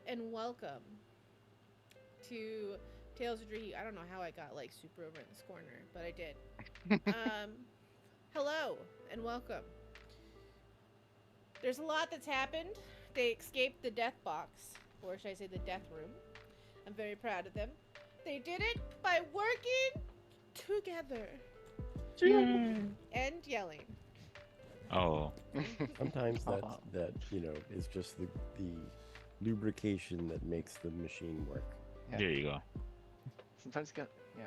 and welcome to Tales of Dra'ih. I don't know how I got like super over in this corner, but I did. Um, Hello and welcome. There's a lot that's happened. They escaped the death box, or should I say the death room. I'm very proud of them. They did it by working together and yelling. Oh, Sometimes that is just the lubrication that makes the machine work. Yeah. there you go. Sometimes you got, yeah.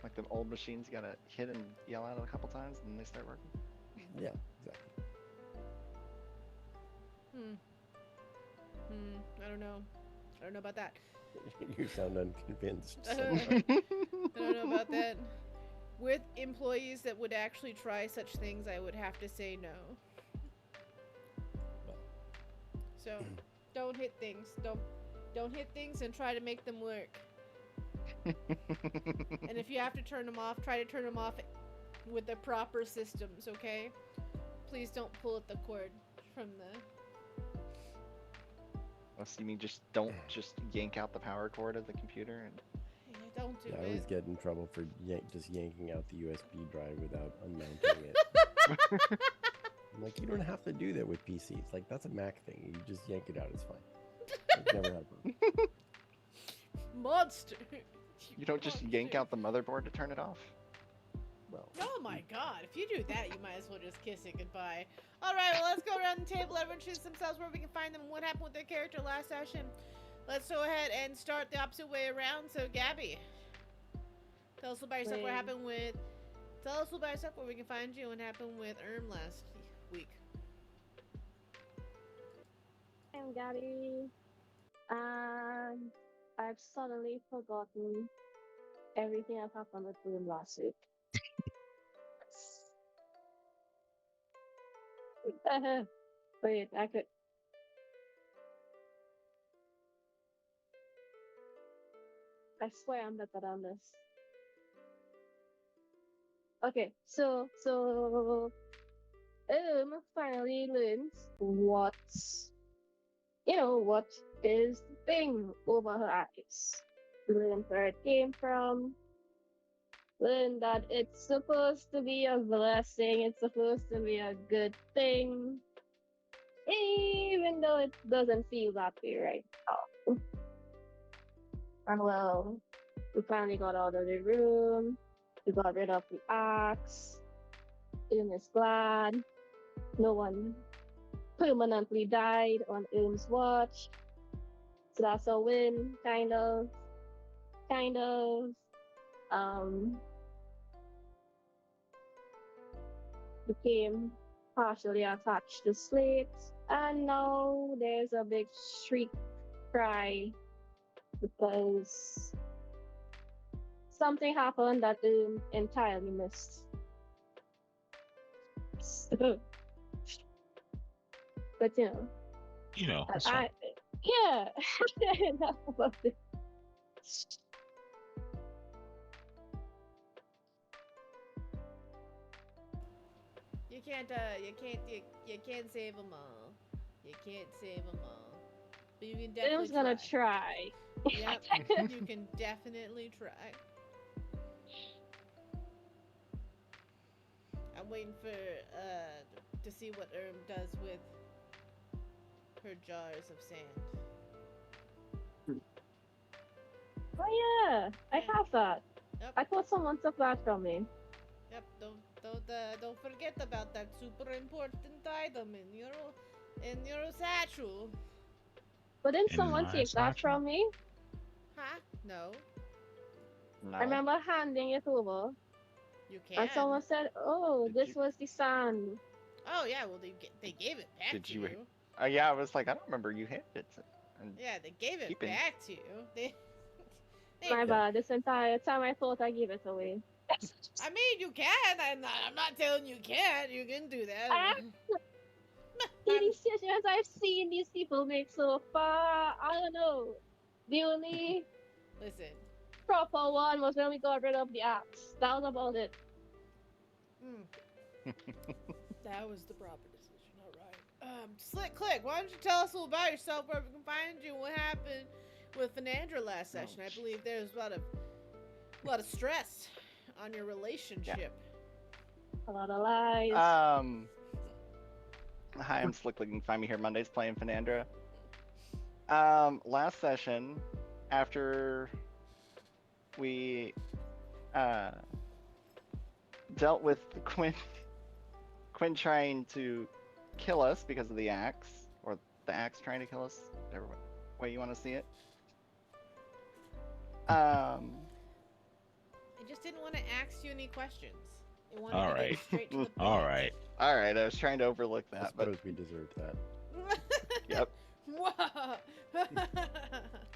Like the old machines, you gotta hit and yell at it a couple times, and then they start working. Yeah, exactly. I don't know. I don't know about that. You sound unconvinced. I don't know about that. With employees that would actually try such things, I would have to say no. So, don't hit things. Don't hit things and try to make them work. And if you have to turn them off, try to turn them off with the proper systems, okay? Please don't pull at the cord from the... So you mean don't just yank out the power cord of the computer and Yeah, don't do Yeah, I it. always get in trouble for just yanking out the USB drive without unmounting it. I'm like, you don't have to do that with PCs. Like, that's a Mac thing. You just yank it out, it's fine. I've never had one. Monster! you don't just yank out the motherboard to turn it off? Well, Oh my god, if you do that, you might as well just kiss it goodbye. Alright, well, let's go around the table. Everyone introduce themselves, where we can find them, and what happened with their character last session. Let's go ahead and start the opposite way around. So, Gabby, tell us about yourself, what happened with... Tell us about yourself, where we can find you, and what happened with last week. I'm Gabby, and I've suddenly forgotten everything that happened with Bloom last week. Wait, I could. I swear I'm better than this. Okay, so finally learns what is the thing over her eyes. Learn where it came from. Learn that it's supposed to be a blessing. It's supposed to be a good thing, even though it doesn't feel that way right now. And well, we finally got out of the room. We got rid of the axe. Is glad. No one permanently died on Ilm's watch. So that's a win, kind of. Became partially attached to Slate. And now there's a big shriek cry because something happened that entirely missed. But You know, yeah, enough about it. You can't save them all. You can't save them all. But you can I definitely was gonna try. Yep, you can definitely try. I'm waiting for to see what does with her jars of sand. Oh yeah, I have that. Yep. I thought someone took that from me. Yep. Don't forget about that super important item in your satchel. But didn't In someone my take that satchel? from me? Huh? No. No. I remember handing it over, You can. and someone said, "Oh, Did this you- was the sand." Oh yeah. Well, they gave it back Did to you- you. Yeah, I was like, I don't remember you handed it. And Yeah, they gave it Keeping- back to you. They My bad. This entire time I thought I gave it away. I mean, you can. I'm not telling you can't. You can do that. See these decisions I've seen these people make so far. I don't know. The only Listen. proper one was when we got rid of the axe. That was about it. That was the proper decision. All right. Slick Click, why don't you tell us a little about yourself, where we can find you, and what happened with Fernandra last session? I believe there's a lot of stress on your relationship. A lot of lies. Hi, I'm Slick. You can find me here Mondays playing Fernandra. Last session, after we dealt with Quinn trying to kill us because of the axe, or the axe trying to kill us, whatever way you want to see it. I just didn't want to ask you any questions. It wanted All to right. get straight to the point. All right. All right, I was trying to overlook I that, but suppose we deserve that. yep, Whoa.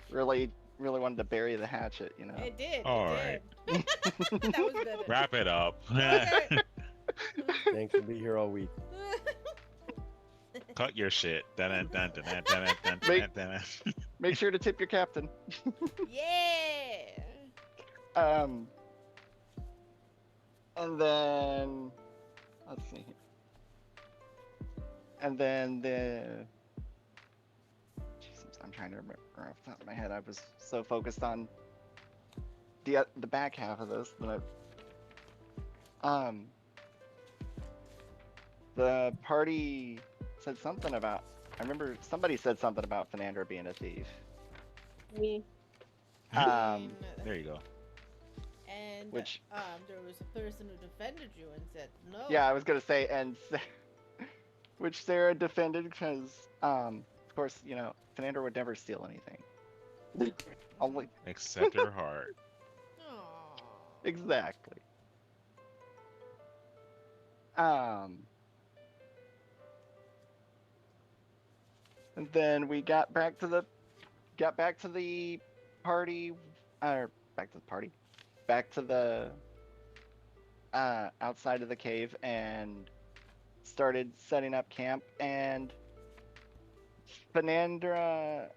really wanted to bury the hatchet, you know. It did. All It did. That was better. Wrap it up. Okay. Thanks for being here all week. Cut your shit. Dun, dun, dun, dun, dun, dun, dun, dun, dun. Make sure to tip your captain. Yeah. And then let's see here. And then Jesus, I'm trying to remember off the top of my head. I was so focused on the back half of this that the party said something about. I remember somebody said something about Fernandra being a thief. Me. There you go. And Which- there was a person who defended you and said no. Yeah, I was gonna say, and which Sarah defended because, of course, you know, Fernandra would never steal anything. Only Accept her heart. Aw. exactly. And then we got back to the party, back to the outside of the cave and started setting up camp. And Fernandra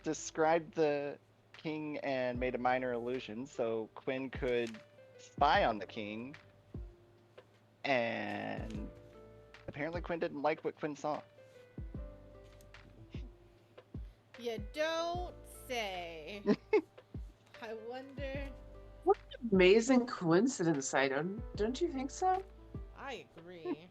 described the king and made a minor illusion so Quinn could spy on the king. And apparently Quinn didn't like what Quinn saw. You don't say. I wonder. What an amazing coincidence, don't you think so? I agree.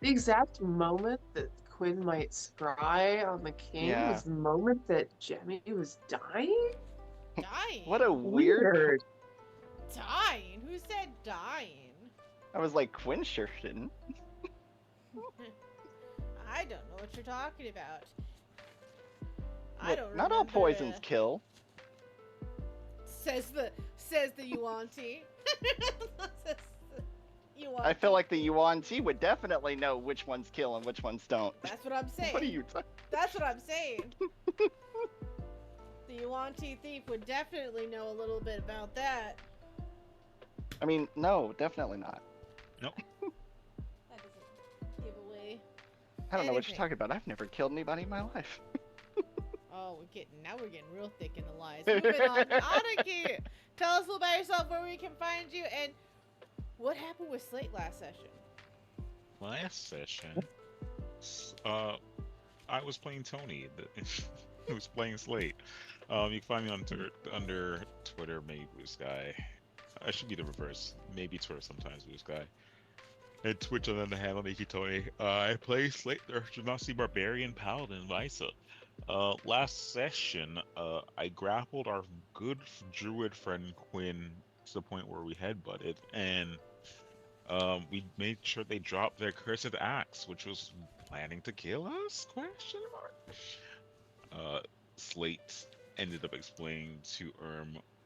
The exact moment that Quinn might scry on the king Yeah. was the moment that Jemmy was dying? Dying. What a weird. Dying? Who said dying? I was like, Quinn sure didn't. I don't know what you're talking about. I Look, don't. not all remember, poisons kill. Says the Yuan-Ti. Says the Yuan-Ti. I feel like the Yuan Ti would definitely know which ones kill and which ones don't. That's what I'm saying. What are you talking? That's what I'm saying. The Yuan-Ti thief would definitely know a little bit about that. I mean, no, definitely not. That doesn't give away. I don't know what Anything. you're talking about. I've never killed anybody in my life. Oh, we're getting real thick in the lies. Moving on. Aniki, tell us a little about yourself, where we can find you, and what happened with Slate last session. Last session, I was playing Tony. He was playing Slate. You can find me on under Twitter, maybe Blue Sky. I should be the reverse. Maybe Twitter sometimes, Blue Sky. And Twitch under the handle Nikki Tony. I play Slate the Genasi Barbarian Paladin Visa. Last session, I grappled our good druid friend Quinn to the point where we headbutted, and we made sure they dropped their cursed axe, which was planning to kill us? Question mark. Slate ended up explaining to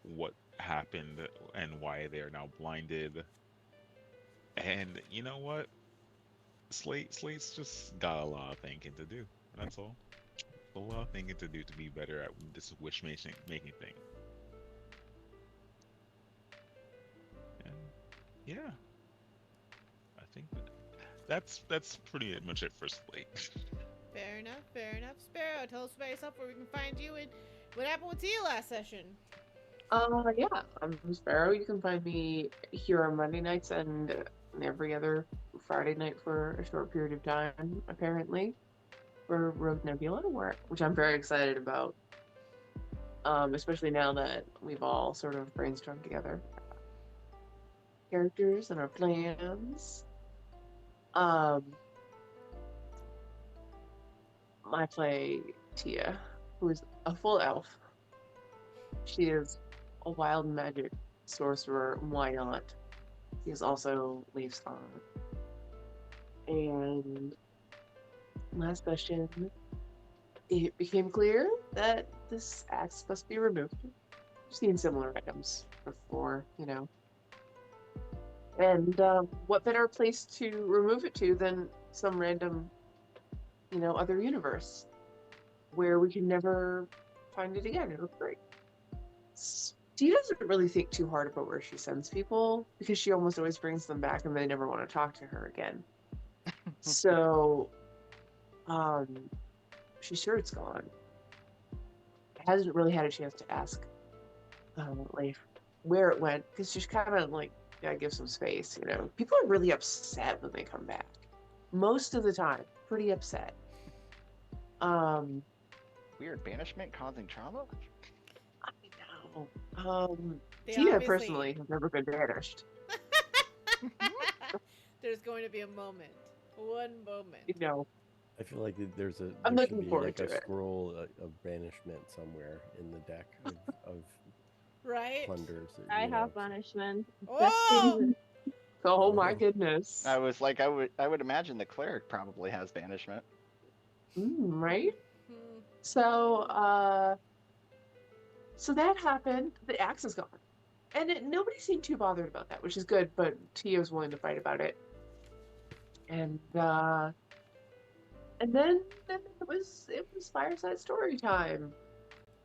what happened and why they are now blinded. And you know what? Slate's just got a lot of thinking to do. That's all. A lot of thinking to do to be better at this wish making thing. And yeah, I think that's pretty much it for Slate. Fair enough, fair enough. Sparrow, tell us about yourself, where we can find you, and what happened with Tia last session. Yeah, I'm Sparrow. You can find me here on Monday nights and every other Friday night for a short period of time, apparently, for Rogue Nebula, which I'm very excited about. Especially now that we've all sort of brainstormed together characters and our plans. I play Tia, who is a full elf. She is a wild magic sorcerer. Why not? She is also Leaf's aunt. And last session, it became clear that this axe must be removed. I've seen similar items before, you know. And what better place to remove it to than some random, you know, other universe where we can never find it again. It would be great. Dee doesn't really think too hard about where she sends people because she almost always brings them back and they never want to talk to her again. So, she's sure it's gone. Hasn't really had a chance to ask Leif where it went because she's kind of like, gotta give some space, you know. People are really upset when they come back. Most of the time, pretty upset. Weird banishment causing trauma? I know. They Tina obviously- personally has never been banished. There's going to be a moment. One moment. You know. I feel like there's a I'm there should looking be forward like a to it. scroll of banishment somewhere in the deck of Right? plunders. I you know. have banishment. Oh! Oh my Okay. goodness. I was like, I would imagine the cleric probably has banishment. Right? Hmm. So, so that happened. The axe is gone. And nobody seemed too bothered about that, which is good, but Tia was willing to fight about it. And then it was fireside story time.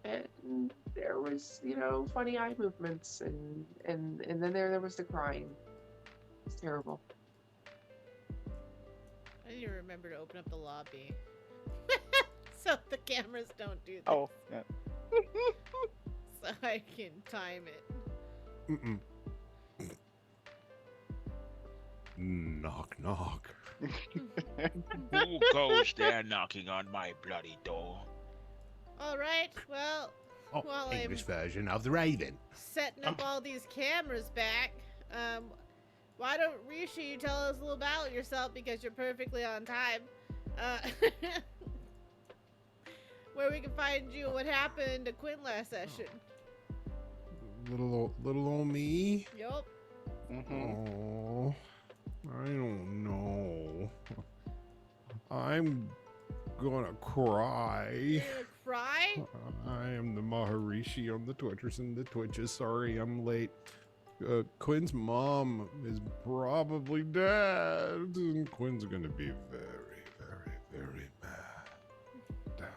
And there was, you know, funny eye movements and then there was the crying. It's terrible. I need to remember to open up the lobby. So the cameras don't do this. Oh, yeah. So I can time it. Mm-mm. Knock, knock. Who goes there knocking on my bloody door? Alright, well, Oh, Well, English version of the Raven. setting up all these cameras back, why don't Rishi you tell us a little about yourself because you're perfectly on time. Where we can find you and what happened to Quinn last session. Little old me. Yup. Oh, I don't know. I'm gonna cry. You gonna cry? I am the Maharishi on the Twitters and the Twitches. Sorry, I'm late. Quinn's mom is probably dead, and Quinn's gonna be very, very, very mad.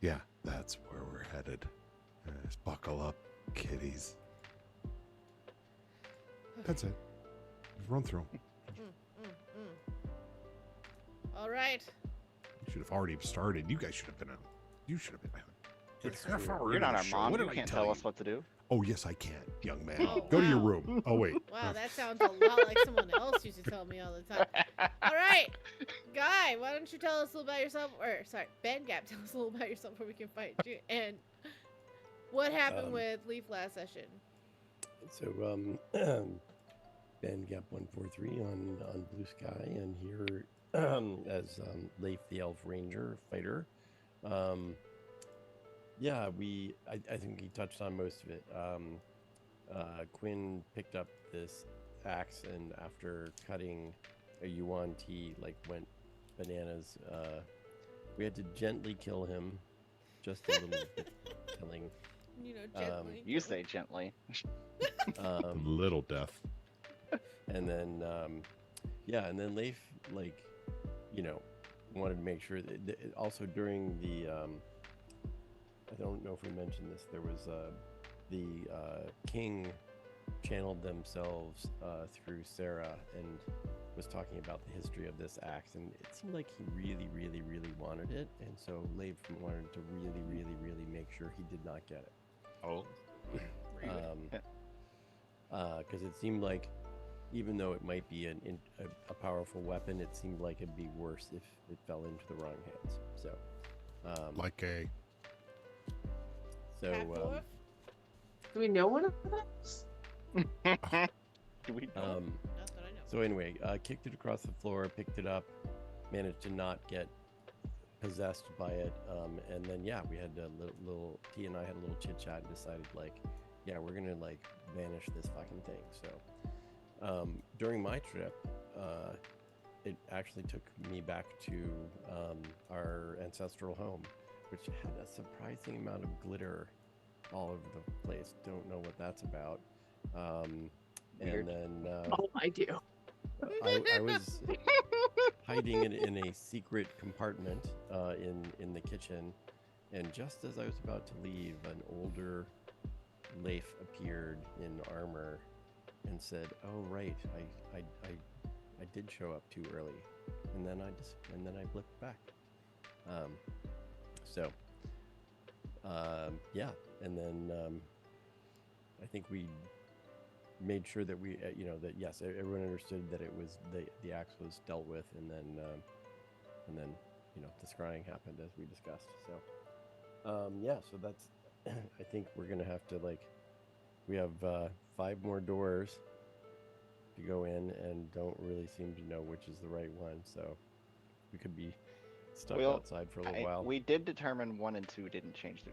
Yeah, that's where we're headed. Just buckle up, kiddies. That's it. Just run through. Alright. You should have already started. You guys should have been on. You should have been on. It's Half true. hour You're into not the our show. mom. What You did I can't tell tell us you? what to do. Oh, yes, I can, young man. Oh, Go to your wow. room. Oh, wait. Wow, that sounds a lot like someone else used to tell me all the time. Alright, Guy, why don't you tell us a little about yourself? Or, sorry, Ben Gap, tell us a little about yourself before we can fight you. And what happened with Leaf last session? So Ben Gap 143 on Blue Sky, and here as Leif the Elf Ranger fighter. Yeah, I think he touched on most of it. Quinn picked up this axe, and after cutting a Yuan Ti, like went bananas. We had to gently kill him, just a little bit killing. You know, gently. You say gently. Little death. And then yeah, and then Leif, like, you know, wanted to make sure that also during the I don't know if we mentioned this, there was the king channeled themselves through Sarah and was talking about the history of this axe, and it seemed like he really, really, really wanted it, and so Leif wanted to really, really, really make sure he did not get it. Oh, Because it seemed like even though it might be a powerful weapon, it seemed like it'd be worse if it fell into the wrong hands. So, Like a so Cat dwarf? Do we know one of those? Do we know? um, Not that I know. so anyway, kicked it across the floor, picked it up, managed to not get possessed by it, and then yeah, we had a little T and I had a little chit chat and decided like, yeah, we're gonna like banish this fucking thing. So during my trip, it actually took me back to our ancestral home, which had a surprising amount of glitter all over the place. Don't know what that's about. Weird. And then Oh, I do. I was hiding it in a secret compartment in the kitchen, and just as I was about to leave, an older Leif appeared in armor and said, "Oh right, I did show up too early," and then I blipped back. Yeah, and then I think we made sure that we, that yes, everyone understood that it was the axe was dealt with, and then the scrying happened as we discussed. So yeah, so that's I think we're gonna have to we have 5 more doors to go in, and don't really seem to know which is the right one. So we could be stuck Well, outside for a little while. We did determine 1 and 2 didn't change the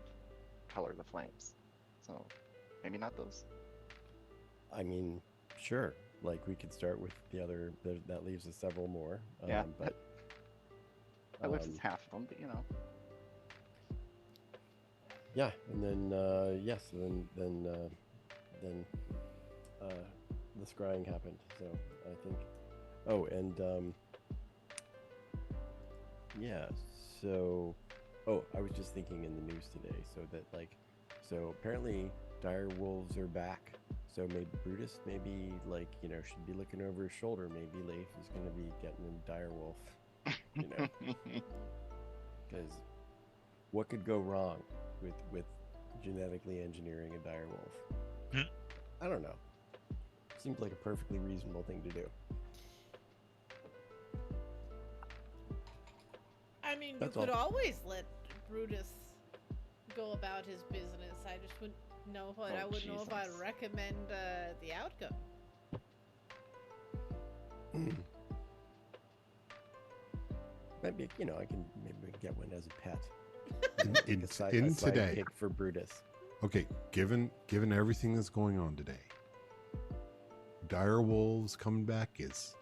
color of the flames, so maybe not those. I mean, sure. Like we could start with the other. That leaves us several more. Yeah. But That looks as half of them, but yeah, and then yes, then the scrying happened. So I think. Oh, and yeah. So, I was just thinking in the news today. So apparently dire wolves are back. So maybe Brutus, should be looking over his shoulder. Maybe Leif is going to be getting a dire wolf. Because what could go wrong with genetically engineering a dire wolf? I don't know. Seems like a perfectly reasonable thing to do. I mean, That's you could all. always let Brutus go about his business. I just wouldn't know what I wouldn't know if I'd Jesus. recommend the outcome. Maybe I can maybe get one as a pet. in A side today. pick for Brutus. Okay, given everything that's going on today, dire wolves coming back is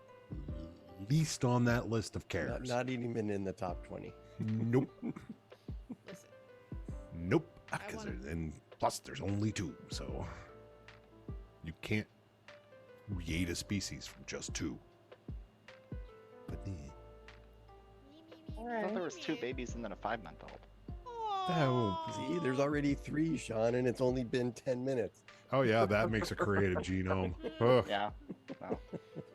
least on that list of cares. Not even in the top 20. Nope. Listen, Nope. I 'Cause wanna- and plus, there's only 2, so you can't create a species from just 2. But I thought there was 2 babies and then a 5-month-old. Oh, See, there's already 3, Sean, and it's only been 10 minutes. oh yeah, that makes a creative genome. Ugh. Yeah. Well,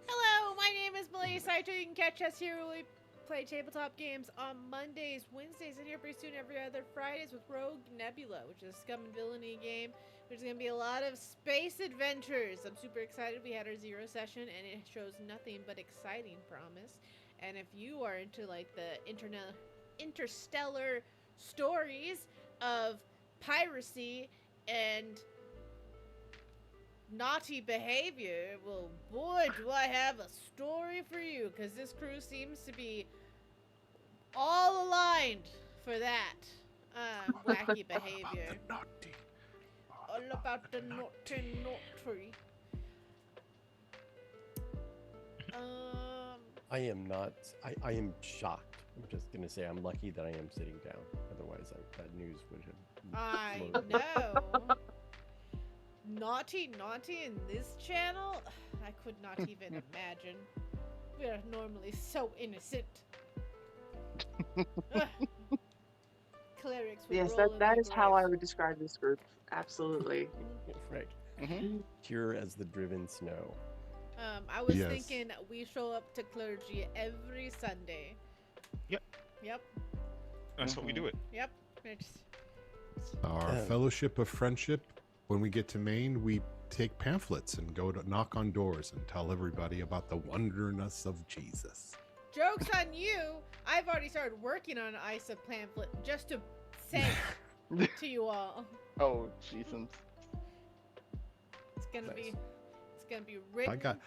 Hello, my name is Melissa Saito. You can catch us here where we play tabletop games on Mondays, Wednesdays, and here pretty soon every other Fridays with Rogue Nebula, which is a scum and villainy game. There's going to be a lot of space adventures. I'm super excited. We had our 0 session, and it shows nothing but exciting promise. And if you are into the interstellar stories of piracy and naughty behavior, well, boy, do I have a story for you, because this crew seems to be all aligned for that wacky behavior. Naughty. All about the naughty. I am not. I am shocked. I'm just gonna say I'm lucky that I am sitting down. Otherwise, that news would have. I exploded. know. Naughty in this channel? I could not even imagine. We are normally so innocent. Ugh. Clerics would Yes, roll in that their is how I graves. would describe this group. Absolutely. Right. mhm. Pure as the driven snow. I was Yes. thinking we show up to clergy every Sunday. Yep. Yep. That's what we do it. Yep. It's, Our Yeah. fellowship of friendship. When we get to Maine, we take pamphlets and go to knock on doors and tell everybody about the wonderness of Jesus. Joke's on you. I've already started working on an ISA pamphlet just to send to you all. Oh, Jesus. It's gonna Nice. be, it's gonna be written. I got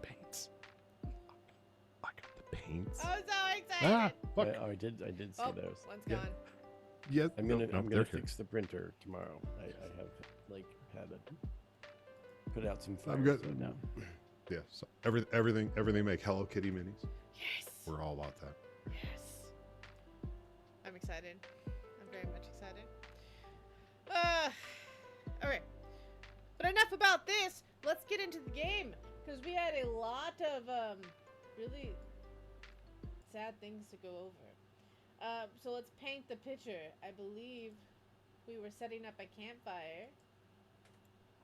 paints. I got the paints. Oh, so excited! Ah, fuck. I did see Oh, those. one's Yeah. gone. Yes. I'm no, gonna no, I'm they're gonna here. fix the printer tomorrow. I have like had a put out some fires. I've got so now. Yeah. So everything make Hello Kitty minis. Yes. We're all about that. Yes. I'm excited. I'm very much excited. Alright. But enough about this. Let's get into the game. Because we had a lot of really sad things to go over. So let's paint the picture. I believe we were setting up a campfire.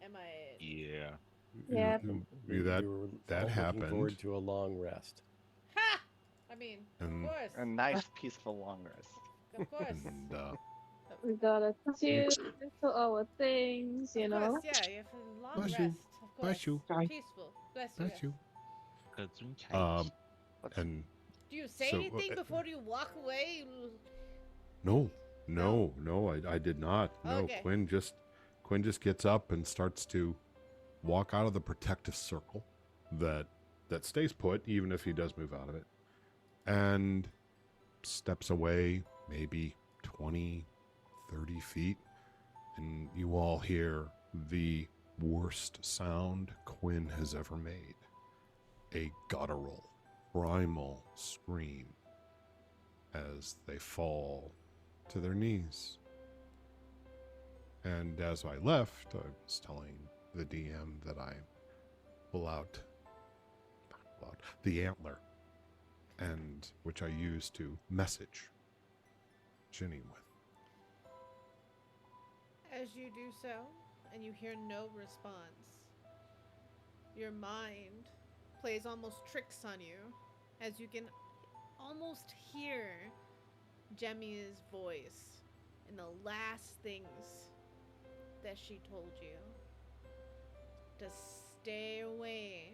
Am I... Yeah. Yeah. We That were that all looking happened. forward to a long rest. Ha! I mean, And- of course. A nice, peaceful long rest. Of course. and We gotta do our things, you Of know. course, yeah, you have a long Bless rest. you. Of course. Bless you. Sorry. Peaceful. Bless you. Bless you. Um, And Do you say So, anything before you walk away? no, I did not. No, Okay. Quinn just gets up and starts to walk out of the protective circle that stays put, even if he does move out of it, and steps away maybe 20, 30 feet, and you all hear the worst sound Quinn has ever made. A guttural, primal scream as they fall to their knees. And as I left, I was telling the DM that I pull out the antler, and which I use to message Ginny with. As you do so, and you hear no response, your mind plays almost tricks on you, as you can almost hear Jemmy's voice in the last things that she told you. To stay away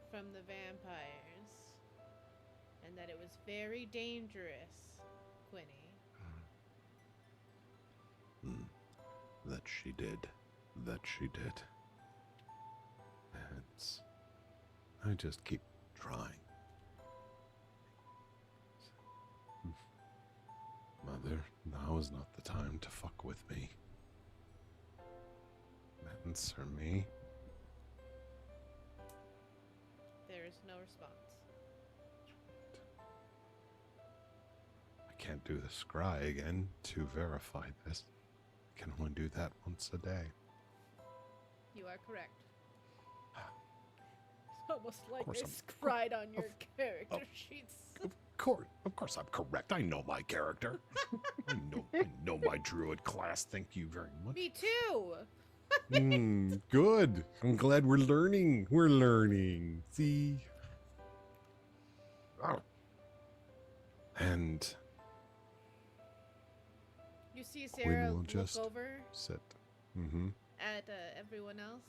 from the vampires, and that it was very dangerous, Quinny. That she did. That she did. I just keep trying. Mother, now is not the time to fuck with me. Answer me. There is no response. I can't do the scry again to verify this. I can only do that once a day. You are correct. It's almost like course I I'm- scried on your character sheets. Of course I'm correct. I know my character. I know my druid class. Thank you very much. Me too! Good. I'm glad we're learning. We're learning. See? Oh. And You see Quinn Sarah will look just over sit. Mm-hmm. at everyone else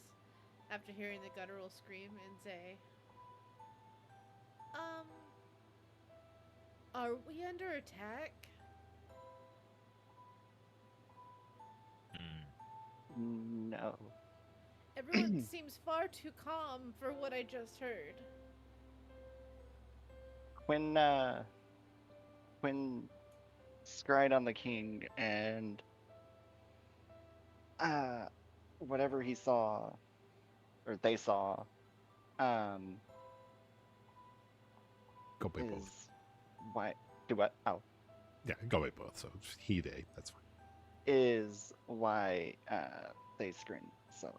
after hearing the guttural scream and say, are we under attack? No. Everyone seems far too calm for what I just heard. When scried on the king and whatever he saw or they saw Go by both. is why do what? Oh, Yeah, go by both. So it's he, they. That's fine. is why they scream so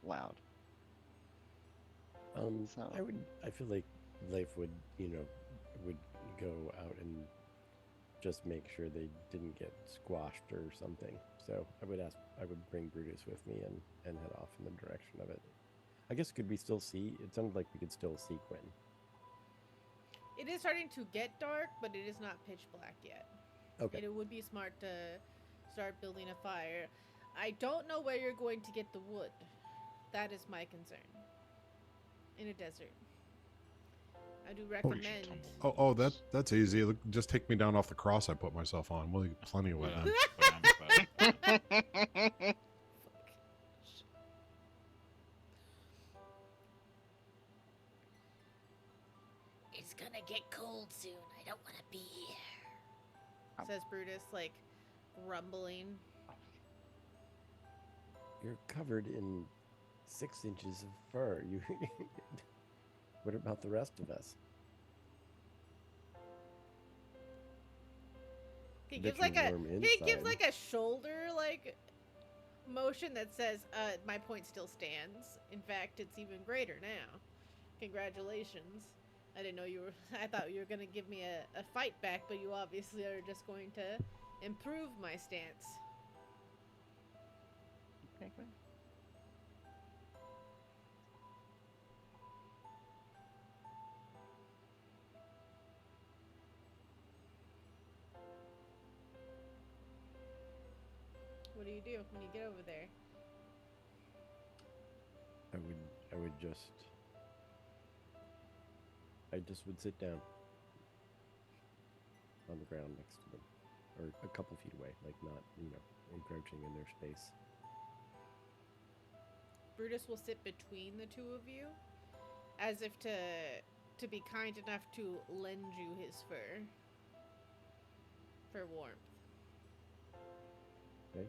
loud. So- I feel like Life would go out and just make sure they didn't get squashed or something. So I would bring Brutus with me and head off in the direction of it. I guess could we still see? It sounded like we could still see Quinn. It is starting to get dark, but it is not pitch black yet. Okay. It would be smart to start building a fire. I don't know where you're going to get the wood. That is my concern. In a desert. I do recommend. Oh, that's easy. Look, just take me down off the cross I put myself on. We'll get plenty of wood then. It's gonna get cold soon. I don't want to be here. Says Brutus, like, grumbling. You're covered in 6 inches of fur. You. What about the rest of us? He Bet gives like you're a warm he gives inside. like a shoulder like motion that says, my point still stands. In fact, it's even greater now. Congratulations. I didn't know you were I thought you were gonna give me a fight back, but you obviously are just going to improve my stance. Okay, good. What do you do when you get over there? I just would sit down on the ground next to them, or a couple feet away, like not, encroaching in their space. Brutus will sit between the two of you, as if to be kind enough to lend you his fur for warmth. Okay,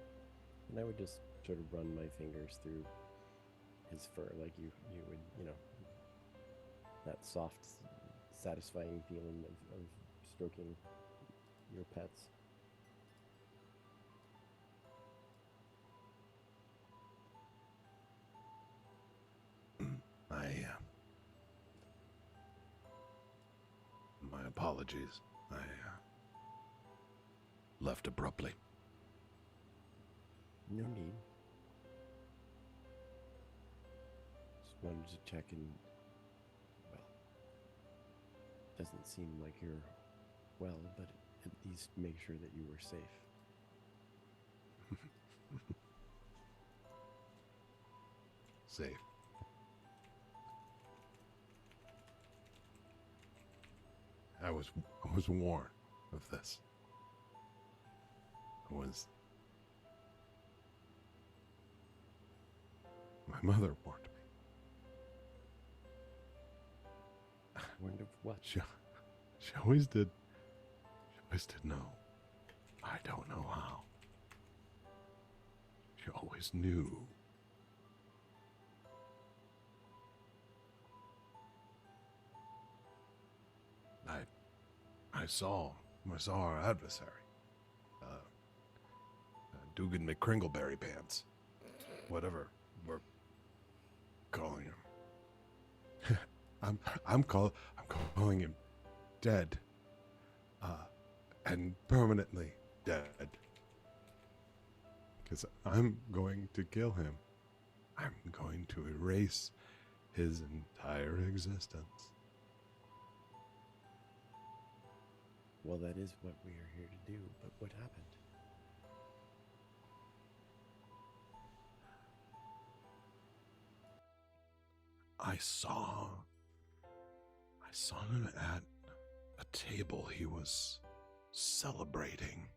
and I would just sort of run my fingers through his fur, like you would, that soft, satisfying feeling of stroking your pets. My apologies. I left abruptly. No need. Just wanted to check and, well, doesn't seem like you're well, but at least make sure that you were safe. Safe. I was warned of this. My mother warned me. Warned of what? She always did. She always did know. I don't know how. She always knew. I saw our adversary, Dugan McCringleberry Pants, whatever we're calling him. I'm calling him dead, and permanently dead, because I'm going to kill him. I'm going to erase his entire existence. Well, that is what we are here to do, but what happened? I saw him at a table. He was celebrating,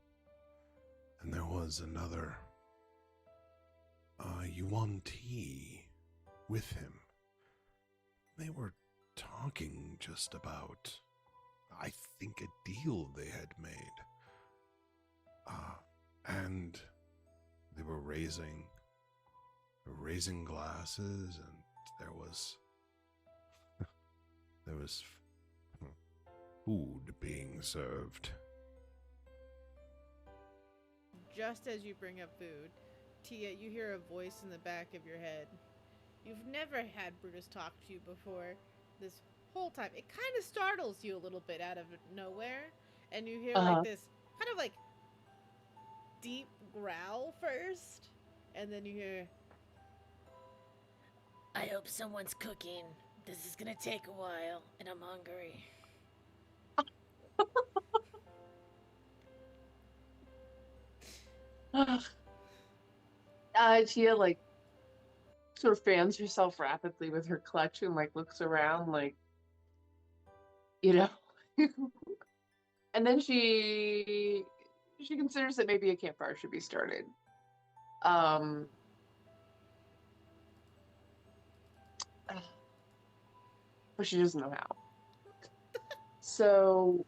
and there was another Yuan Ti with him. They were talking just about, I think, a deal they had made. And they were raising glasses, and there was food being served. Just as you bring up food, Tia, you hear a voice in the back of your head. You've never had Brutus talk to you before this whole time. It kind of startles you a little bit out of nowhere, and you hear like this kind of like deep growl first, and then you hear, I hope someone's cooking. This is gonna take a while, and I'm hungry. Tia like sort of fans herself rapidly with her clutch and like looks around like, you know. And then she considers that maybe a campfire should be started. But she doesn't know how. So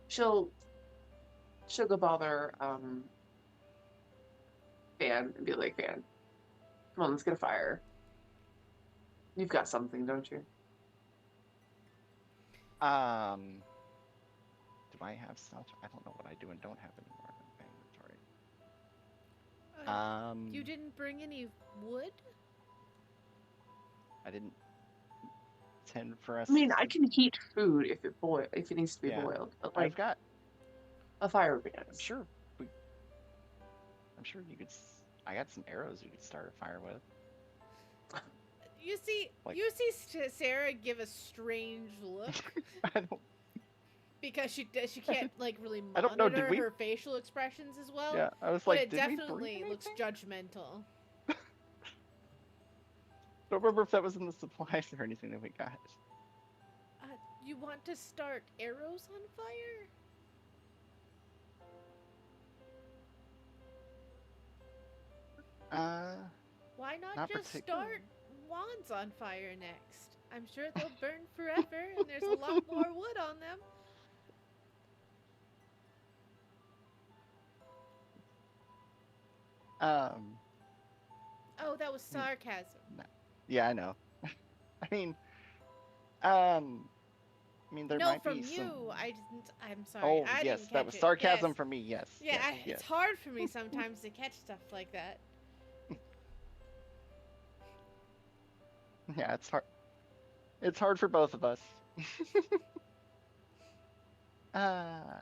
she'll go bother Fan and be like, Fan, come on, let's get a fire. You've got something, don't you? Do I have stuff? I don't know what I do and don't have anymore in my inventory. You didn't bring any wood? I didn't intend for us. I mean, I can heat food if it needs to be Yeah. boiled, but like I've got. a fire ban. I'm sure you could. I got some arrows you could start a fire with. You see, Like- Sarah give a strange look I don't. because she can't like really I don't know, did monitor we- her facial expressions as well. Yeah, I was But like, it did we bring definitely looks anything? judgmental. Don't remember if that was in the supplies or anything that we got. You want to start arrows on fire? Why not Not just particularly. start wands on fire next? I'm sure they'll burn forever, and there's a lot more wood on them. Oh, that was sarcasm. Yeah, I know. I mean, there No, might from be you. some. I'm sorry. Oh, I yes, didn't that catch was it. sarcasm Yes. from me. Yes. Yeah, yes, yes. it's hard for me sometimes to catch stuff like that. Yeah, it's hard. It's hard for both of us. I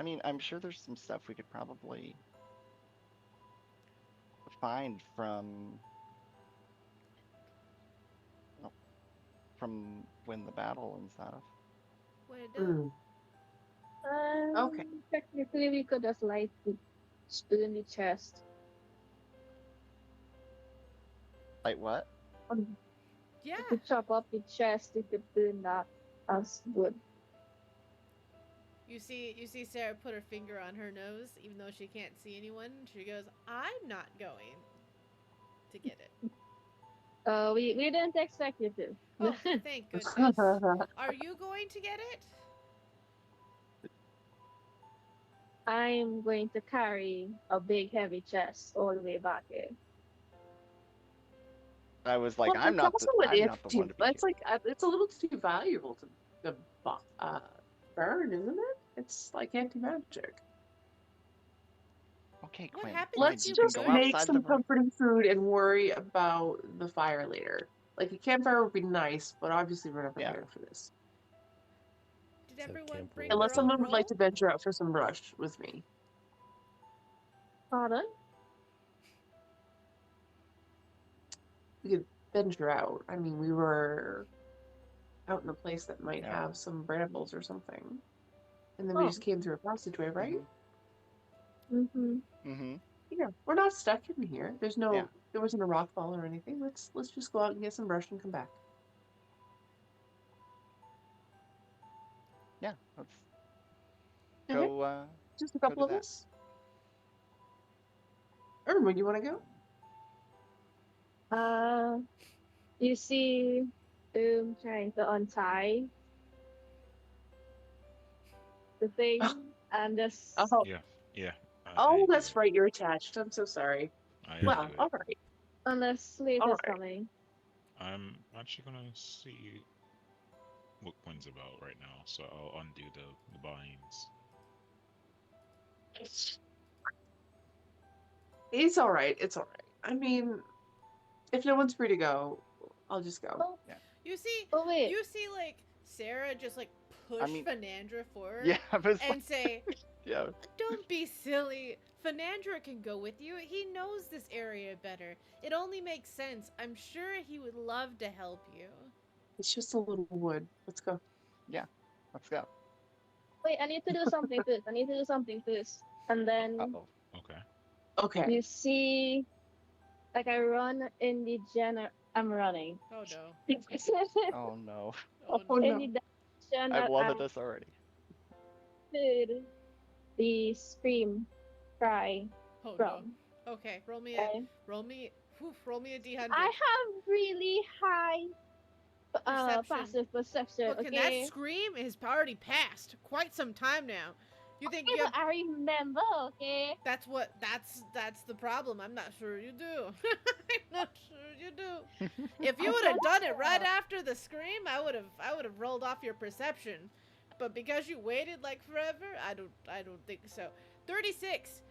mean, I'm sure there's some stuff we could probably find from when the battle and stuff. What it do? Okay. Technically, we could just light the spoon the chest. Like what? Yeah. We could chop up the chest. We could burn that as wood. You see Sarah put her finger on her nose, even though she can't see anyone. She goes, "I'm not going to get it." We didn't expect you to. Oh, thank goodness. Are you going to get it? I'm going to carry a big heavy chest all the way back here. I was like, Well, I'm it's not also the, an I'm not the one to be It's like it's a little too valuable to burn, isn't it? It's like anti-magic. Okay, What Quinn. happened fine, Let's you you can just go burn make outside some the room. comforting food and worry about the fire later. Like a campfire would be nice, but obviously we're not Yeah. prepared for this. Did So everyone camp bring roll. Unless their own someone would like to roll? venture out for some brush with me. Pardon? We could venture out. I mean, we were out in a place that might Yeah. have some brambles or something. And then we Oh. just came through a passageway, right? Mm-hmm. Mm-hmm. Yeah. We're not stuck in here. There's no Yeah. there wasn't a rock fall or anything. Let's just go out and get some brush and come back. Yeah, let's Okay. go. Just a Go couple to of that. us. Erwin, you want to go? You see trying to untie the thing and just Oh, Yeah. oh, I that's do. right. You're attached. I'm so sorry. I Well, do it. all right. unless Slave All is right. coming. I'm actually gonna see what Quinn's about right now, so I'll undo the binds. It's all right. It's all right. I mean, if no one's free to go, I'll just go. Oh, You see, oh wait. you see, like Sarah just like push mean- Fenandra forward Yeah, I was and say, yeah. "Don't be silly. Fenandra can go with you. He knows this area better. It only makes sense. I'm sure he would love to help you." It's just a little wood. Let's go. Let's go. Wait, I need to do something first. And then Uh-oh. Okay. Okay. you see, like I run in the I'm running. Oh no. Oh no. Oh Oh, no. in no. the direction I'm that loving I this already. heard the scream cry Oh no. from. Okay, roll me Okay? a d100. I have really high Perception. passive perception. Look, and Okay. that scream has already passed quite some time now. You think Okay, you have, but I remember. Okay. that's the problem. I'm not sure you do. I'm not sure you do. If you would have done it right after the scream, I would have rolled off your perception. But because you waited like forever, I don't think so. 36.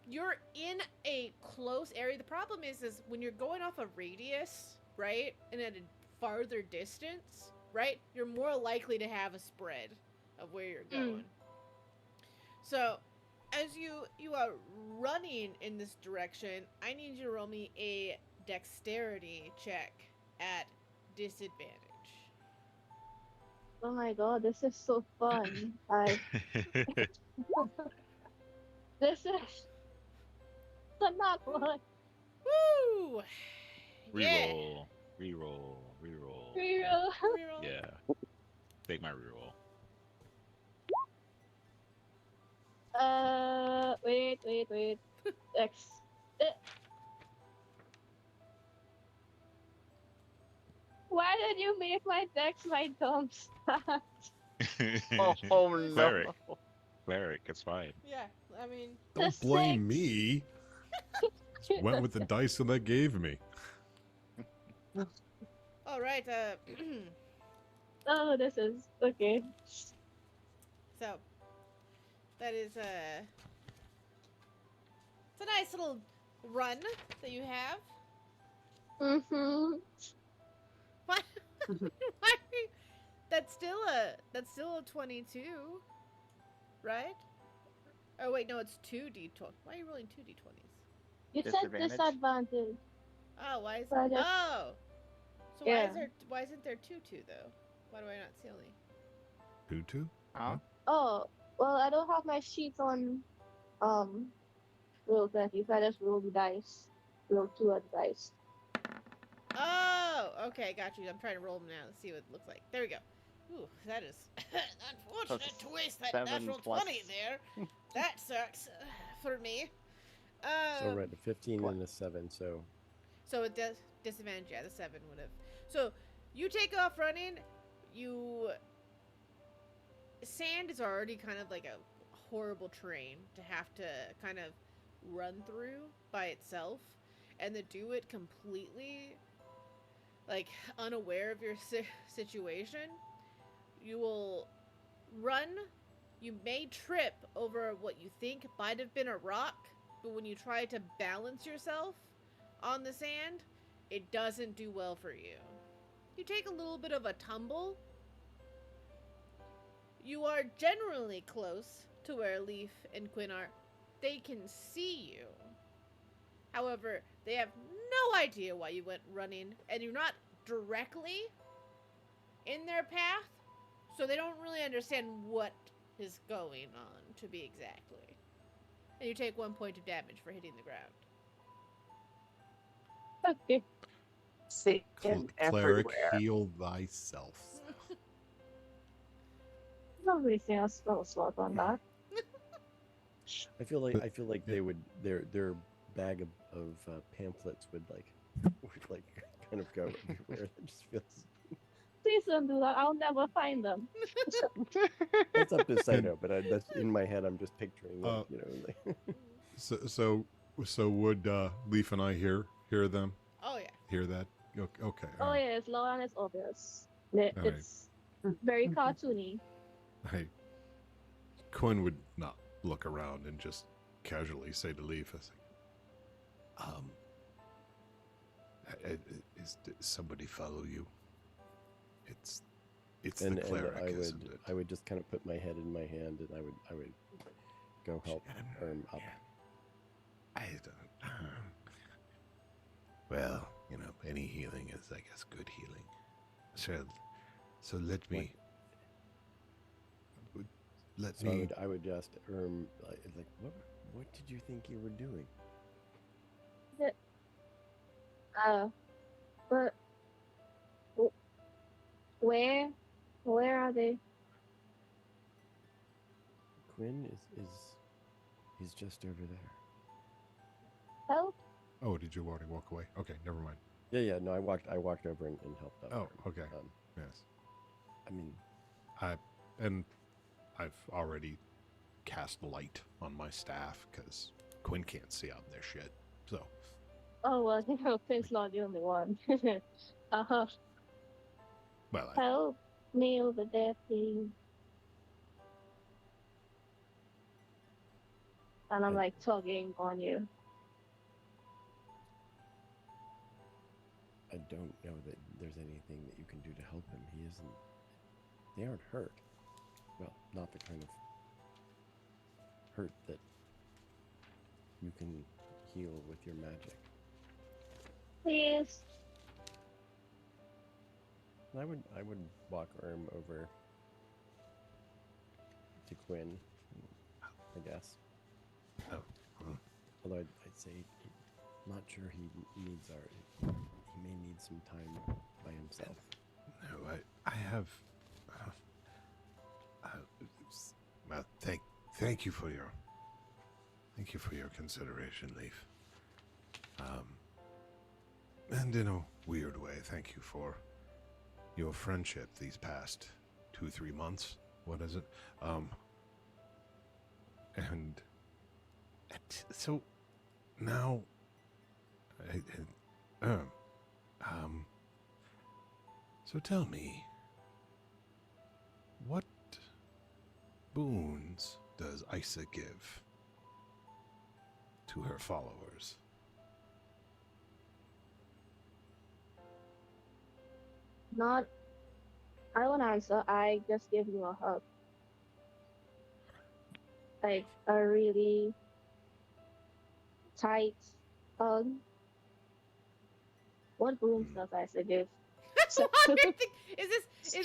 You're in a close area. The problem is when you're going off a radius, right, and at a farther distance, right, you're more likely to have a spread of where you're going. So, as you are running in this direction, I need you to roll me a dexterity check at disadvantage. Oh my god, this is so fun. This is the not one. Woo! Yeah. Reroll. Reroll. Reroll. Reroll. Reroll. Yeah. Take my reroll. Wait. X. Why did you make my dex my dumb stat? Oh no. Cleric. Cleric, it's fine. Yeah, I mean, Don't The blame six. me. Went with the dice that gave me. all right. Oh, this is okay. So that is it's a nice little run that you have. Mm-hmm. Why? Why? That's still a 22, right? Oh wait, no, it's 2d20. Why are you rolling 2d20s? You said Disadvantage? disadvantage. Oh, why is So I just- oh? So Yeah. why isn't there 2 though? Why do I not see only? Tutu? Huh? Oh, well, I don't have my sheets on roll 20, so I just roll the dice. Roll 2 of the dice. Oh, okay, got you. I'm trying to roll them now to see what it looks like. There we go. Ooh, that is unfortunate That's to waste that 7 natural plus. 20 there. That sucks for me. So right, a 15 What? and a 7. So So it does disadvantage. Yeah, the 7 would have. So you take off running. Sand is already kind of like a horrible terrain to have to kind of run through by itself, and to do it completely like unaware of your situation. You will run. You may trip over what you think might have been a rock, but when you try to balance yourself on the sand, it doesn't do well for you. You take a little bit of a tumble. You are generally close to where Leaf and Quinn are. They can see you. However, they have no idea why you went running, and you're not directly in their path, so they don't really understand what is going on, to be exactly. And you take 1 point of damage for hitting the ground. Okay. Sand Cleric, everywhere. heal thyself. Nobody seeing a spell slot on that. I feel like they would their bag of pamphlets would like kind of go everywhere. It just feels Please don't do that. I'll never find them. that's up to Saito, but that's in my head. I'm just picturing like, like So would Leaf and I hear them? Oh, yeah. Hear that? Okay. Oh alright. yeah, it's loud and it's obvious. It's very cartoony. Hey, Quinn would not look around and just casually say to Leaf, did somebody follow you? It's and the cleric, I isn't it? would just kind of put my head in my hand and I would go help Erm up. I don't. Well, any healing is, I guess, good healing. said. So let me. Let So me. I would just like what did you think you were doing? But w- where are they? Quinn is he's just over there. Help? Oh, did you already walk away? Okay, never mind. Yeah. No, I walked over and helped out. Oh, okay. Um, Yes. I mean, I've already cast light on my staff because Quinn can't see out in their shit. So Oh well, Finn's not the only one. well, Help me over there, please. And I'm I- like tugging on you. I don't know that there's anything that you can do to help him. He isn't. They aren't hurt. Well, not the kind of hurt that you can heal with your magic. Please. I would walk over to Quinn, I guess. Oh. Although I'd say I'm not sure he needs our. He may need some time by himself. No, I have. Well, thank you for your consideration, Leaf. And in a weird way, thank you for your friendship these past 2-3 months. What is it? And so now, so tell me, what boons does Isa give to her followers? I won't answer. I just give you a hug. Like a really tight hug. What boons does Isa give? So- Is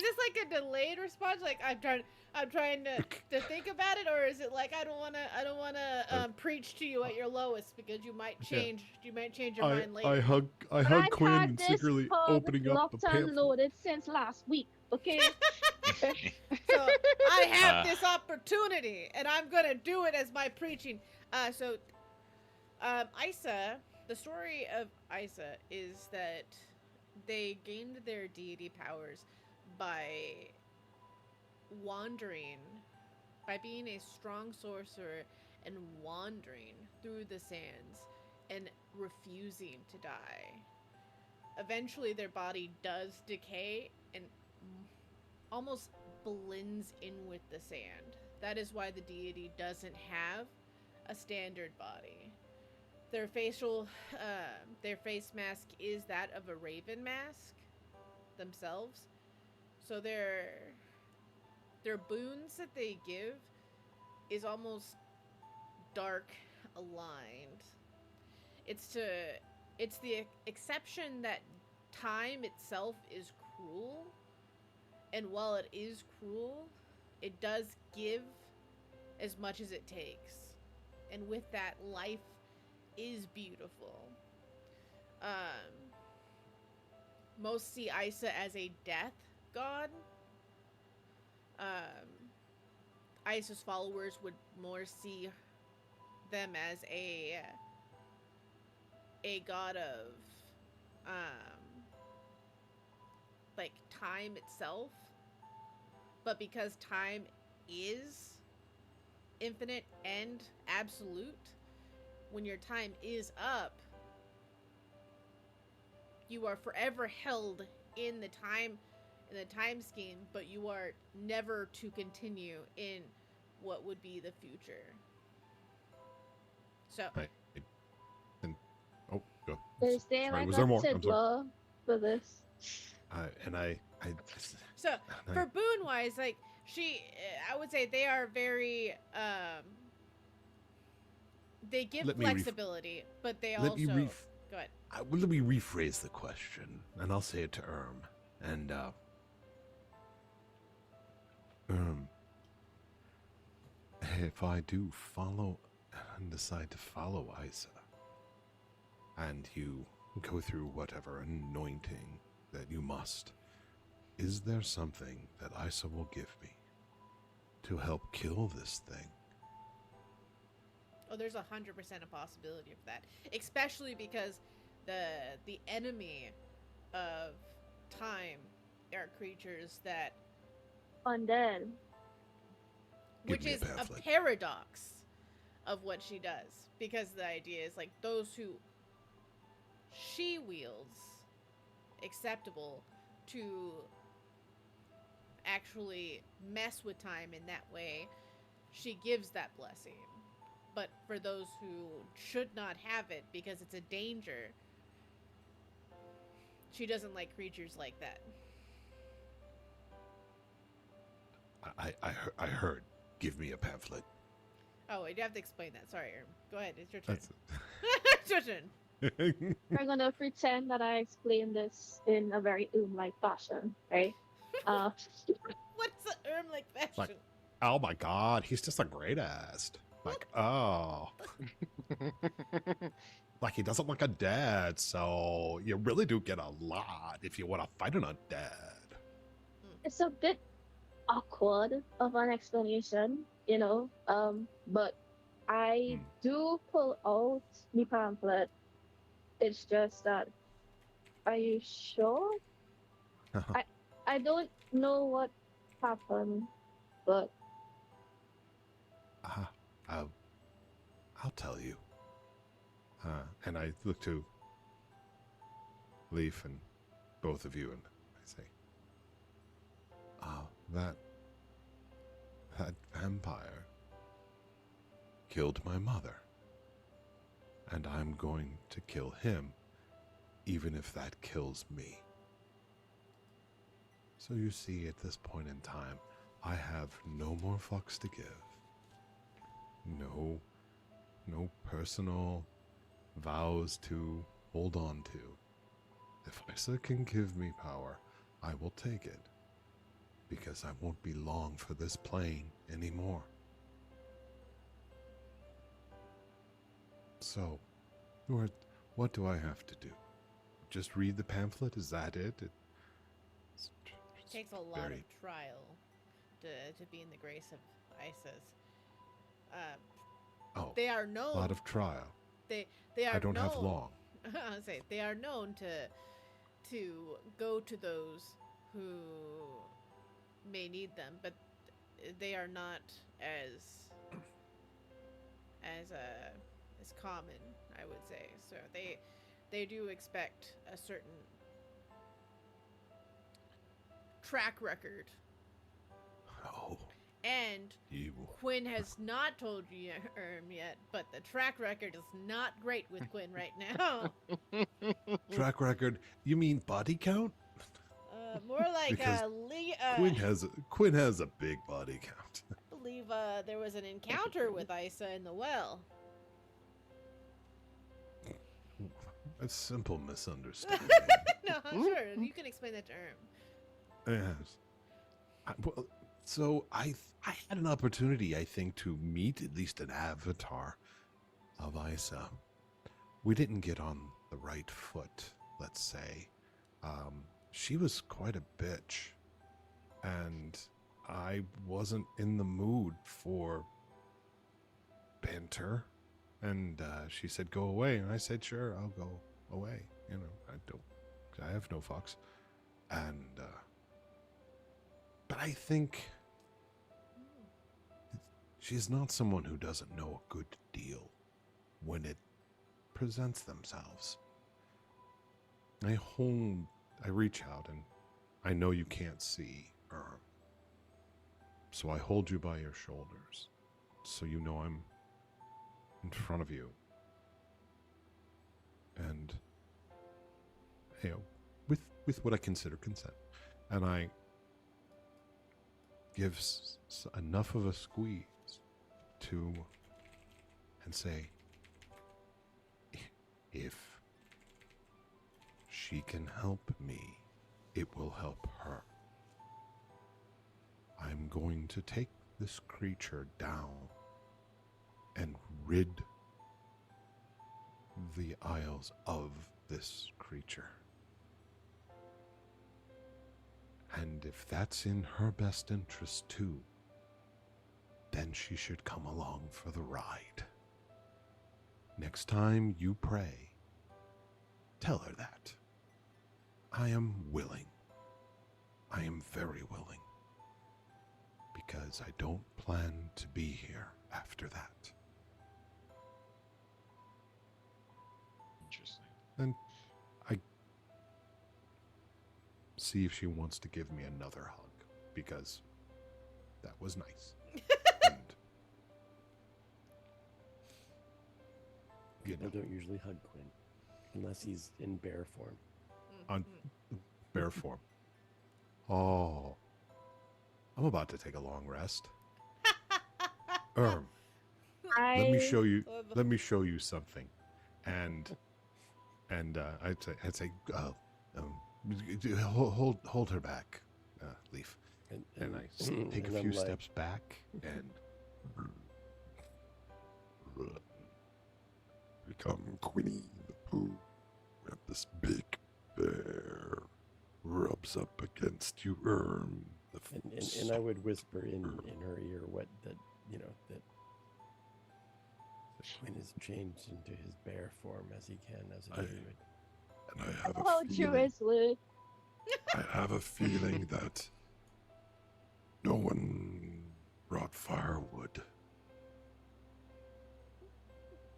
this like a delayed response? Like I'm trying to think about it, or is it like I don't wanna preach to you at your lowest because you might change your mind later. I hug I've Quinn had and this secretly hug opening up the locked and pamphlet. loaded since last week. Okay. So I have this opportunity, and I'm gonna do it as my preaching. Isa, the story of Isa is that they gained their deity powers by wandering, by being a strong sorcerer and wandering through the sands and refusing to die. Eventually, their body does decay and almost blends in with the sand. That is why the deity doesn't have a standard body. Their their face mask is that of a raven mask themselves. So their boons that they give is almost dark aligned. It's the exception that time itself is cruel, and while it is cruel, it does give as much as it takes. And with that, life is beautiful. Most see Isa as a death god. Isa's followers would more see them as a god of like time itself. But because time is infinite and absolute, when your time is up, you are forever held in the time scheme, but you are never to continue in what would be the future. So Go. Is there Sorry, like was a there more? I'm sorry. tickler for this? So for boon wise, like I would say they are very they give Let me flexibility, but they also go ahead. Let me rephrase the question, and I'll say it to Erm. And if I do follow and decide to follow Isa, and you go through whatever anointing that you must, is there something that Isa will give me to help kill this thing? Oh, there's 100% a possibility of that, especially because the enemy of time are creatures that, Undead. Give which me a is a pamphlet. paradox of what she does, because the idea is like those who she wields acceptable to actually mess with time in that way, she gives that blessing. But for those who should not have it because it's a danger, she doesn't like creatures like that. I heard. Give me a pamphlet. Oh, you have to explain that. Sorry, Erm. Go ahead. It's your turn. That's It's your turn. We're gonna pretend that I explain this in a very like fashion, right? Uh, What's the like fashion? Like- Oh my god, he's just a great ass. Like, oh. Like, he doesn't look a dad, so you really do get a lot if you want to fight an undead. it's a bit awkward of an explanation, but I do pull out the pamphlet. It's just that, are you sure? I don't know what happened, but I'll tell you. And I look to Leaf and both of you, and I say, that vampire killed my mother, and I'm going to kill him, even if that kills me. So you see, at this point in time, I have no more fucks to give. No personal vows to hold on to. If Isa can give me power, I will take it, because I won't be long for this plane anymore. So, what do I have to do? Just read the pamphlet? Is that it? It takes a lot very- of trial to be in the grace of Isis. They are known. A lot of trial. They are. I don't have known- long. I say they are known to go to those who may need them, but they are not as common, I would say. So they do expect a certain track record. Oh, And evil. Quinn has not told you yet, but the track record is not great with Quinn right now. Track record? You mean body count? More like Because Quinn has a big body count. I believe there was an encounter with Isa in the well. A simple misunderstanding. No, sure. You can explain that to Erm. Yes. Well, so I had an opportunity, I think, to meet at least an avatar of Isa. We didn't get on the right foot, let's say. She was quite a bitch, and I wasn't in the mood for banter. And she said, "Go away," and I said, "Sure, I'll go away." I have no fucks. And but I think she's not someone who doesn't know a good deal when it presents themselves. I reach out, and I know you can't see, so I hold you by your shoulders, so you know I'm in front of you. And, with what I consider consent. And I give enough of a squeeze and say, if she can help me, it will help her. I I'm going to take this creature down and rid the Isles of this creature. And if that's in her best interest too, then she should come along for the ride. Next time you pray, tell her that. I am willing. I am very willing. Because I don't plan to be here after that. Interesting. And I see if she wants to give me another hug, because that was nice. And, you People know, don't usually hug Quinn unless he's in bear form. on bear form. Oh, I'm about to take a long rest. Let me show you. Let me show you something. And I'd say, hold her back, Leaf. And I take a and few I'm like, steps back and become Quinny the Pooh. Where this big bear rubs up against you, and I would whisper in her ear what that Quinn has changed into his bear form as he can as a druid. And I have Oh, Druid's Luke. I have a feeling that no one brought firewood.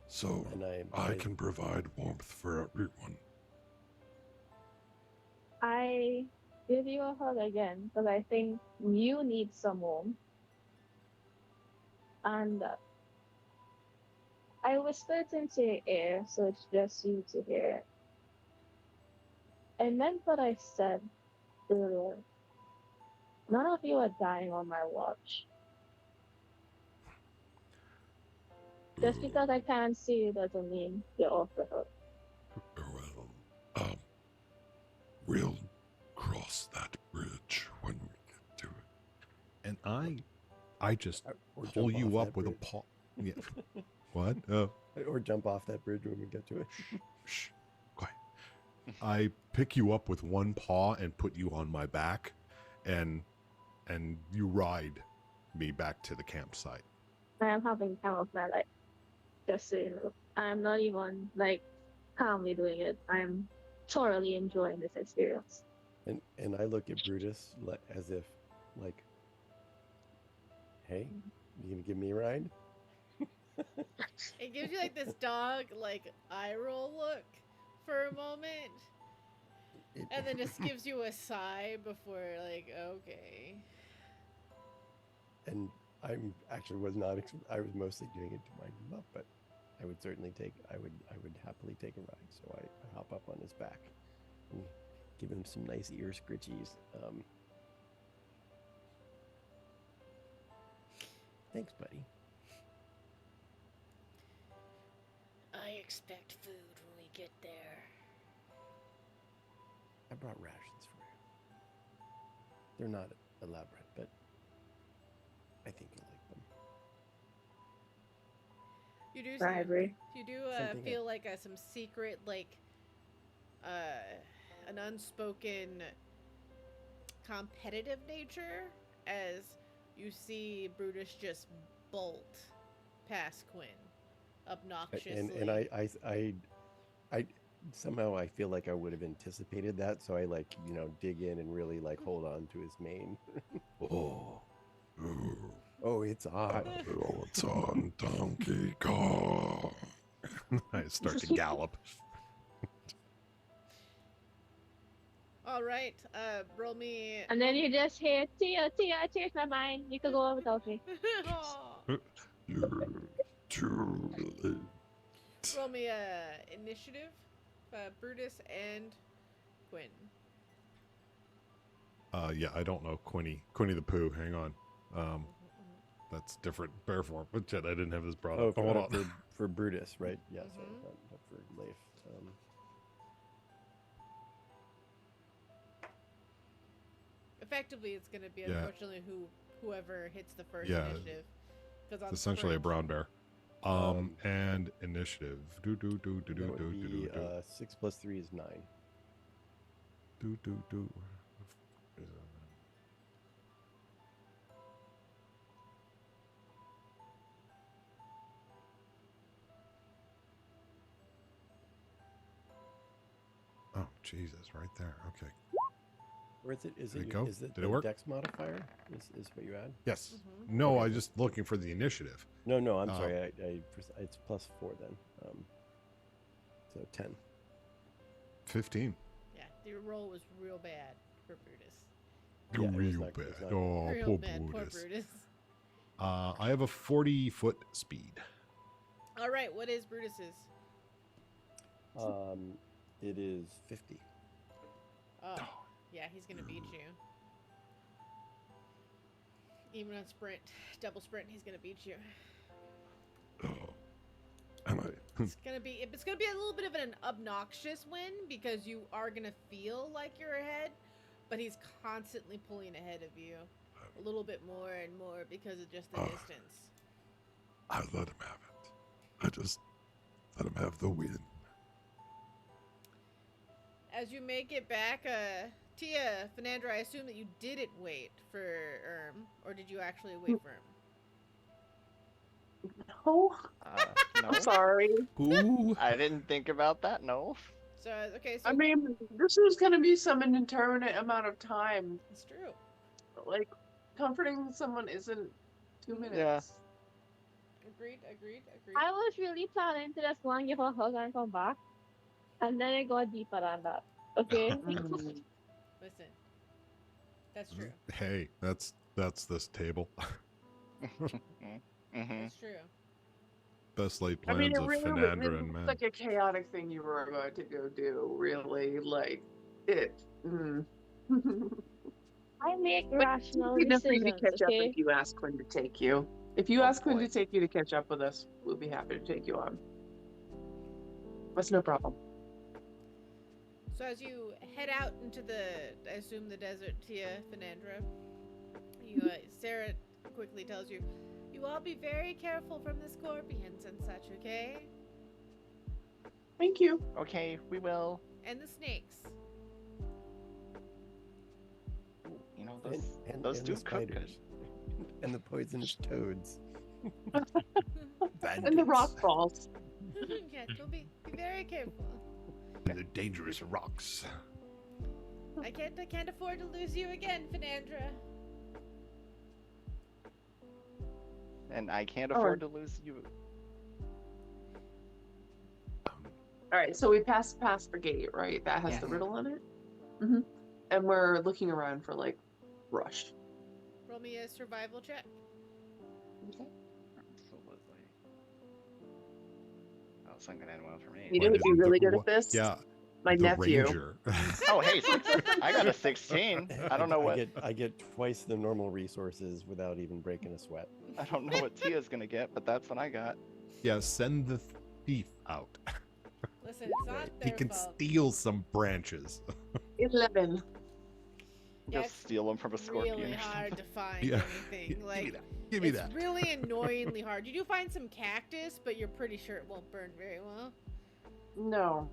So And I can provide warmth for everyone. I give you a hug again because I think you need some warmth. And I whispered into your ear, so it's just you to hear it. I meant what I said earlier. None of you are dying on my watch. Just because I can't see you doesn't mean you're off the hook. Well, we'll cross that bridge when we get to it. And I just Or pull jump you off up that with a bridge. paw. Yeah. What? Or jump off that bridge when we get to it. Shh, quiet. I pick you up with one paw and put you on my back, and you ride me back to the campsite. I am having time of my life. Just so you know. I'm not even calmly doing it. I'm thoroughly enjoying this experience. And I look at Brutus as if, like, hey, you gonna give me a ride? It gives you this dog eye roll look for a moment, and then just gives you a sigh before okay. And I'm actually I was mostly doing it to wind him up, but I would certainly I would happily take a ride. So I hop up on his back and give him some nice ear scritchies. Thanks, buddy. I expect food when we get there. I brought rations for you. They're not elaborate, but I think you'll like them. You do Bribery. You do Something feel some secret an unspoken competitive nature as you see Brutus just bolt past Quinn obnoxiously. And I somehow I feel like I would have anticipated that, so I dig in and really hold on to his mane. Oh, it's on. Oh, it's on Donkey Kong. I start to gallop. All right, roll me. And then you just hear, Tia, I changed my mind. You can go without me. Aw. You're too late. Roll me initiative, Brutus and Quinn. Yeah, I don't know Quinny the Pooh. Hang on. That's different bear form. But shit, I didn't have this brought up. Hold on. For Brutus, right? Yes, Mhm. not for Leif. Effectively, it's going to be Yeah. unfortunately who whoever hits the first Yeah. initiative. 'Cause on It's essentially a sprint- brown bear. And initiative. Do do do do do That do would do be do 6 plus 3 is 9. do do do. Oh Jesus! Right there. Okay. Or is it? There you go. Is it Did it the work? Dex modifier? Is what you add? Yes. Mhm. No, Okay. I just looking for the initiative. No, I'm Um, sorry. It's plus 4 then. So 10. 15. Yeah, your roll was real bad for Brutus. Yeah, it was Real not- it was bad. not- Oh, real poor bad, Brutus. poor Brutus. I have a 40-foot speed. All right, what is Brutus's? It is 50. Oh, yeah, he's gonna beat you. Even on sprint, double sprint, he's gonna beat you. Oh. Am I? It's gonna be a little bit of an obnoxious win because you are gonna feel like you're ahead, but he's constantly pulling ahead of you a little bit more and more because of just the distance. I let him have it. I just let him have the win. As you make it back, Tia, Fernandra, I assume that you didn't wait for or did you actually wait for him? No, No, I'm sorry. Ooh. I didn't think about that. No. So okay, so I mean, this is going to be some indeterminate amount of time. it's true. Like, comforting someone isn't 2 minutes. Yeah. Agreed. I was really planning to just go and give her a hug and come back. And then it got deeper than that. Okay? Mm. Listen, that's true. Hey, that's this table. Mm-hmm. That's true. Best laid I mean, plans it of really Fernandra was and men. like a chaotic thing you were about to go do, really. Like, it. Mm. I make But rational We'd love for you to decisions, catch up okay? if you ask Quinn to take you. If you Oh, ask Quinn boy. to take you to catch up with us, we'll be happy to take you on. That's no problem. So as you head out into I assume the desert, Tia, Fernandra, Sarah quickly tells you, you all be very careful from the scorpions and such, okay? Thank you. Okay, we will. And the snakes. You know, And, those and do the cook good. spiders. And the poisonous toads. And the rock falls. Yeah, don't be very careful. And the dangerous rocks. I can't afford to lose you again, Fernandra. And I can't Oh. afford to lose you. All right, so we passed past the gate, right? That has the Yes. riddle in it. Mm-hmm. And we're looking around for like brush. Roll me a survival check. Absolutely. Oh, it's not gonna end well for me. You know who'd be really good at this? Yeah, My the nephew. ranger. Oh, hey, I got a 16. I don't know what I get twice the normal resources without even breaking a sweat. I don't know what Tia's gonna get, but that's what I got. Yeah, send the thief out. Listen, it's not He their can fault. steal some branches. 11. Yeah, Just steal them from a it's scorpion. really or something. hard to find Yeah. anything. Like, Give me it's that. really annoyingly hard. You do find some cactus, but you're pretty sure it won't burn very well. No,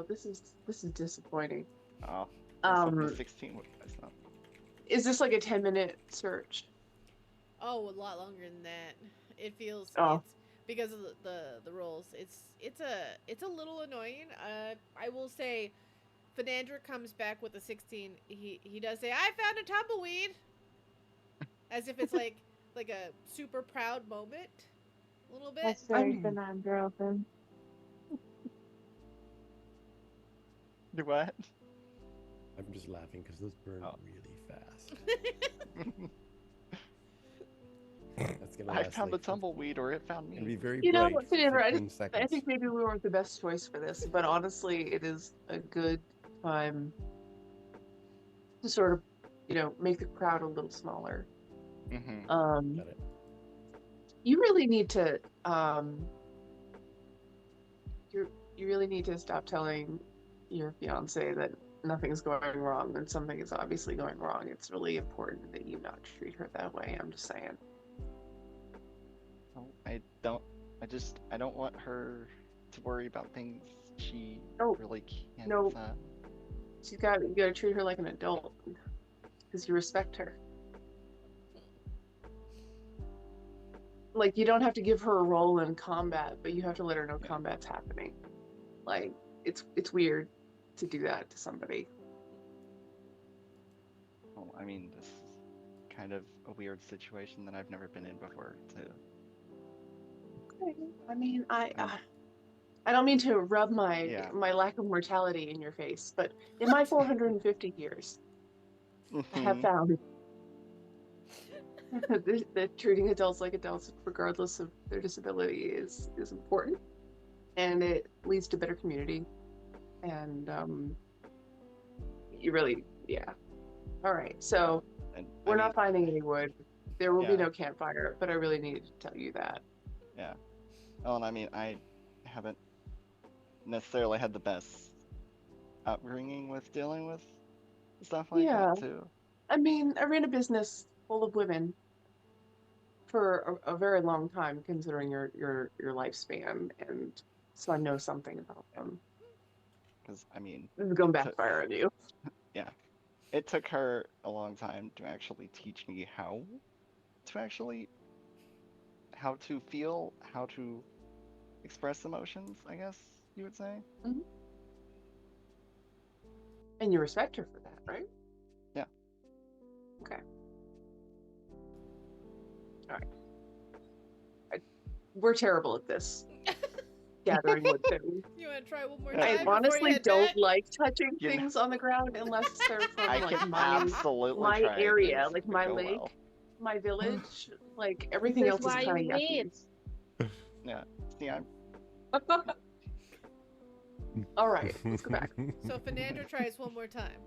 this is disappointing. Oh, the Um, 16 would that's not. is this like a 10-minute search? Oh, a lot longer than that. It feels Oh. it's because of the rolls. It's a little annoying. I will say, Fernandra comes back with a 16. He does say, "I found a tumbleweed," as if it's like a super proud moment. A little bit. That's very I'm- Fernandra of him. Do what? I'm just laughing because those burn Oh. really fast. That's gonna I last found like the tumbleweed, or it found It'll be me. very You know bright what, for Fernandra, 15 seconds. I think maybe we weren't the best choice for this, but honestly, it is a good time to sort of, make the crowd a little smaller. Mm-hmm. Got it. You really need to, you really need to stop telling your fiance that nothing's going wrong, then something is obviously going wrong. It's really important that you not treat her that way. I'm just saying. Oh, I don't want her to worry about things she No, really can't. no. You gotta treat her like an adult because you respect her. Like, you don't have to give her a role in combat, but you have to let her know combat's happening. Like, it's weird to do that to somebody. Well, I mean, this is kind of a weird situation that I've never been in before, too. Okay. I mean, I don't mean to rub my Yeah. my lack of mortality in your face, but in my 450 years, I have Mhm. found that treating adults like adults, regardless of their disability, is important, and it leads to better community. And you really, yeah. All right, so And we're I not mean, finding any wood. There will be Yeah. no campfire, but I really needed to tell you that. yeah. Well, and I mean, I haven't necessarily had the best upbringing with dealing with stuff like Yeah, that, too. I mean, I ran a business full of women for a very long time, considering your lifespan, and so I know something about them. Because, I mean, This is going to to, backfire on you. yeah. It took her a long time to actually teach me how to feel, how to express emotions, I guess you would say. Mhm. And you respect her for that, right? Yeah. Okay. All right. We're terrible at this. Gathering wood too. You want to try one more I time I before you honestly head don't back? like touching You know- things on the ground unless they're from I like can my absolutely try area, this like if we my go lake, well. my village. Like This everything is else is why kind you of meet. yucky. Yeah. See, I'm All right, let's go back. So Fernando tries one more time.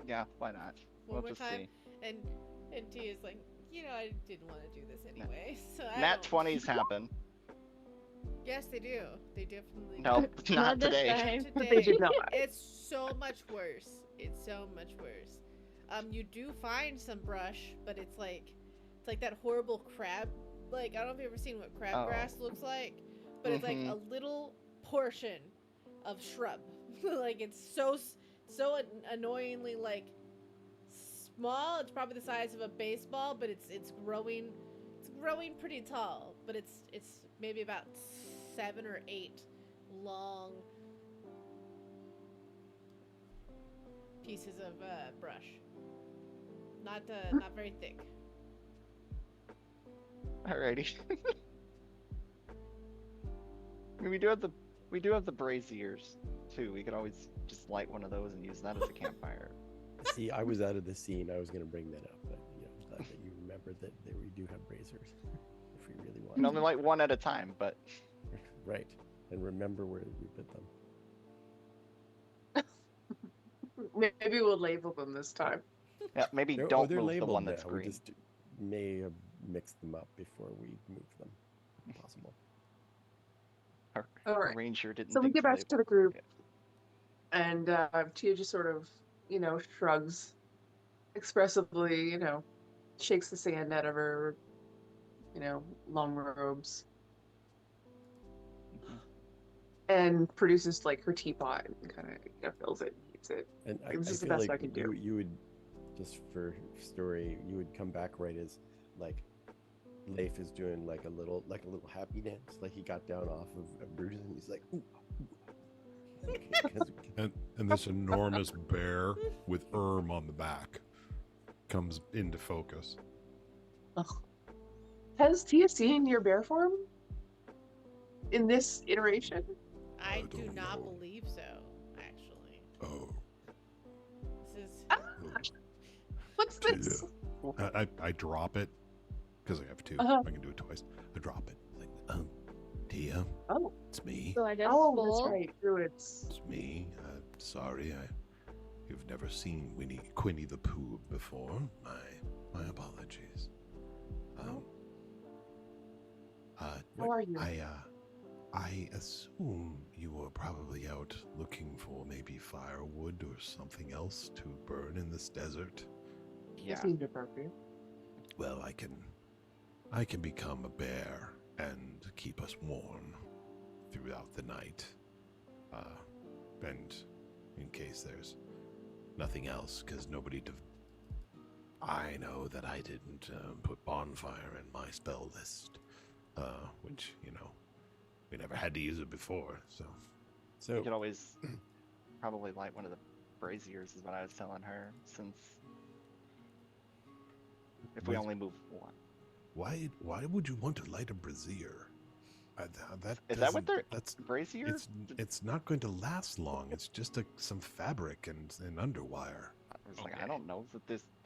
yeah, why not? One We'll more just time. see. And T is like, I didn't want to do this anyway. So I Nat don't. 20s happen. Yes, they do. They definitely No, do. not this today. time. Today. They did not. It's so much worse. It's so much worse. You do find some brush, but it's like that horrible crab. Like, I don't know if you've ever seen what crabgrass looks like, but it's like a little portion of shrub. Like, it's so annoyingly like small. It's probably the size of a baseball, but it's growing. It's growing pretty tall, but it's maybe about 7 or 8 long pieces of brush. Not very thick. Alrighty. I mean, we do have the braziers too. We could always just light one of those and use that as a campfire. See, I was out of the scene. I was going to bring that up, but I'm glad that you remembered that we do have braziers if we really You want. can only light one at a time, but Right, and remember where we put them. Maybe we'll label them this time. yeah, maybe They're don't they're move the labeled one that's now. green. We just may have mixed them up before we moved them. Possible. Our All right. ranger didn't. So we think get back label. to the group, Okay. and Tia just sort of, shrugs expressively, shakes the sand out of her, long robes, and produces like her teapot and kind of fills it, and heats it. And I This is the feel best like I can do. You would, just for story, you would come back right as like Leif is doing like a little happy dance, like he got down off of Brutus and he's like, ooh, ooh. 'Cause- And this enormous bear with on the back comes into focus. Ugh. Has Tia seen your bear form in this iteration? I I do don't not know. believe so, actually. Oh, This is What's this? I drop it because I have two. Uh-huh. I can do it twice. I drop it. Like, Tia, Oh, it's me. So I just oh, full. that's right. Druids. It's me. Sorry, you've never seen Quinny the Pooh before. My apologies. How are you? I assume you were probably out looking for maybe firewood or something else to burn in this desert. Yeah. It seemed appropriate. Well, I can become a bear and keep us warm throughout the night. And in case there's nothing else, because I know that I didn't put bonfire in my spell list, which, we never had to use it before, so. You So could always probably light one of the braziers, is what I was telling her, since if we With- only move one. Why would you want to light a brazier? Is that what doesn't- they're That's brazier? it's not going to last long. It's just some fabric and underwire. I was like, Okay. I don't know.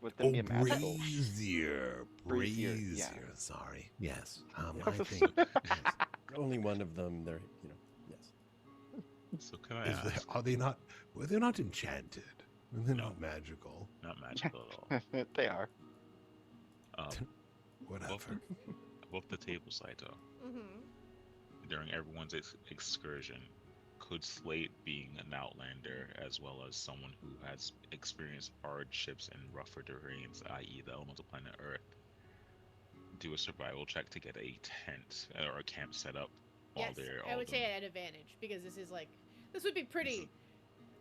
Would them be a magical? brazier, Brazier, yeah. Sorry, yes. Yeah. I think yes. only one of them, they're, yes. So can I Is ask? are they not? Well, they're not enchanted. They're No. not magical. Not magical at all. They are. Whatever. Above the table side though, Mm-hmm. during everyone's excursion, could Slate, being an outlander as well as someone who has experienced hardships and rougher terrains, i.e., the elemental planet Earth, do a survival check to get a tent or a camp set up while Yes, they're I all would say doing- at advantage because this would be pretty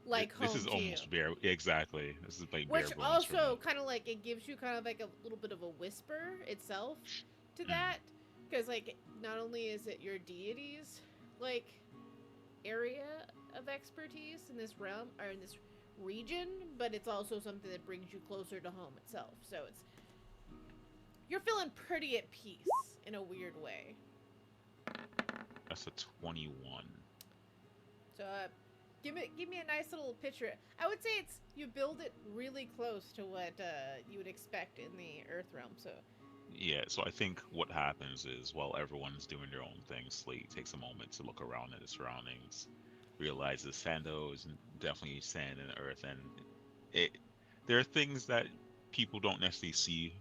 like This home is to almost you. bare. Exactly. This is like Which bare bones for also me. kind of like it gives you kind of like a little bit of a whisper itself to Mm. that, because like not only is it your deity's like area of expertise in this realm or in this region, but it's also something that brings you closer to home itself. So you're feeling pretty at peace in a weird way. That's a 21. So give me a nice little picture. I would say you build it really close to what you would expect in the Earth realm. So Yeah, so I think what happens is while everyone's doing their own thing, Slate takes a moment to look around at his surroundings, realizes Sando is definitely sand and earth, and there are things that people don't necessarily see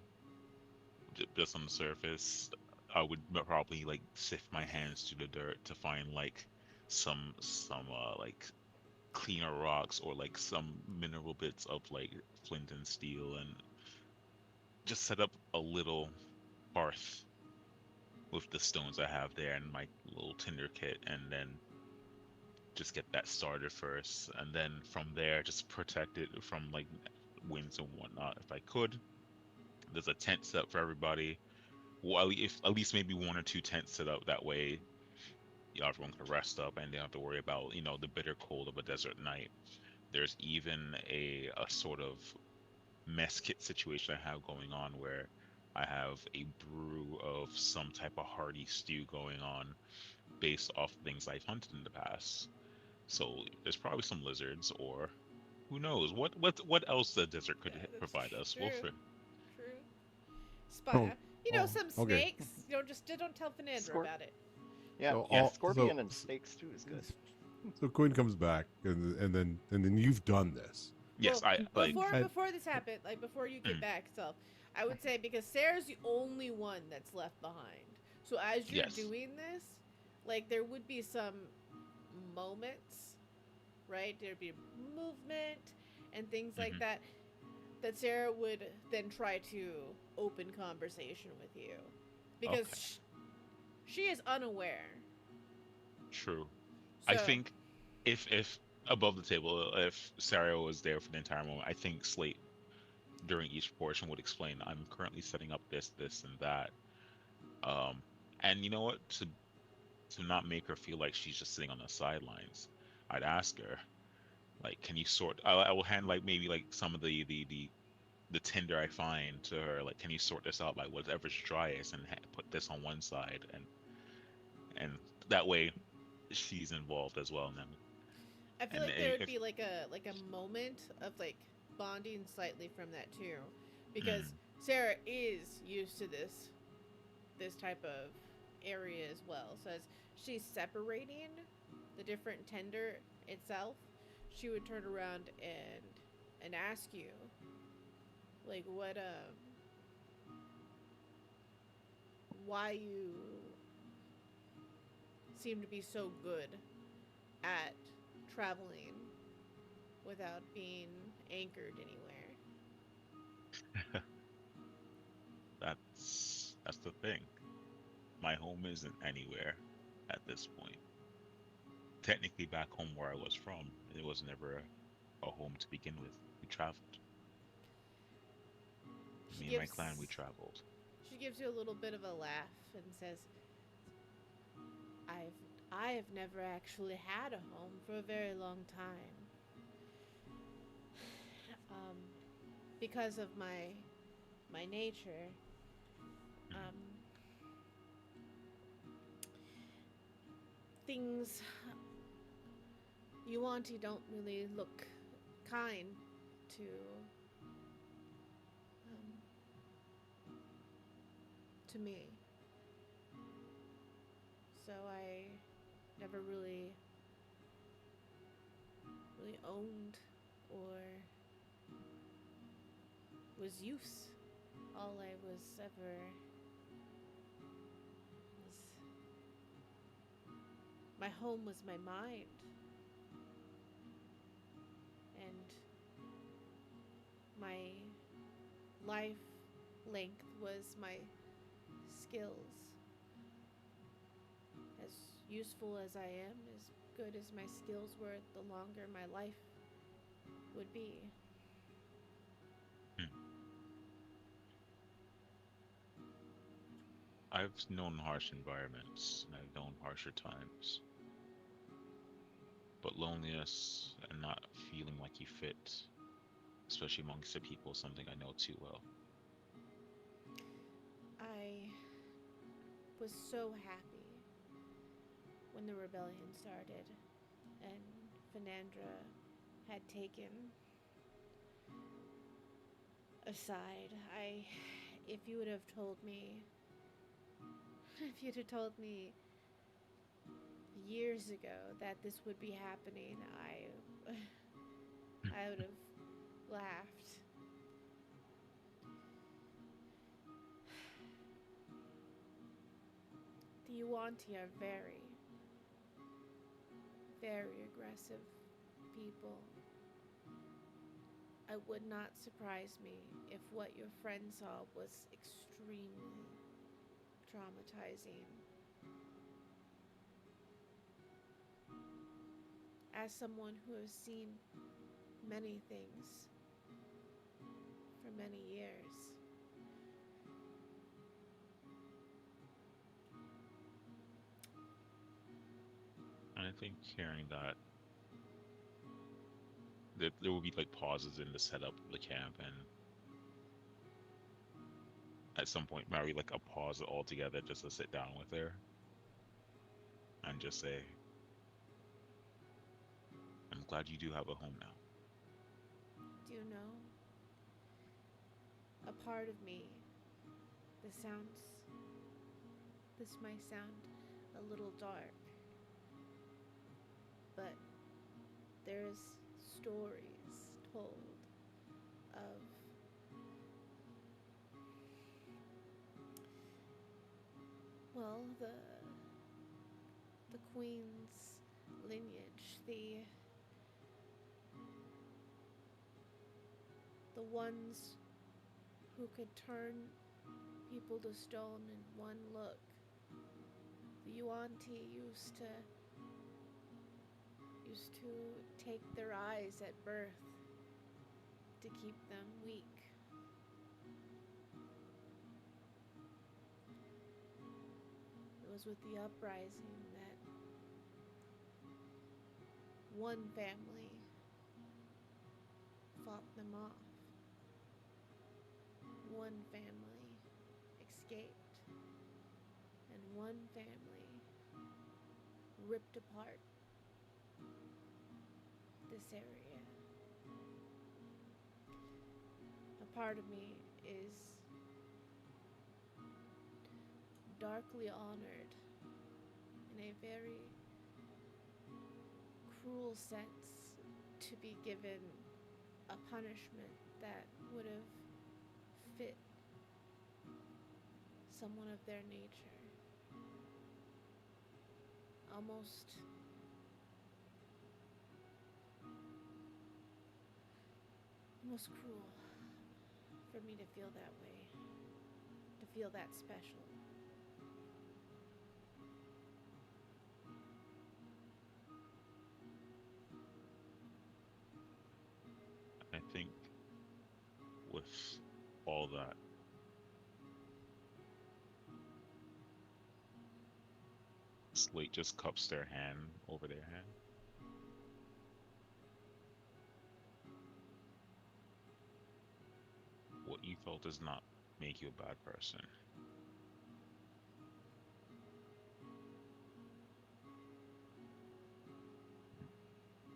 just on the surface. I would probably like sift my hands through the dirt to find like some like cleaner rocks or like some mineral bits of like flint and steel, and just set up a little hearth with the stones I have there and my little tinder kit, and then just get that started first, and then from there just protect it from like winds and whatnot if I could. There's a tent set up for everybody. Well, at least maybe one or two tents set up, that way everyone can rest up and they don't have to worry about the bitter cold of a desert night. There's even a sort of mess kit situation I have going on where I have a brew of some type of hearty stew going on based off things I've hunted in the past. So there's probably some lizards, or who knows what else the desert could Yeah, that's provide us. true. We'll figure. true. Spy. Some okay. snakes. Just don't tell Fernandra Scorp- about it. Yeah, So yeah. all- Scorpion so- and snakes too is good. So Quinn comes back, and then you've done this. Yes, Well, I like. before this happened, like before you get back itself, I would say because Sarah's the only one that's left behind. So as you're Yes. doing this, like there would be some moments, right? There'd be movement and things like Mhm. that Sarah would then try to open conversation with you because Okay. she is unaware. True. I So- think if above the table, if Sario was there for the entire moment, I think Slate during each portion would explain, I'm currently setting up this, and that. And you know what? To not make her feel like she's just sitting on the sidelines, I'd ask her, like, can you sort? I will hand like maybe like some of the tinder I find to her, like, can you sort this out by whatever's driest and put this on one side, and that way she's involved as well. And then I feel And like there would if- be like a moment of like bonding slightly from that too, because Sarah is used to this type of area as well. So as she's separating the different tender itself, she would turn around and ask you, like, what why you seem to be so good at traveling without being anchored anywhere. That's the thing. My home isn't anywhere at this point. Technically, back home where I was from, it was never a home to begin with. We traveled. She Me and my gives clan, we traveled. she gives you a little bit of a laugh and says, I have never actually had a home for a very long time. Um, because of my nature, um, things Yuanti don't really look kind to um, to me. So I never really owned or was use. All I was ever was my home was my mind. And my life length was my skills. As useful as I am, as good as my skills were, the longer my life would be. I've known harsh environments and I've known harsher times. But loneliness and not feeling like you fit, especially amongst the people, is something I know too well. I was so happy when the rebellion started and Fernandra had taken aside. If you would have told me, if you'd have told me years ago that this would be happening, I would have laughed. The Yuanti are very, very aggressive people. It would not surprise me if what your friend saw was extremely traumatizing. As someone who has seen many things for many years, And I think hearing that, there will be like pauses in the setup of the camp, and at some point, Mary like a pause altogether just to sit down with her and just say, "I'm glad you do have a home now." do you know, a part of me, this might sound a little dark, but there's stories told of well, the queen's lineage, the ones who could turn people to stone in one look. The Yuanti used to take their eyes at birth to keep them weak. It was with the uprising that one family fought them off. One family escaped, and one family ripped apart this area. A part of me is darkly honored in a very cruel sense to be given a punishment that would have fit someone of their nature. Almost almost cruel for me to feel that way, to feel that special. I think with all that, Slate just cups their hand over their hand. What you felt does not make you a bad person.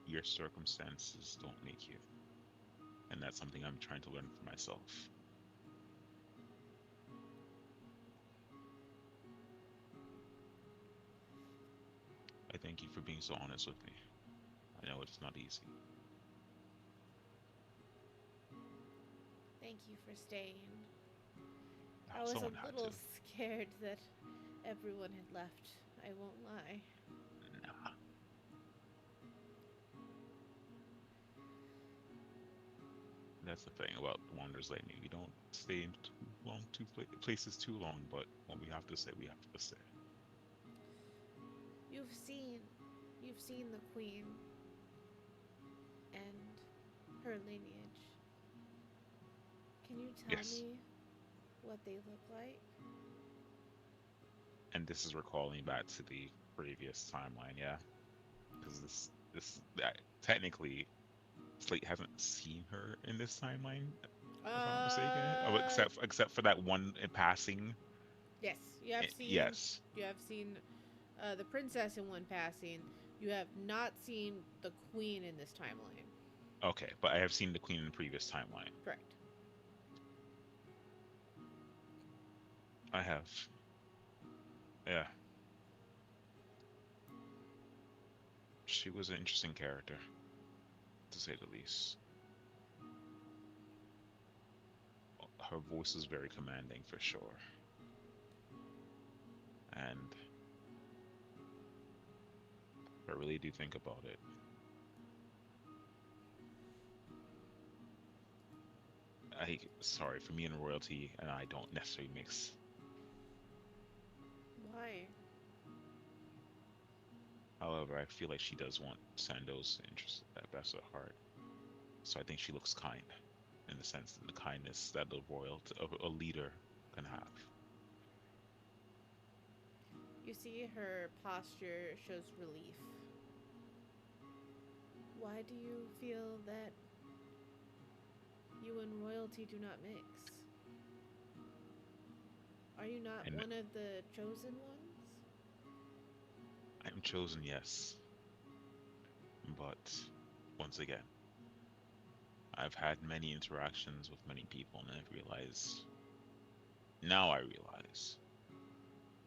Your circumstances don't make you. And that's something I'm trying to learn for myself. I thank you for being so honest with me. I know it's not easy. Thank you for staying. Ah, I was a someone had little to. scared that everyone had left. I won't lie. Nah. That's the thing about Wanderers like me. We don't stay in places too long, but when we have to stay, we have to stay. You've seen, you've seen the queen and her lineage. Can you tell Yes. me what they look like? And this is recalling back to the previous timeline, yeah? Because technically, Slate hasn't seen her in this timeline, if I'm not mistaken. Oh, except for that one in passing. Yes, you have seen. Yes. You have seen the princess in one passing. You have not seen the queen in this timeline. Okay, but I have seen the queen in the previous timeline. Correct. I have. Yeah. She was an interesting character, to say the least. Her voice is very commanding for sure. And I really do think about it. Sorry, for me and royalty and I don't necessarily mix. Why? However, I feel like she does want Sando's interest at best at heart. So I think she looks kind, in the sense of the kindness that a leader can have. You see, her posture shows relief. Why do you feel that you and royalty do not mix? Are you not And one of the chosen ones? I'm chosen, yes. But once again, I've had many interactions with many people, and now I realize,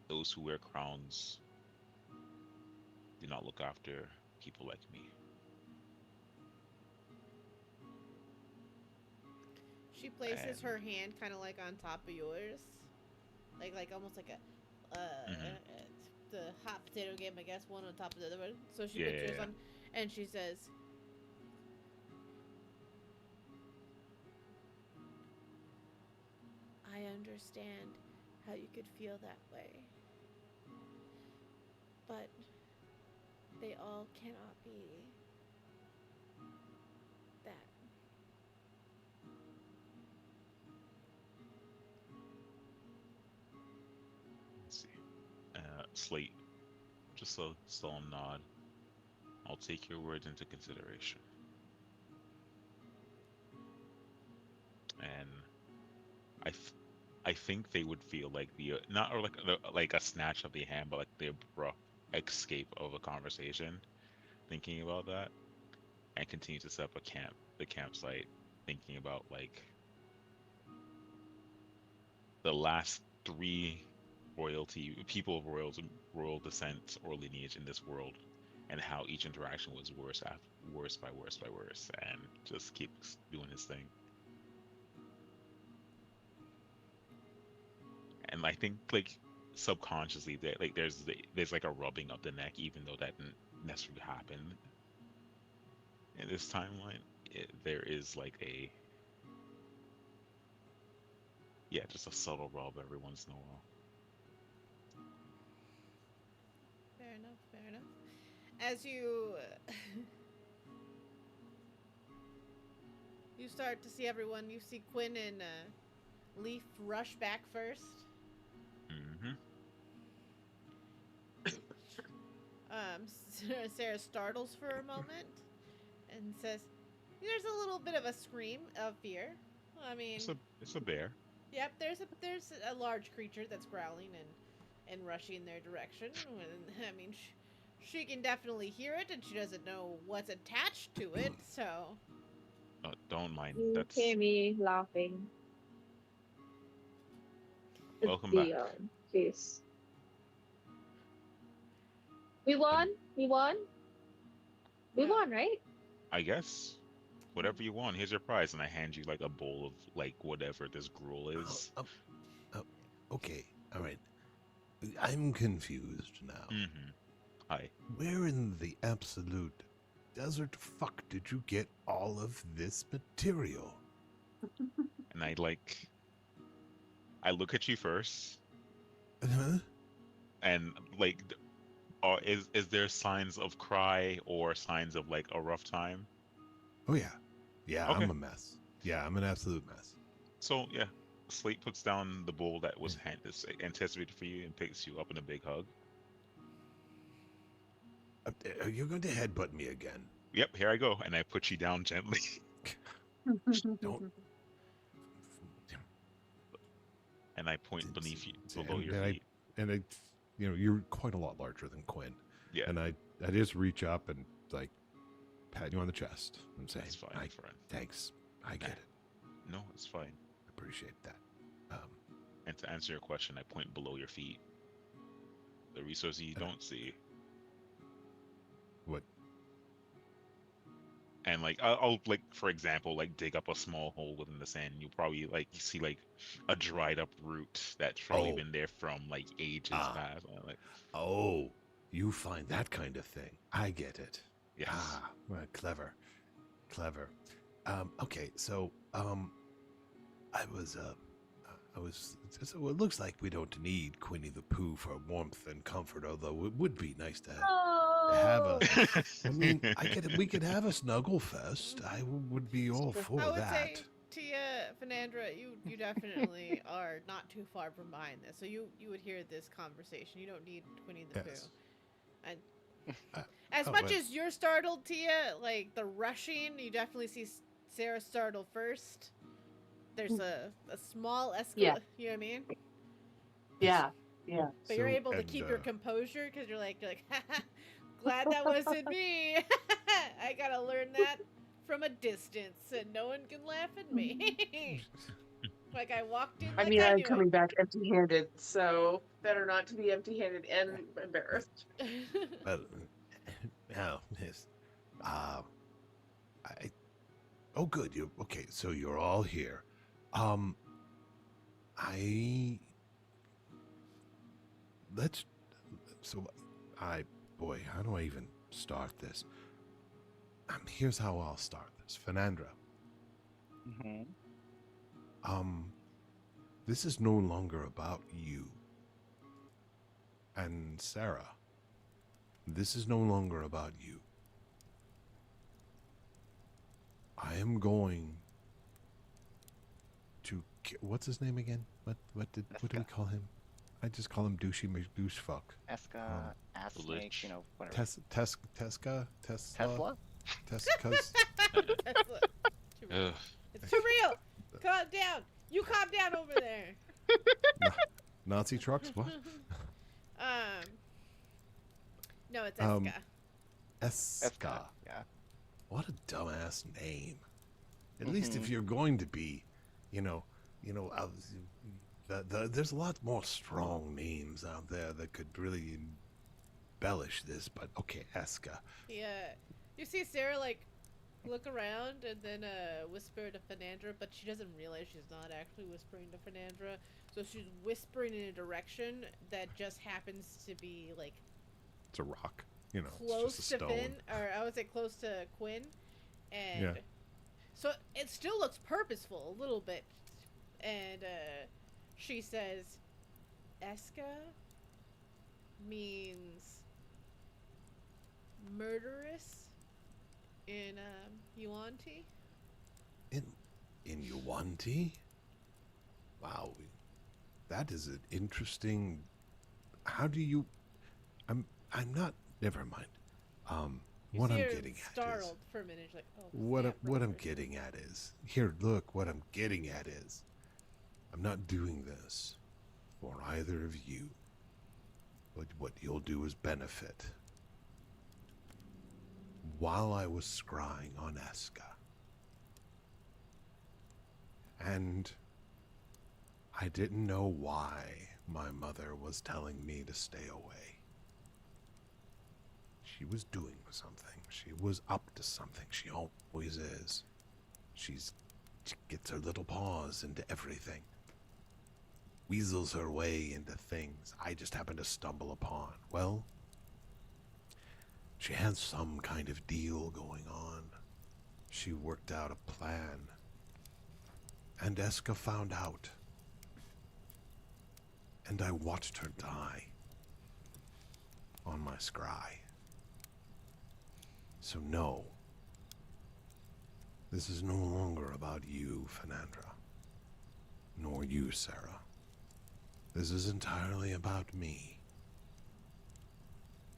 those who wear crowns do not look after people like me. She places And her hand kind of like on top of yours, like almost like a mhm, the hot potato game, I guess, one on top of the other one. So she puts yours yeah, on, and she says, "I understand how you could feel that way, but they all cannot be that." let's see. Slate, just a solemn nod. I'll take your words into consideration. And I, th- I think they would feel like not or like a snatch of the hand, but like the abrupt escape of a conversation, thinking about that, and continue to set up the campsite, thinking about like the last three people of royal descent or lineage in this world, and how each interaction was worse by worse by worse, and just keeps doing his thing. And I think like subconsciously there's like a rubbing of the neck, even though that didn't necessarily happen in this timeline. There is like a Yeah, just a subtle rub every once in a while. Fair enough. Fair enough. As you you start to see everyone, you see Quinn and Leaf rush back first. Mm-hmm. Sarah startles for a moment and says, "There's a little bit of a scream of fear. I mean, It's a bear. yep, there's a large creature that's growling and rushing their direction. I mean, she can definitely hear it, and she doesn't know what's attached to it. So Don't mind. You That's hear me laughing. welcome back. Face. We won. We won. We Yeah. won, right? I guess whatever you want. Here's your prize, and I hand you like a bowl of like whatever this gruel is. Okay, all right. I'm confused now. Mm-hmm. Hi. Where in the absolute desert fuck did you get all of this material? And I look at you first, Huh? and like, is there signs of cry or signs of like a rough time? Oh yeah. Yeah, Okay. I'm a mess. Yeah, I'm an absolute mess. So yeah, Slate puts down the bowl that was anticipated for you and picks you up in a big hug. Are you going to headbutt me again? Yep, here I go, and I put you down gently. Don't. And I point beneath you, And- below your and I- feet. And I, you're quite a lot larger than Quinn. Yeah, And I just reach up and like pat you on the chest and say, that's fine, friend. thanks. I get Nah. it. No, it's fine. Appreciate that. And to answer your question, I point below your feet. The resources you don't see. What? And like I'll like, for example, like dig up a small hole within the sand. And you'll probably like see like a dried up root that's probably Oh. been there from like ages Ah. past. And I'm like, Oh, you find that kind of thing. I get it. yes. Ah, well, clever. Okay, so so it looks like we don't need Quinny the Pooh for warmth and comfort, although it would be nice to have Oh. I mean, we could have a snuggle fest. I would be all for I would that. say, Tia, Fernandra, you definitely are not too far from behind this. So you would hear this conversation. You don't need Winnie the Yes. Pooh. And Uh, as oh, much but- as you're startled, Tia, like the rushing, you definitely see Sarah startled first. There's a small escalation. Yeah. You know what I mean? Yeah, yeah. But you're So- able to and, keep your composure because you're like, glad that wasn't me. I gotta learn that from a distance, and no one can laugh at me. Like I walked in. I Like mean, I'm knew coming back empty-handed, so better not to be empty-handed and embarrassed. it. Well, now, yes. Oh, good. You okay? So you're all here. Let's. So, boy, how do I even start this? Here's how I'll start this, Fernandra. Mm-hmm. This is no longer about you. And Sarah, this is no longer about you. I am going to what's his name again? What do we call him? I just call him douchey douche fuck. Eska, ass snake, Lich. you know, whatever. Tesla. Tesla? Tesca's. That's what- too real. Ugh. It's too real. Calm down. You calm down over there. Nazi trucks? What? No, it's Eska. Eska. Yeah. What a dumbass name. At least if Mhm. you're going to be, there's a lot more strong names out there that could really embellish this. But okay, Eska. Yeah. You see Sarah like look around and then whisper to Fernandra, but she doesn't realize she's not actually whispering to Fernandra. So she's whispering in a direction that just happens to be like It's a rock. It's close just a to stone. Finn, or I would say close to Quinn, and Yeah. so it still looks purposeful a little bit, and she says, Eska means murderous in Yuan-Ti. In Yuan-Ti? Wow, that is an interesting. How do you? I'm not. Never mind. You What see I'm her getting at is startled for a minute. She's like, oh, what snap, what I'm murderous. getting at is here. Look, what I'm getting at is I'm not doing this for either of you. But what you'll do is benefit. While I was scrying on Eska, and I didn't know why my mother was telling me to stay away. She was doing something. She was up to something. She always is. She gets her little paws into everything. Weasels her way into things I just happen to stumble upon. Well, she had some kind of deal going on. She worked out a plan. And Eska found out. And I watched her die on my scry. So no, this is no longer about you, Fenandra, nor you, Sarah. This is entirely about me.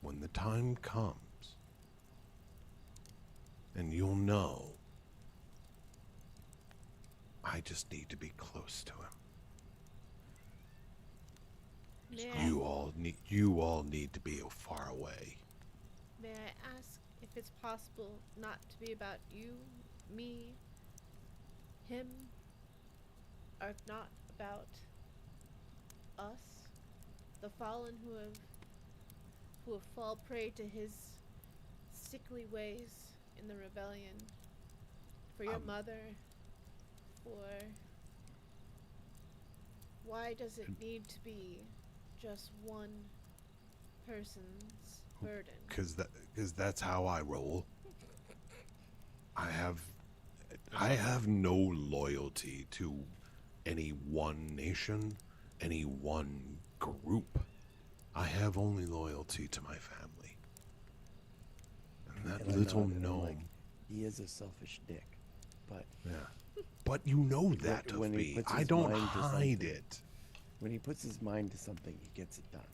When the time comes, and you'll know, I just need to be close to him. May You all need to be far away. May I ask if it's possible not to be about you, me, him, or if not about us, the fallen who have fall prey to his sickly ways in the rebellion, for your mother, for why does it need to be just one person's burden? Because that's how I roll. I have no loyalty to any one nation, any one group. I have only loyalty to my family. And that And I little nod, and I'm gnome. like, he is a selfish dick, but Yeah. But you know that of when he me. puts I his don't mind to hide something- it. when he puts his mind to something, he gets it done.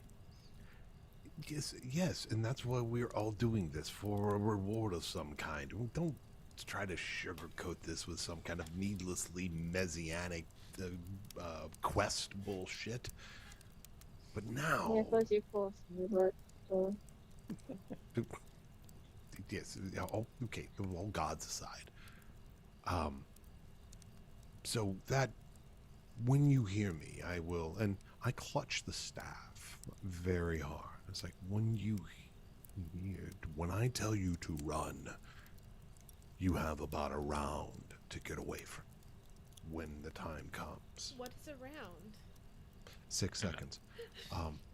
Yes, and that's why we're all doing this, for a reward of some kind. Don't try to sugarcoat this with some kind of needlessly messianic quest bullshit. But now, Yeah, because you forced me, but so yes, okay, all gods aside. So that when you hear me, I will, and I clutch the staff very hard. It's like when I tell you to run, you have about a round to get away from when the time comes. What is around? 6 seconds.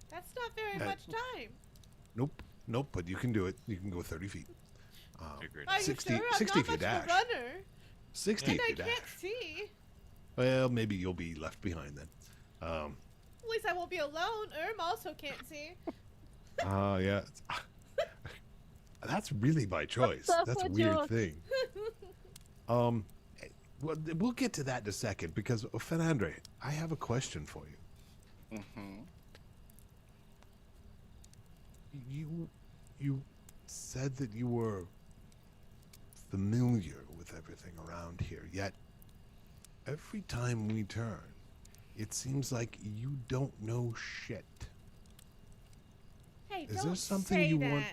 That's not very Uh, much time. Nope, but you can do it. You can go 30 feet. Figured Are you 60 sure? I'm 60 not if you much of a dash. runner, 60 and if I you can't dash. see. Well, maybe you'll be left behind then. At least I won't be alone. Also can't see. Yeah. That's really by choice. up That's a with weird yours? thing. Well, we'll get to that in a second because, Fenandre, I have a question for you. Mm-hmm. You said that you were familiar with everything around here, yet every time we turn, it seems like you don't know shit. Hey, Is don't there something say you that. want-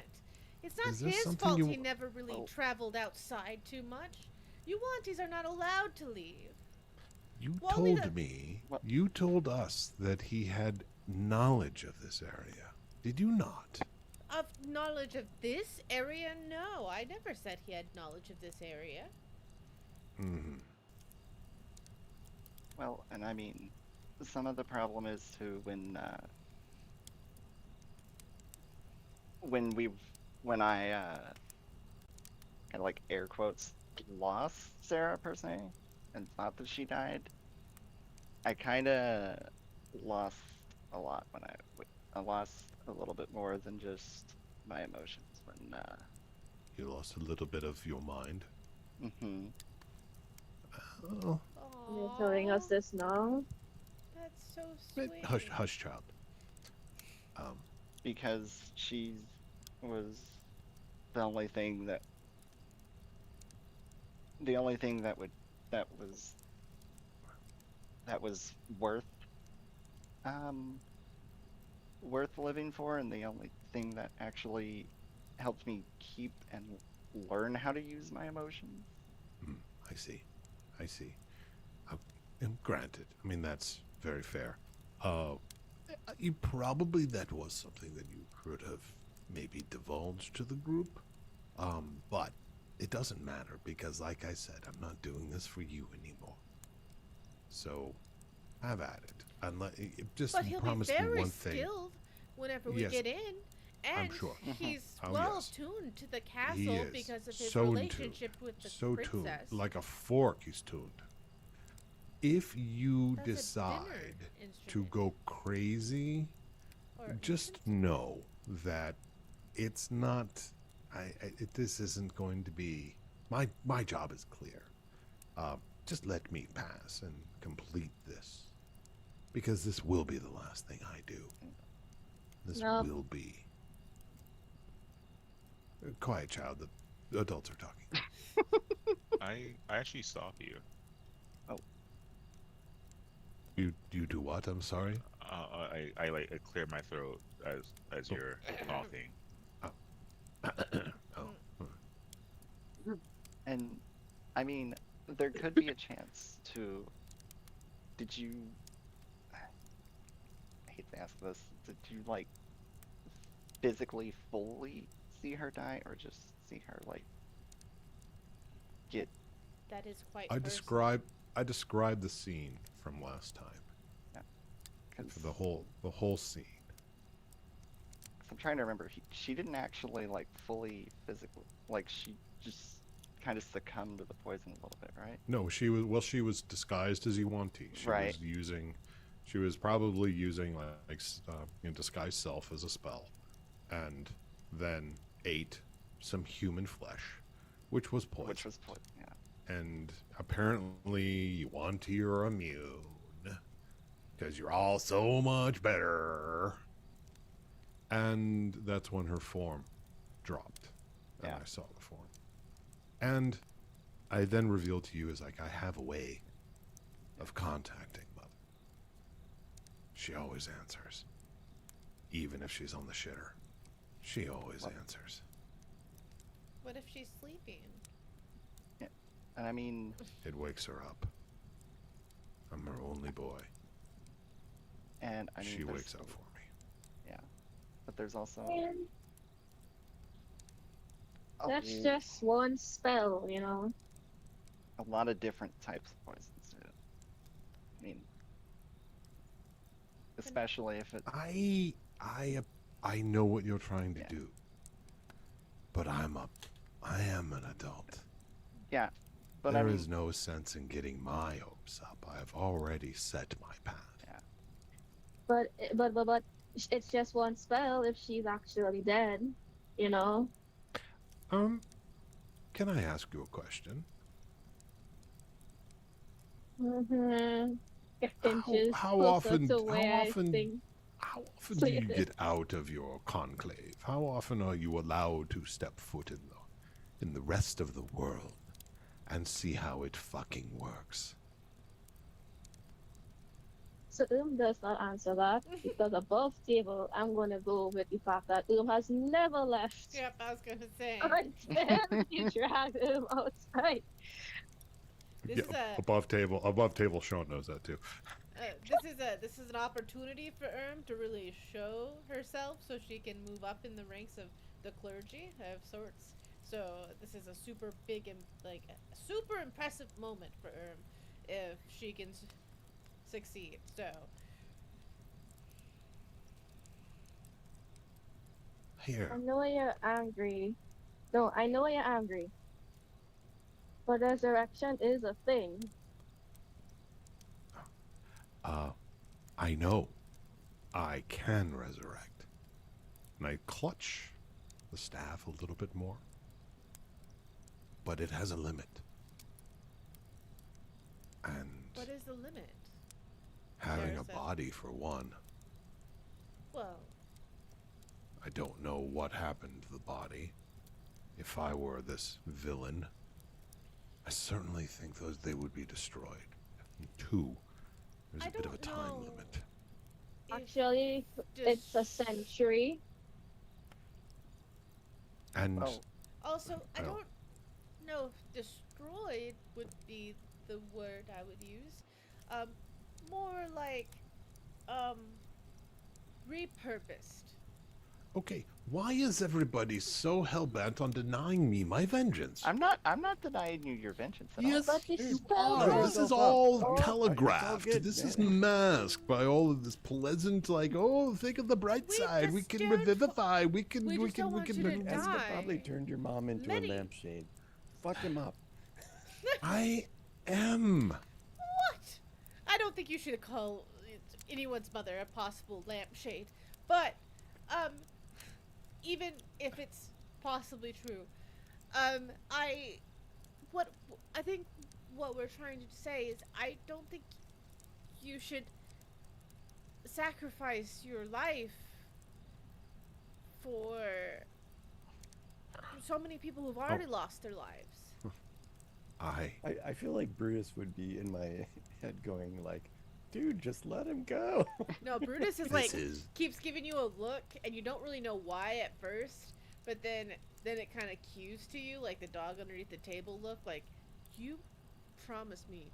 It's not Is there his something fault you he wa- never really Oh. traveled outside too much. Yuan-Tis are not allowed to leave. You Well, only told the- me, What? you told us that he had knowledge of this area. Did you not? Of knowledge of this area, no. I never said he had knowledge of this area. Hmm. Well, and I mean, some of the problem is too when I kind of like air quotes lost Sarah per se, and thought that she died. I kind of lost a lot when I lost a little bit more than just my emotions when You lost a little bit of your mind. hmm Oh, You're telling us Aw, this now? that's so wait, sweet. hush, hush, child. because she was the only thing that the only thing that was that was um worth living for, and the only thing that actually helped me keep and learn how to use my emotions. Hmm, I see. I see. Uh, and granted, I mean, that's very fair. You probably that was something that you could have maybe divulged to the group. But it doesn't matter because, like I said, I'm not doing this for you anymore. So, have at it. Just But he'll be promise me very one thing. skilled whenever we Yes, get in. I'm And sure. he's Oh, well yes. tuned to the He castle is because of his so in relationship with the so princess. tuned, like a fork. He's tuned. If you That's a dinner decide to instrument. go crazy, Or just know that it's not. This isn't going to be. My job is clear. Just let me pass and complete this, because this will be the last thing I do. This No. will be. Quiet, child. The adults are talking. I actually stop you. You do what? I'm sorry. I like I clear my throat as Oh. you're coughing. Oh. And I mean, there could be a chance to. Did you? I hate to ask this. Did you like physically fully see her die, or just see her like get? that is quite I personal. described the scene from last time. Because For the whole scene. I'm trying to remember. She didn't actually like fully physically. Like she just kind of succumbed to the poison a little bit, right? No, she was disguised as Iwanti. Right. She was probably using disguised self as a spell, and then ate some human flesh, which was poison. Which was poison. Yeah. And apparently Iwanti are immune, because you're all so much better. And that's when her form dropped, and Yeah. I saw the form. And I then revealed to you as like, I have a way of contacting Mother. She always answers. Even if she's on the shitter. She always answers. What if she's sleeping? And I mean, It wakes her up. I'm her only boy. and I mean, She there's- wakes up for me. But there's also And a, that's l- just one spell, you know? a lot of different types of poisons. Too. I mean, especially if it. I know what you're trying to Yeah. do. But I am an adult. Yeah. But There I mean, is no sense in getting my hopes up. I have already set my path. But it's just one spell if she's actually dead, you know? Can I ask you a question? Mm-hmm. If inches How closer often- to how where I often- think. How often do you get out of your conclave? How often are you allowed to step foot in the rest of the world and see how it fucking works? So does not answer that because above table, I'm gonna go with the fact that has never left Yep, I was gonna say. until you drag outside. This is a above table. Sean knows that too. this is an opportunity for to really show herself, so she can move up in the ranks of the clergy of sorts. So this is a super big and a super impressive moment for if she can succeed. So Here, I know you're angry. No, I know you're angry. But resurrection is a thing. I know I can resurrect. And I clutch the staff a little bit more. But it has a limit. And What is the limit? having Sarah a said. body, for one. Well, I don't know what happened to the body. If I were this villain, I certainly think they would be destroyed. And two, there's I a bit of a don't time know. limit. if Actually, it's a just- century. And Oh, Also, I Well. don't know if destroyed would be the word I would use. More like, repurposed. okay, why is everybody so hell-bent on denying me my vengeance? I'm not denying you your vengeance at Yes, But it's you still are. wrong. This is Yourself all up. Oh, telegraphed. it's all good, This is man. masked by all of this pleasant, like, oh, think of the bright We side. We just can don't- revivify. We can. we just don't want you to Ezra die. probably turned your mom into Many- a lampshade. Fuck him up. I am. What? I don't think you should call anyone's mother a possible lampshade. But, even if it's possibly true, I think what we're trying to say is I don't think you should sacrifice your life for so many people who've already lost their lives. I feel like Brutus would be in my head going like, dude, just let him go. No, Brutus is This like is keeps giving you a look, and you don't really know why at first, but then it kind of cues to you, like the dog underneath the table look, like you promised me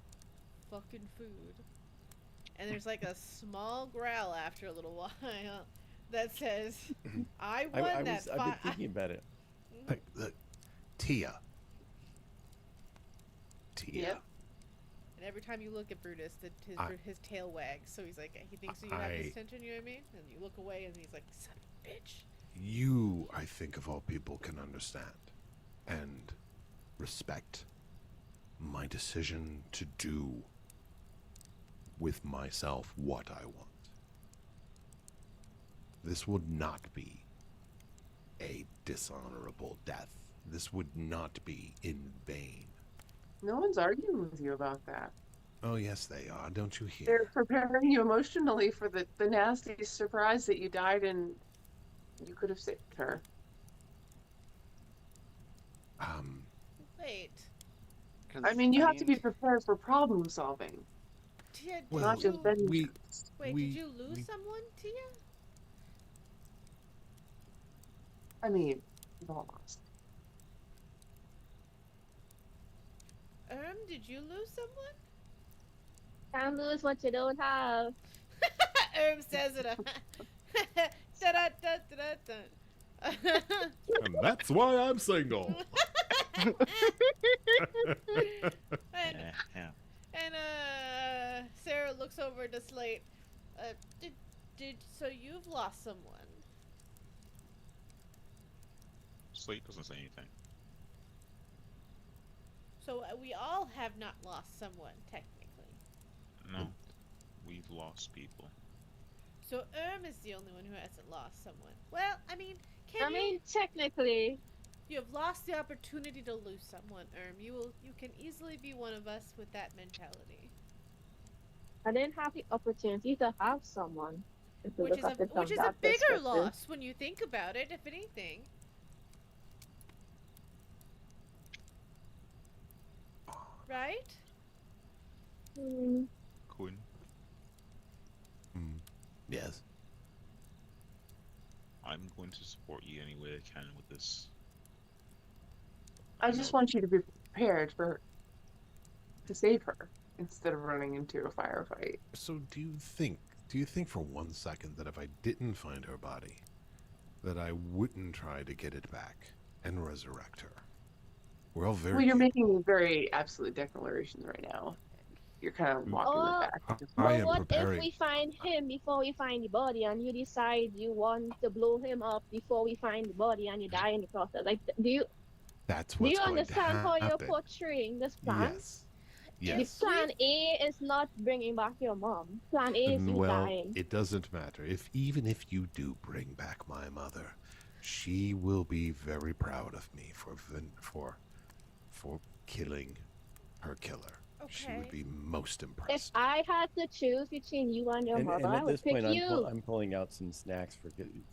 fucking food, and there's like a small growl after a little while that says, "I won I've that been fight." thinking about it. like the Tia. Yep. And every time you look at Brutus, his tail wags, so he's like, he thinks you have this tension, you know what I mean? And you look away, and he's like, "Son of a bitch." You, I think, of all people, can understand and respect my decision to do with myself what I want. This would not be a dishonorable death. This would not be in vain. No one's arguing with you about that. Oh, yes, they are. Don't you hear? They're preparing you emotionally for the nasty surprise that you died and you could have saved her. Wait, 'cause, I mean, you have to be prepared for problem solving, Tia, did Well, not you, just vengeance. wait, we- did you lose we- someone, Tia? I mean, you've all lost. Did you lose someone? Can't lose what you don't have. Says it. Da-da-da-da-da. And that's why I'm single. and Yeah. Sarah looks over to Slate. So you've lost someone? Slate doesn't say anything. So we all have not lost someone, technically. No, we've lost people. So is the only one who hasn't lost someone. Well, I mean, Technically, you have lost the opportunity to lose someone, You can easily be one of us with that mentality. I didn't have the opportunity to have someone. If you Which look is at it from a that bigger perspective. loss when you think about it, if anything. Right? Hmm. Quinn, Yes. I'm going to support you any way I can with this. I just want you to be prepared to save her instead of running into a firefight. So do you think for 1 second that if I didn't find her body, that I wouldn't try to get it back and resurrect her? We're all very... Well, you're making very absolute declarations right now. You're kind of walking Oh. it back. I But am what preparing. if we find him before we find the body, and you decide you want to blow him up before we find the body, and you die in the process? Like, do you That's what's going to understand how you're happen. portraying this plan? Yes. Yes. Plan A is not bringing back your mom. Plan A is you Well, dying. it doesn't matter. Even if you do bring back my mother, she will be very proud of me for killing her killer. She would Okay. be most If impressed. I had to choose between you and your mother, And I at would this pick point, you. I'm pulling out some snacks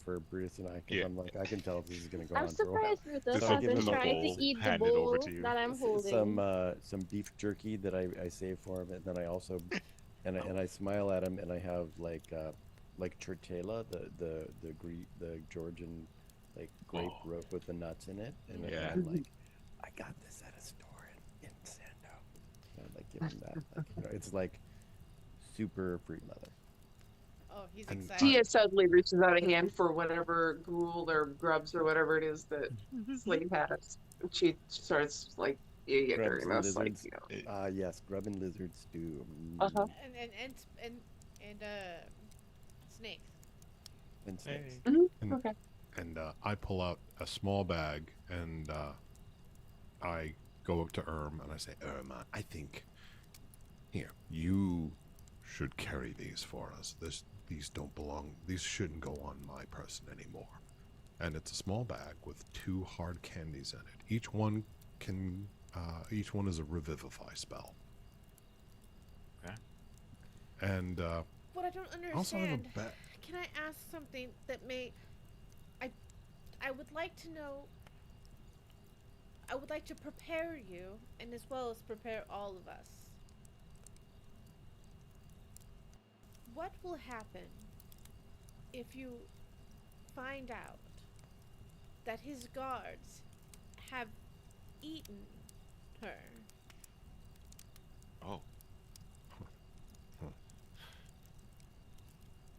for Bruce and I, because Yeah. I'm like, I can tell this is gonna go I'm on for a while. surprised Brutus Just So I has give been him a trying to bowl, eat the hand it over bowl to you. that I'm holding. some beef jerky that I save for him, and then I also and I smile at him, and I have like tortilla, the Georgian like grape Oh. rope with the nuts in it, and then Yeah. I'm like, I got this at a store in Sando. And I like give him that, like, it's like super fruit leather. Oh, he's And excited. Tia suddenly reaches out a hand for whatever gruel or grubs or whatever it is that Slade has. And she starts like Grubs during and this, like, lizards. you know. Yes, grub and lizard stew. Uh-huh. And snakes. And snakes. And, Okay. and I pull out a small bag and I go up to Erm and I say, I think here, you should carry these for us. These don't belong. These shouldn't go on my person anymore. And it's a small bag with 2 hard candies in it. Each one is a revivify spell. Okay. And What I don't I also have a understand. bag. Can I ask something that may? I would like to know. I would like to prepare you, and as well as prepare all of us. What will happen if you find out that his guards have eaten her? Oh.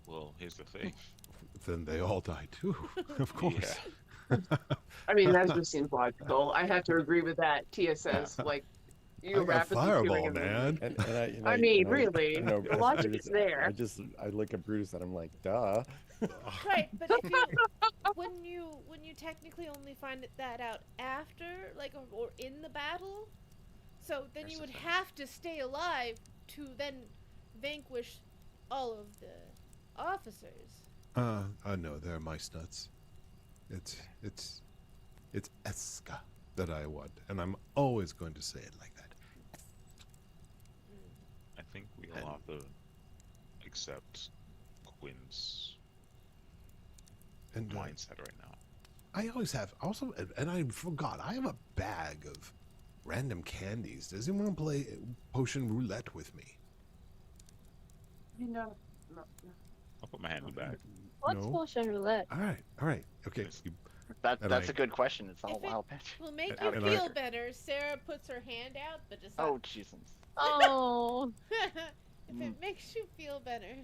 Well, here's the thing. Then they all die too, of course. I mean, that just seems logical. I have to agree with that. Tia says, like, I you got rapidly fireball, killing him. man. I mean, really, the logic is there. I look at Bruce and I'm like, duh. Right, but if you when you technically only find that out after, like, or in the battle, so then Here's you the would thing. have to stay alive to then vanquish all of the officers. No, they're mice nuts. It's Eska that I want, and I'm always going to say it like that. I think we all have to accept Quinn's And mindset right now. I always have also, and I forgot, I have a bag of random candies. Does anyone play potion roulette with me? No. I'll put my hand in the bag. What's No? potion roulette? All right, okay. Yes. And That's I- a good question. It's all If it- wild pitch. Will make And- you and feel I- better. Sarah puts her hand out, but just Oh, Jesus. Oh, if it makes you feel better.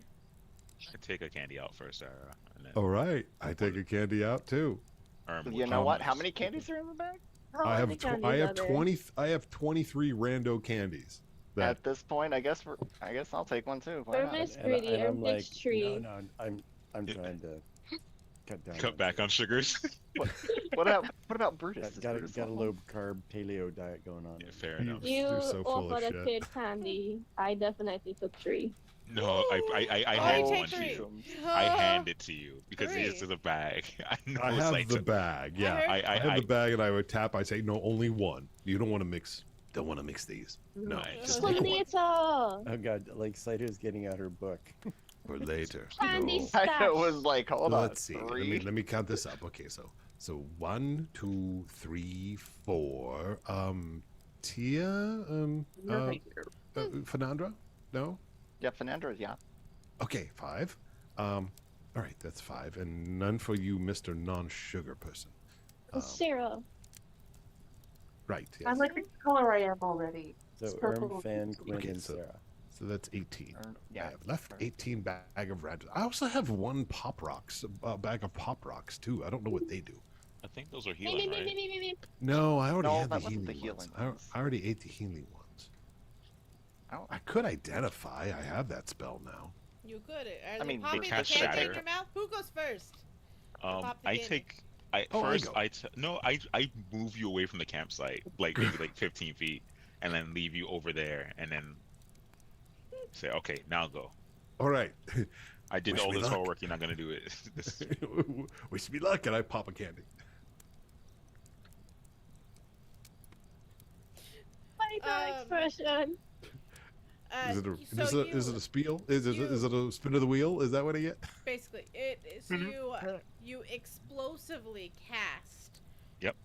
I take a candy out first, Sarah, and then All right, I take a candy out too. You know what? How many candies are in the bag? how I many have candies I have are there? 20. I have 23 rando candies. That At this point, I guess I'll take one too. Why Where not? Miss Greedy I'm and like, Pitch Tree. no, I'm trying to cut down. cut back on sugars. What about Brutus? Does Got Brutus a want low one? carb paleo diet going on. Yeah, fair enough. You You're so full of offered a shit. kid candy. I definitely took 3. No, I Oh, hand you one take to 3. you. Oh, I hand it to you because Three. it's in the bag. I know I it's have like the bag. Yeah, heard- I have the bag, and I would tap. I say, no, only one. You don't want to mix. Don't want to mix these. No, Nice. just For take one later. Oh god, like Cider's getting out her book. for later. Candy No. stash. I was like, hold on. Let's see. Let me count this up. Okay, so 1, 2, 3, 4. Tia, Nothing here. Fernandra? No. Yeah, Fernandez, yeah. Okay, 5. All right, that's 5, and none for you, Mr. Non-Sugar person. Sarah. Right. I Yes. like the color I am already. So It's purple. Fan, Quinn, Okay, and so- Sarah. So that's 18. I Yeah. have left 18 bag of random. I also have 1 pop rocks, a bag of pop rocks too. I don't know what they do. I think those are Me, me, healing, me, right? me, me, me, me. No, I already No, had the that wasn't healing the ones. healing ones. I already ate the healing ones. Oh, I could identify. I have that spell now. You could. Are I they mean, they popping the cast candy in shatter. your mouth? Who goes first? Pop the I candy. take. Oh, I First go. I move you away from the campsite, like maybe like 15 feet, and then leave you over there, and then say, okay, now go. All right. I did Wish all me this luck. hard work. You're not gonna do it. This, Wish me luck, and I pop a candy. My Um, expression. Is it a, so is it you- a spiel? Is it you- a spin of the wheel? Is that what I get? Basically, so Mhm. you explosively cast. Yep.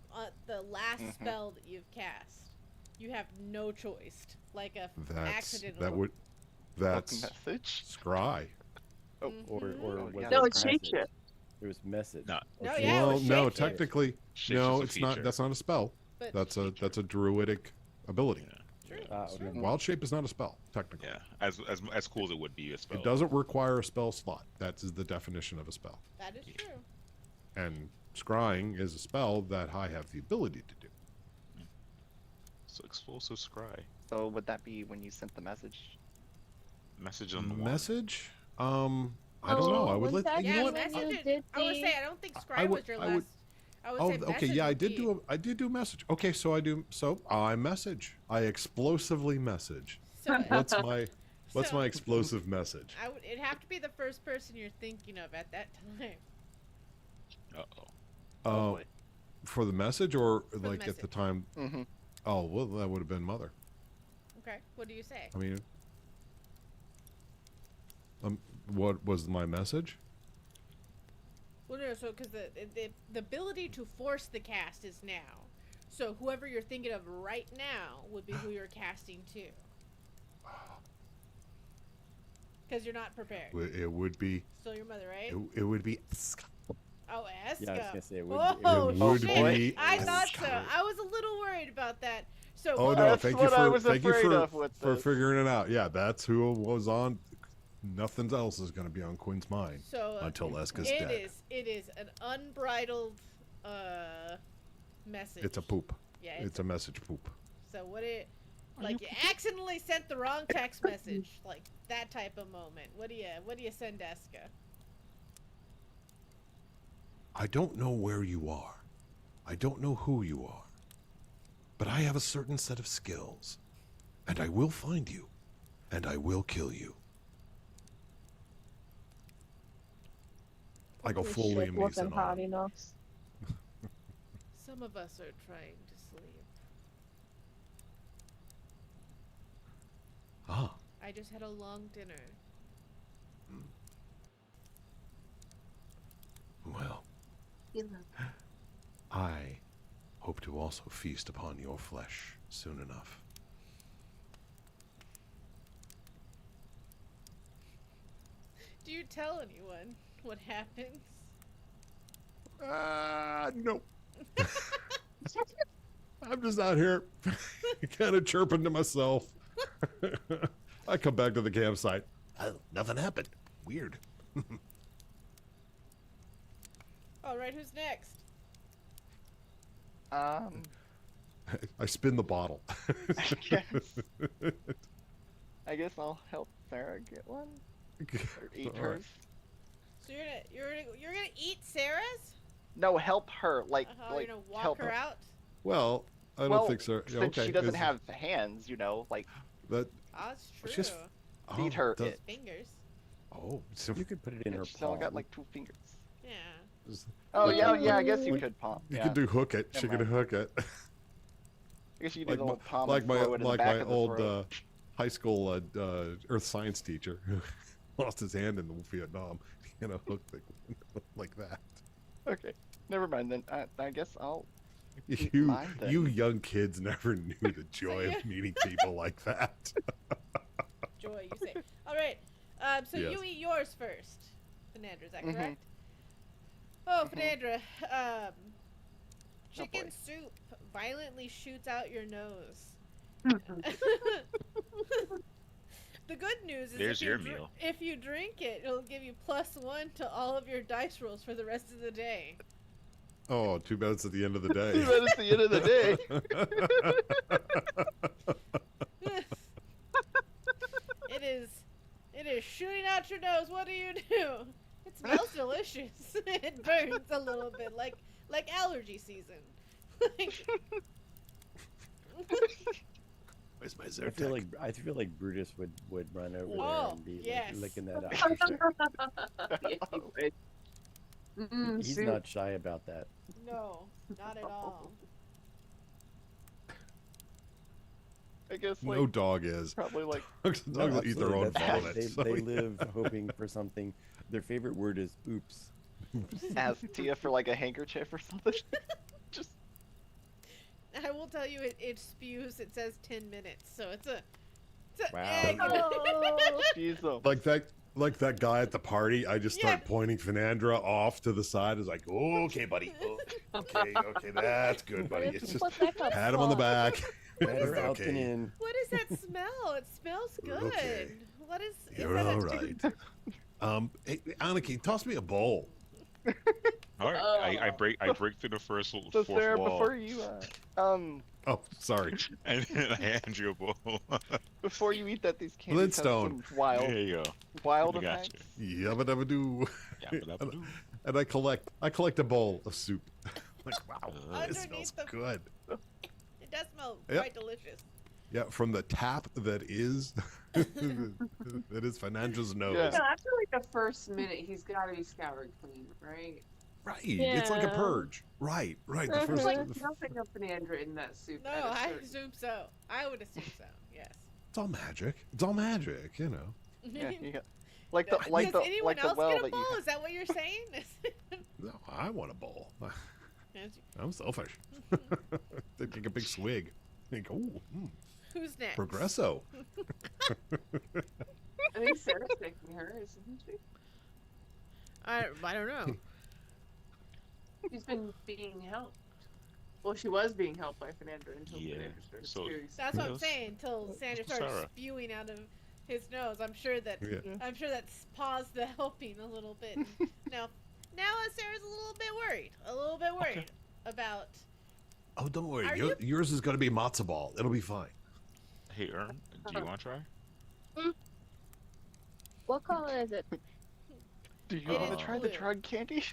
The last Mhm. spell that you've cast. You have no choice. Like a That's accidental. that would that's Message. scry. Oh, Or Mhm. was yeah. it No, it's message? shapeshift. It was message. No. No, Okay. yeah, it well, was no, shapeshift. technically, Shapeshift's no, a it's not. feature. That's not a spell. But That's a druidic ability. Yeah. True. Okay. True. Wild shape is not a spell, technically. Yeah, as cool as it would be a spell. It doesn't require a spell slot. That is the definition of a spell. That is true. And scrying is a spell that I have the ability to do. So explosive scry. So would that be when you sent the message? Message on the wall. Message? I don't know. I would was let that you know Yeah, what? when message. you did I would the- say I don't think I Scry would- was your I last. would- I would Oh, say okay. message Yeah, I would did be- do I did do message. Okay, so I message. I explosively message. So, What's so my explosive message? it'd have to be the first person you're thinking of at that time. Uh-oh. Uh, boy. for the message or the like at the message. time? Mm-hmm. Oh, well, that would have been mother. Okay. What do you say? I mean, what was my message? Well, no. So because the ability to force the cast is now. So whoever you're thinking of right now would be who you're casting to. Because you're not prepared. It would be. Still your mother, right? It would be. Oh, Eska. Yeah, I was gonna say it would. Oh, it would shit. be I thought so. Eska. I was a little worried about that. So Oh what- no! That's Thank you what I for was thank you afraid for of with for this. figuring it out. Yeah, that's who was on. Nothing else is going to be on Quinn's mind So until Eska's dead. it is an unbridled message. It's a poop. Yeah, It's a message poop. so what it like you accidentally sent the wrong text message, like that type of moment. What do you send Eska? I don't know where you are. I don't know who you are. But I have a certain set of skills. And I will find you. And I will kill you. I go This full shit Liam wasn't Neeson hard on. enough. Some of us are trying to sleep. Ah, I just had a long dinner. well, You know. I hope to also feast upon your flesh soon enough. Do you tell anyone what happens? No. I'm just out here kind of chirping to myself. I come back to the campsite. Oh, nothing happened. Weird. All right, who's next? I spin the bottle. I guess I'll help Sarah get one or eat All right. hers. So you're gonna eat Sarah's? No, help her. Like, You're like gonna walk help her out? Well, I don't well, think so. Yeah, since okay. she doesn't is- have hands, like that. Oh, that's true. It's just- feed her does- it. Fingers. Oh, so You could put it in her She's only palm. got like 2 fingers. Yeah. Oh Like- yeah, I guess you like- could palm. you Yeah. could do hook it. Never She could mind. hook it. I guess you could like do the my, old palm like and my throw it in the like back my of the old throat. high school earth science teacher who lost his hand in Vietnam. Hook thing like that. Okay, never mind then. I guess I'll. You mine then. you young kids never knew the joy of meeting people like that. Joy, you say. All right. So Yes. you eat yours first, Fernandra. Is that Mhm. correct? Oh, Mhm. Fernandra. Oh, Chicken boy. soup violently shoots out your nose. The good news is There's if you your dr- meal. if you drink it, it'll give you +1 to all of your dice rolls for the rest of the day. Oh, too bad it's at the end of the day. Too bad it's the end of the day. It is shooting out your nose. What do you do? It smells delicious. It burns a little bit, like allergy season. Where's my I feel like Brutus would run over there Oh, and be yes. like, licking that up. Yeah, he would. He's Soup. not shy about that. No, not at all. I guess like no dog is. probably like Dogs will eat their absolutely, own that's- vomit. They, so they yeah. live hoping for something. Their favorite word is oops. ask Tia for like a handkerchief or something. Just I will tell you, it spews. It says 10 minutes, so it's a Wow. egg. Oh, jeez, oh. Like that guy at the party, I just start Yeah. pointing Fenandra off to the side. Is like, oh, okay, buddy. Oh, okay, that's good, buddy. It's just What's that called? pat him on the back. Better out than okay, in. What is that smell? It smells good. Okay. What is? you're that all right. Hey, Anarchy, toss me a bowl. All right, I break through the first So fourth Sarah, wall, before you Oh, sorry. and then I hand you a bowl. before you eat that, these candies have Flintstone. some wild There you go. wild I got effects. Yabba dabba doo. Yabba-dabba-doo. And I collect a bowl of soup. Like, wow, this Underneath smells the- good. It does smell Yep. quite delicious. Yeah, from the tap that is that is Fernandra's nose. Yeah. No, after like the first minute, he's got to be scoured clean, right? Right. It's like a Yeah. purge. Right. The Mhm. first There's like nothing of Fernandra in that soup. No, at a I certain- assume so. I would assume so. Yes. it's all magic. It's all magic, you know. Yeah, you got like the Does anyone like the else well get a that bowl? you. Is that what you're saying? No, I want a bowl. Yes. I'm selfish. They take a big swig. Think, oh, Who's next? progresso. I think Sarah's taking hers, isn't she? I don't know. She's been being helped. Well, she was being helped by Fernandra until Yeah, Fernandra started so- spewing. That's what I'm Yes. saying. Until Sandra starts Sarah. spewing out of his nose, I'm sure that Yeah. that's paused the helping a little bit. now Sarah's a little bit worried. About. Oh, don't worry. Are Yours is going to be matzo ball. It'll be fine. Hey, Ern, do you want to try? what color is it? Do you It want is to try the blue. drug candy?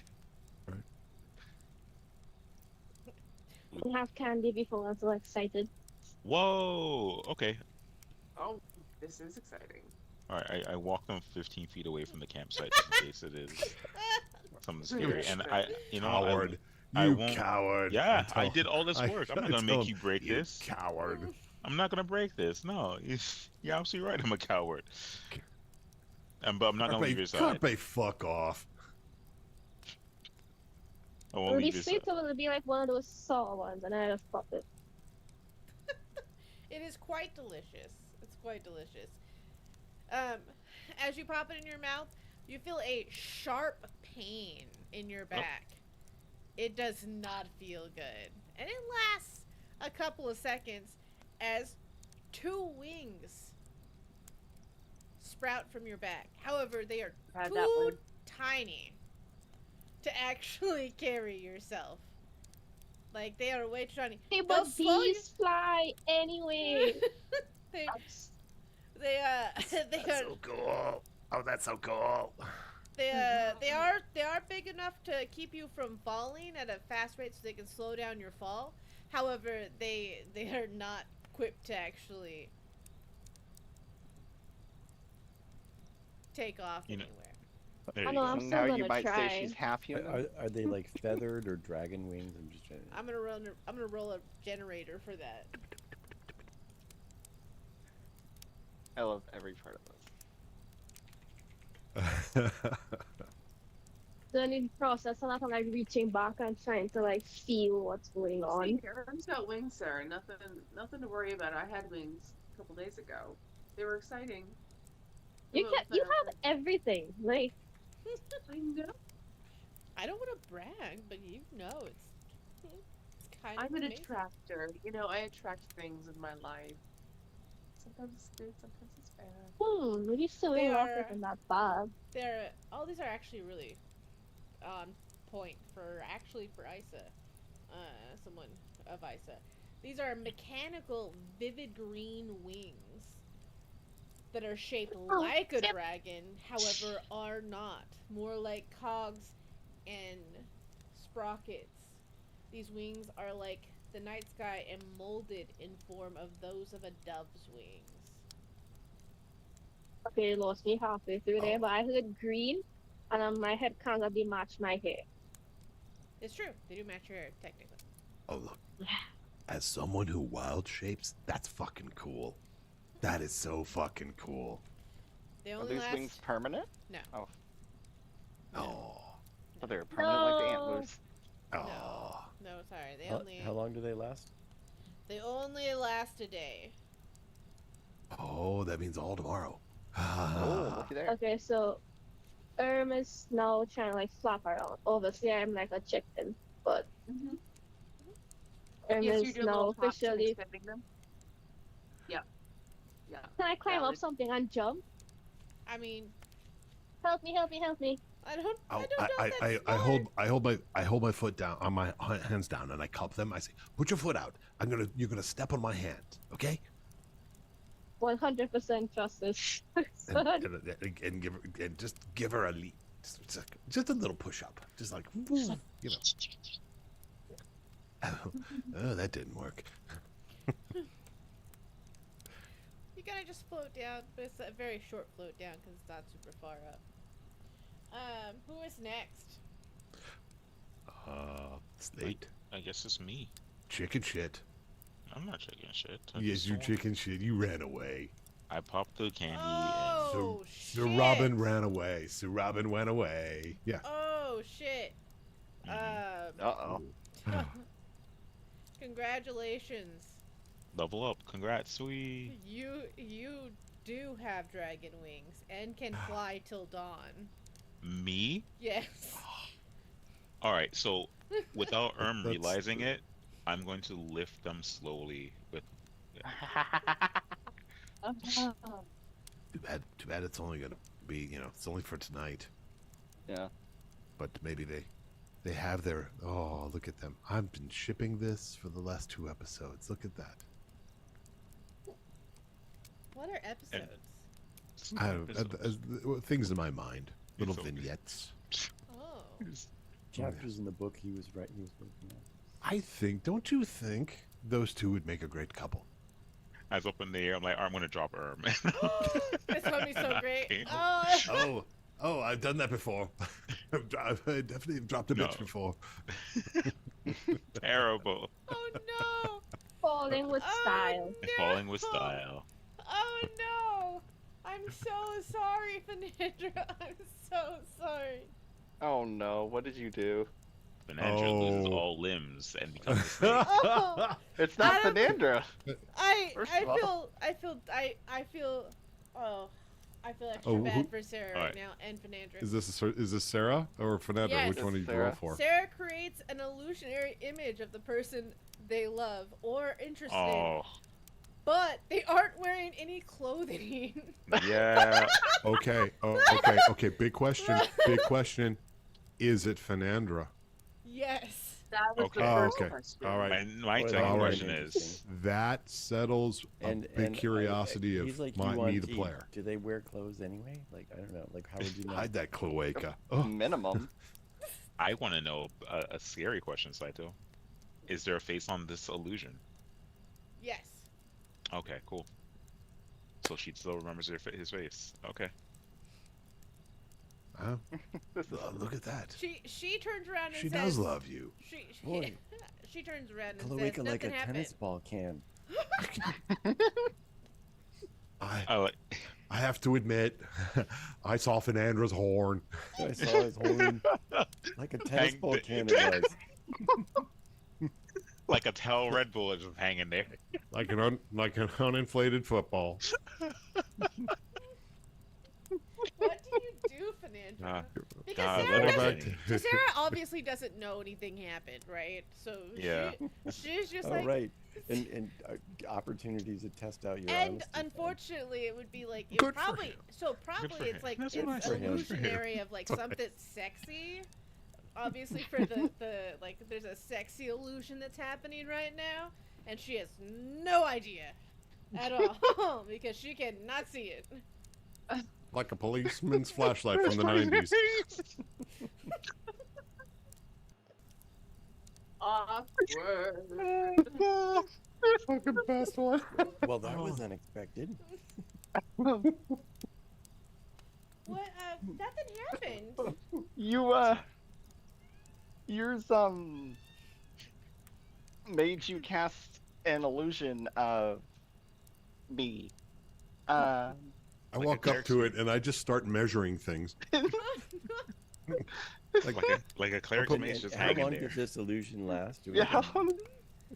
I have candy before. I'm so excited. Whoa. Okay. Oh, this is exciting. All right. I walk them 15 feet away from the campsite just in case it is something scary. And Coward. I You won't- coward. Yeah, I I tell- did all this I- work. I'm I not gonna tell make you break you this. Coward. I'm not gonna break this. No, you're absolutely right. I'm a coward. But I'm not gonna leave your side. Carpe, fuck off. I It won't would be leave your sweet side. to be like one of those saw ones, and I just pop it. It is quite delicious. It's quite delicious. As you pop it in your mouth, you feel a sharp pain in your back. It does not feel good. And it lasts a couple of seconds as 2 wings sprout from your back. However, they are Had that too one. tiny to actually carry yourself. Like, they are way too tiny. Hey, They'll but slow you- bees fly anyway. they they are So cool. Oh, that's so cool. they are big enough to keep you from falling at a fast rate, so they can slow down your fall. However, they are not equipped to actually take off You know- anywhere. There I you know, go. I'm So still now gonna you might try. say she's half human. Are they like feathered or dragon wings? I'm just trying to. I'm gonna roll a generator for that. I love every part of this. So I need to process a lot of like reaching back and trying to like feel what's going See, on. Karen's got wings, Sarah. Nothing to worry about. I had wings a couple days ago. They were exciting. You have everything. Like I know. I don't want to brag, but you know it's kind of I'm an amazing. attractor. You know, I attract things in my life. Sometimes it's good, sometimes it's bad. you still They in are- in that bad. All these are actually really on point for Isa, someone of Isa. These are mechanical, vivid green wings that are shaped Oh, like a yep. dragon, however, are not. More like cogs and sprockets. These wings are like the night sky and molded in form of those of a dove's wings. Okay, you lost me halfway through there, Oh. but I heard green, and my head kind of match my hair. It's true. They do match your hair, technically. Oh, look. As someone who wild shapes, that's fucking cool. That is so fucking cool. They Are only these last. wings permanent? No. Oh, Oh. oh they're permanent like the No. antlers. Oh. No, sorry. They How, only. how long do they last? They only last a day. Oh, that means all tomorrow. Oh, looky there. Okay, so is now trying to like flap around. Obviously, I'm like a chicken, but Mhm. Erm Yes, is you do now little hops and officially. extending them. Yeah. Yeah. Can I climb up Valid. something and jump? I mean, Help me! Help me! Help me! I don't. Oh, I don't know. I, if I, that's I smart. hold my foot down on my hands down and I cup them. I say, put your foot out. You're gonna step on my hand, okay? 100% justice. And just give her a lead. Just a little push up. Just like, you know. Oh, that didn't work. You gotta just float down, but it's a very short float down because it's not super far up. Who is next? Slate. I guess it's me. Chicken shit. I'm not checking shit. I Yes, just you don't- chicken shit. You ran away. I popped the candy Oh Sir shit! Robin ran away. Sir Robin went away. Yeah. Oh shit! Uh-oh. Congratulations. and level up. Congrats, sweet. You do have dragon wings and can fly till dawn. Me? Yes. All right. So without That's- realizing it, I'm going to lift them slowly with. Too bad. Too bad. It's only gonna be. It's only for tonight. Yeah. But maybe they have their. Oh, look at them! I've been shipping this for the last 2 episodes. Look at that. What are episodes? I don't, things in my mind. Little It's okay. vignettes. Oh. Chapters in the book he was working on. I think. Don't you think those two would make a great couple? I was up in the air. I'm like, I'm gonna drop Erm. This would be so great. Oh, I've done that before. I've definitely dropped a bitch No. before. Terrible. Oh no! Falling with Oh, style. no! Falling with style. Oh no! I'm so sorry, Fenandra. I'm so sorry. Oh no, what did you do? Fenandra loses Oh. all limbs and becomes a snake. Oh, It's not I don't- Fenandra. I First I of all- feel I feel oh I feel extra Oh, bad who- for Sarah All right right. now and Fenandra. Is this Sarah or Fernanda? Yes. Which one are you It's going Sarah. for? Sarah creates an illusionary image of the person they love or interested in, Oh, but they aren't wearing any clothing. yeah. Okay. Oh, okay. Big question. Big question. Is it Fernandra? Yes. That was Okay. the Oh, first okay. question. All right. My Well, second all right. question is, That settles a big curiosity he's of like me, the UNT. player. Do they wear clothes anyway? Like, I don't know. Like, how would you know? Hide that cloaca. Oh, Minimum. I want to know a scary question, Saito. Is there a face on this illusion? Yes. Okay, cool. So she still remembers his face. Okay. oh, This is look at that. She turns around and She says, does love you. Boy. she turns around and says Cloaca nothing like a happened. tennis ball can. I like. I have to admit, I saw Fernandra's horn. I saw his horn like a tennis Hang- ball can. It was. Like a tail Red Bull is just hanging there. Like an uninflated football. What do you do, Fenandra? Because God, Sarah, let her doesn't, finish. so Sarah obviously doesn't know anything happened, right? So Yeah. she's just Oh, like, right. And opportunities to test out your and honesty. unfortunately, it would be like Good for probably him. so for probably it's him. like That's it's what I said. Good for him. illusionary of like something sexy. Obviously, for the like, there's a sexy illusion that's happening right now, and she has no idea at all because she cannot see it. Like a policeman's flashlight from the 90s. Awkward. Fucking best one. Well, that was unexpected. What? Nothing happened. Yours made you cast an illusion of me. I Like a walk up to cleric. it and I just start measuring things. Like a cleric How mage just how hanging long there. does this illusion last? Do we Yeah. know?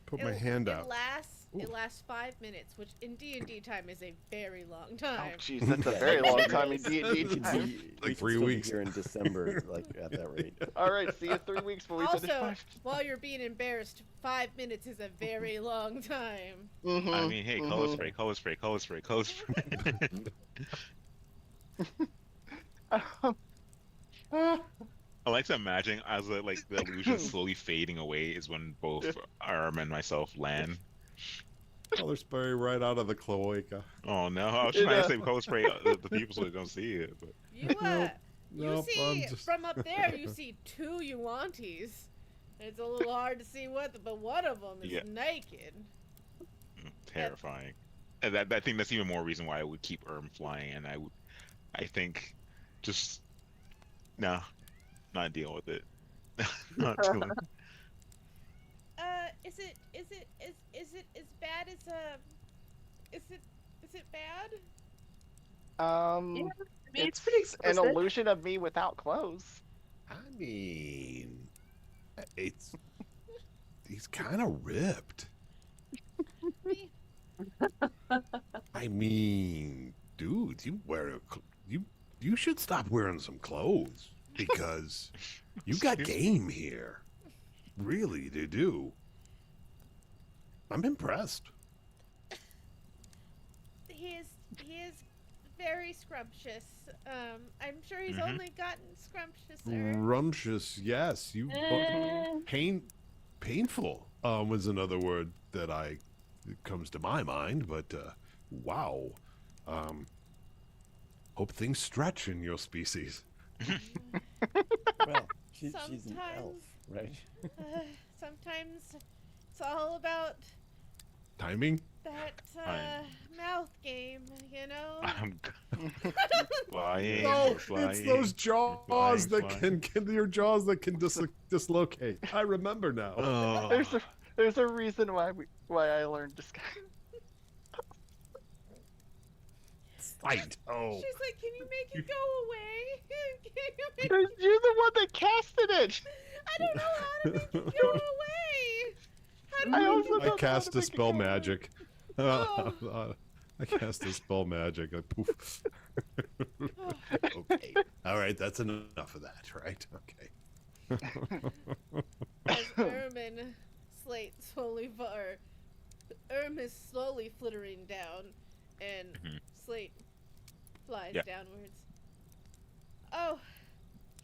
Put my hand It out. lasts 5 minutes, which in D&D time is a very long Oh, time. jeez, that's a Yeah, very that- long time in we D&D could time. be- we Like could 3 still be weeks. here in December, like at that rate. All right, see you 3 weeks before we finish. Also, while you're being embarrassed, 5 minutes is a very long time. I mean, hey, color spray, color spray, color spray, color spray. I like to imagine as the illusion slowly fading away is when both Arm and myself land. Color spray right out of the cloaca. Oh no, I was trying to say color spray the people so they don't see it. But You Nope, see, I'm just... from up there, you see 2 Yuantis. It's a little hard to see but one of them is Yeah. naked. terrifying. And that I think that's even more reason why I would keep Erm flying, and I think just no, not dealing with it. Not doing. Is it as bad as is it bad? Yeah, I mean, it's pretty an explicit. illusion of me without clothes. I mean, he's kind of ripped. I mean, dude, you should stop wearing some clothes because you got game here. Really, they do. I'm impressed. He is very scrumptious. I'm sure he's Mhm. only gotten scrumptiouser. Rumptious, yes. Painful was another word that comes to my mind, but wow. Hope things stretch in your species. Well, she's an elf, Sometimes. right? Sometimes it's all about Timing? that I'm- mouth game, you know. I'm flying. No, flying. it's those jaws flying, that flying. can your jaws that can dislocate. I remember now. Oh. There's a reason why I learned disguise. Fight. Oh. She's like, can you make it go away? Can you make You're the one that casted it. I don't know how to make it go away. How do I you also make don't it know I cast how to a make it spell go. magic. Oh. I cast a spell magic. I poof. Okay. All right, that's enough of that, right? Okay. As Erm is slowly flittering down, and Mhm. Slate flies Yeah. downwards. Oh,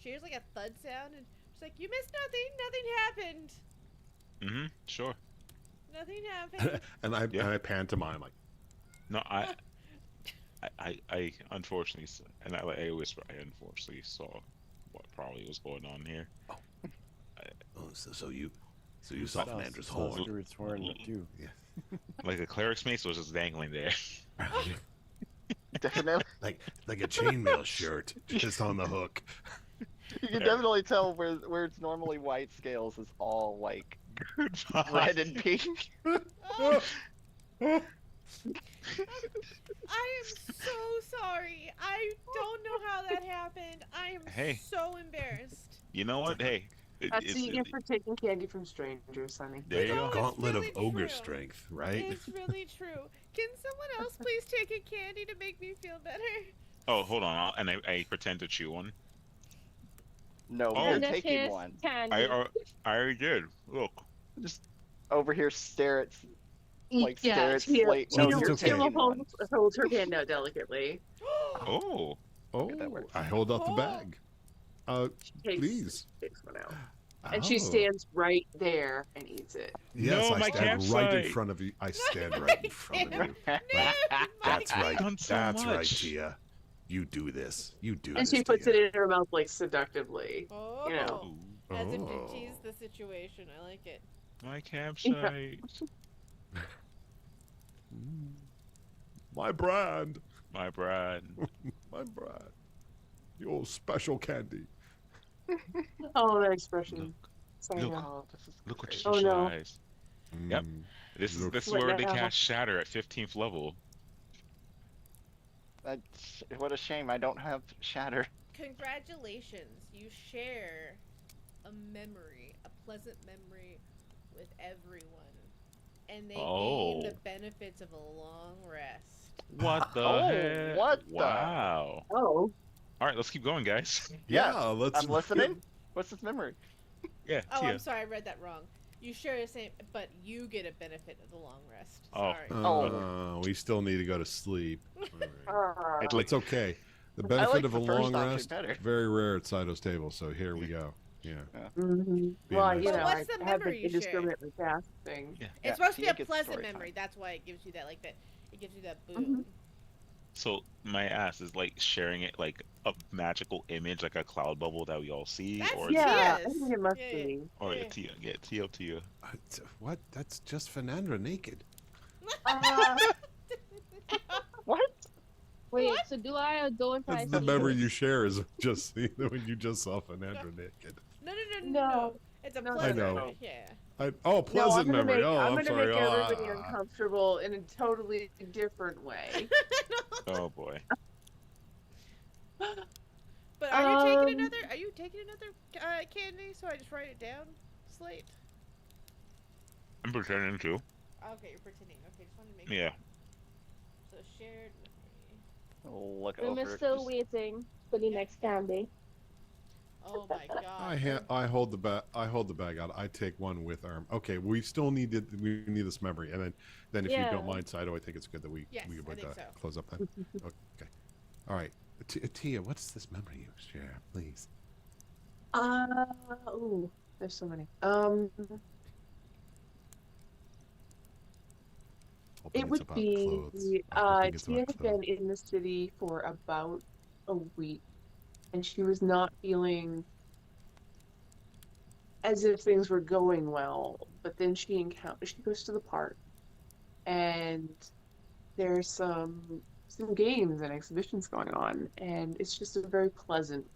she hears like a thud sound, and she's like, "You missed nothing. Nothing happened. Mm-hmm. Sure. Nothing happened." and Yeah. I pantomime like, No, I unfortunately, and I whisper, I unfortunately saw what probably was going on here. oh, so you saw Fandra's Saw horn. Stuart's horn too. Like a cleric's mace was just dangling there. Definitely, like a chainmail shirt just on the hook. you can definitely tell where it's normally white scales is all like red and pink. Oh, I am so sorry. I don't know how that happened. I am Hey. so embarrassed. You know what? Hey, That's what you get for taking candy from strangers, honey. there you No, go. it's Gauntlet really of ogre true. strength, right? It's really true. Can someone else please take a candy to make me feel better? Oh, hold on, and I pretend to chew one. No, Oh. you're And taking his one. candy. I already did. Look. Just over here, stare at stare at Tia, Slate. No, No, it's you're okay. taking one. holds her hand out delicately. Oh. Oh, that works. I hold out the Oh. bag. Takes, Please. takes one out. And she Oh. stands right there and eats it. Yes, No, I my stand right in campsite. front of you. I stand right in front of you. That's right. Done so That's right, much. Tia. You do this. You do And this. she puts Tia. it in her mouth like seductively. Oh, You know. as if to Oh. tease the situation. I like it. My campsite. My brand. My brand. My brand. Your special candy. Oh, that expression. Look, Sorry, look. no. Oh, this is Look what great. she Oh, no. tries. Yep. Mm. This is Look. where What they now? cast Shatter at 15th level. What a shame I don't have Shatter. Congratulations, you share a memory, a pleasant memory with everyone, and they gain the Oh. benefits of a long rest. What the Oh, heck? what the- Wow. Oh. All right, let's keep going, guys. Yeah, Yes, let's. I'm listening. What's this memory? Yeah, Oh, Tia. I'm sorry, I read that wrong. You share the same, but you get a benefit of the long rest. Oh. Sorry. We still need to go to sleep. Ah. I'd like- It's okay. The I benefit like of a the first long option rest, better. very rare at Saito's table. So here we go. Yeah. Mhm. Being Well, nice you to know, But I what's the have the memory you share? indiscriminately cast thing. Yeah. It's supposed to be Tia a gets pleasant story memory. time. That's why it gives you that, like that. It gives you that boom. Mhm. So my ass is like sharing it like a magical image, like a cloud bubble that we all see, That's or Yeah, I Tia's. think it must Yeah, be. or Yeah. Tia. Yeah, Tia. What? That's just Fernandra naked. Uh, What? Wait, What? so do I or don't I That's the see memory it? you share is just when you just saw Fernandra naked. No. No. It's a No, pleasant no. memory. Yeah. Oh, pleasant no, I'm gonna memory. Make, Oh, I'm I'm gonna sorry. make everybody Ah. uncomfortable in a totally different way. Oh boy. But are you taking Um, another? Are you taking another candy? So I just write it down. Slate. I'm pretending to. Okay, you're pretending. Okay, just wanted to make Yeah. sure. So shared memory. Look I'm over. still just- waiting for the next candy. Oh my god. I hold the bag. I hold the bag out. I take one with Arm. Okay, we still need this memory, and then if you Yeah. don't mind, Saito, I think it's good that we Yes, I would think so. close up then. Okay. All right, Tia, what's this memory you share, please? Ooh, there's so many. Hoping It it's would about be clothes. I'm hoping it's Tia about had clothes. been in the city for about a week, and she was not feeling as if things were going well. But then she goes to the park, and there's some games and exhibitions going on, and it's just a very pleasant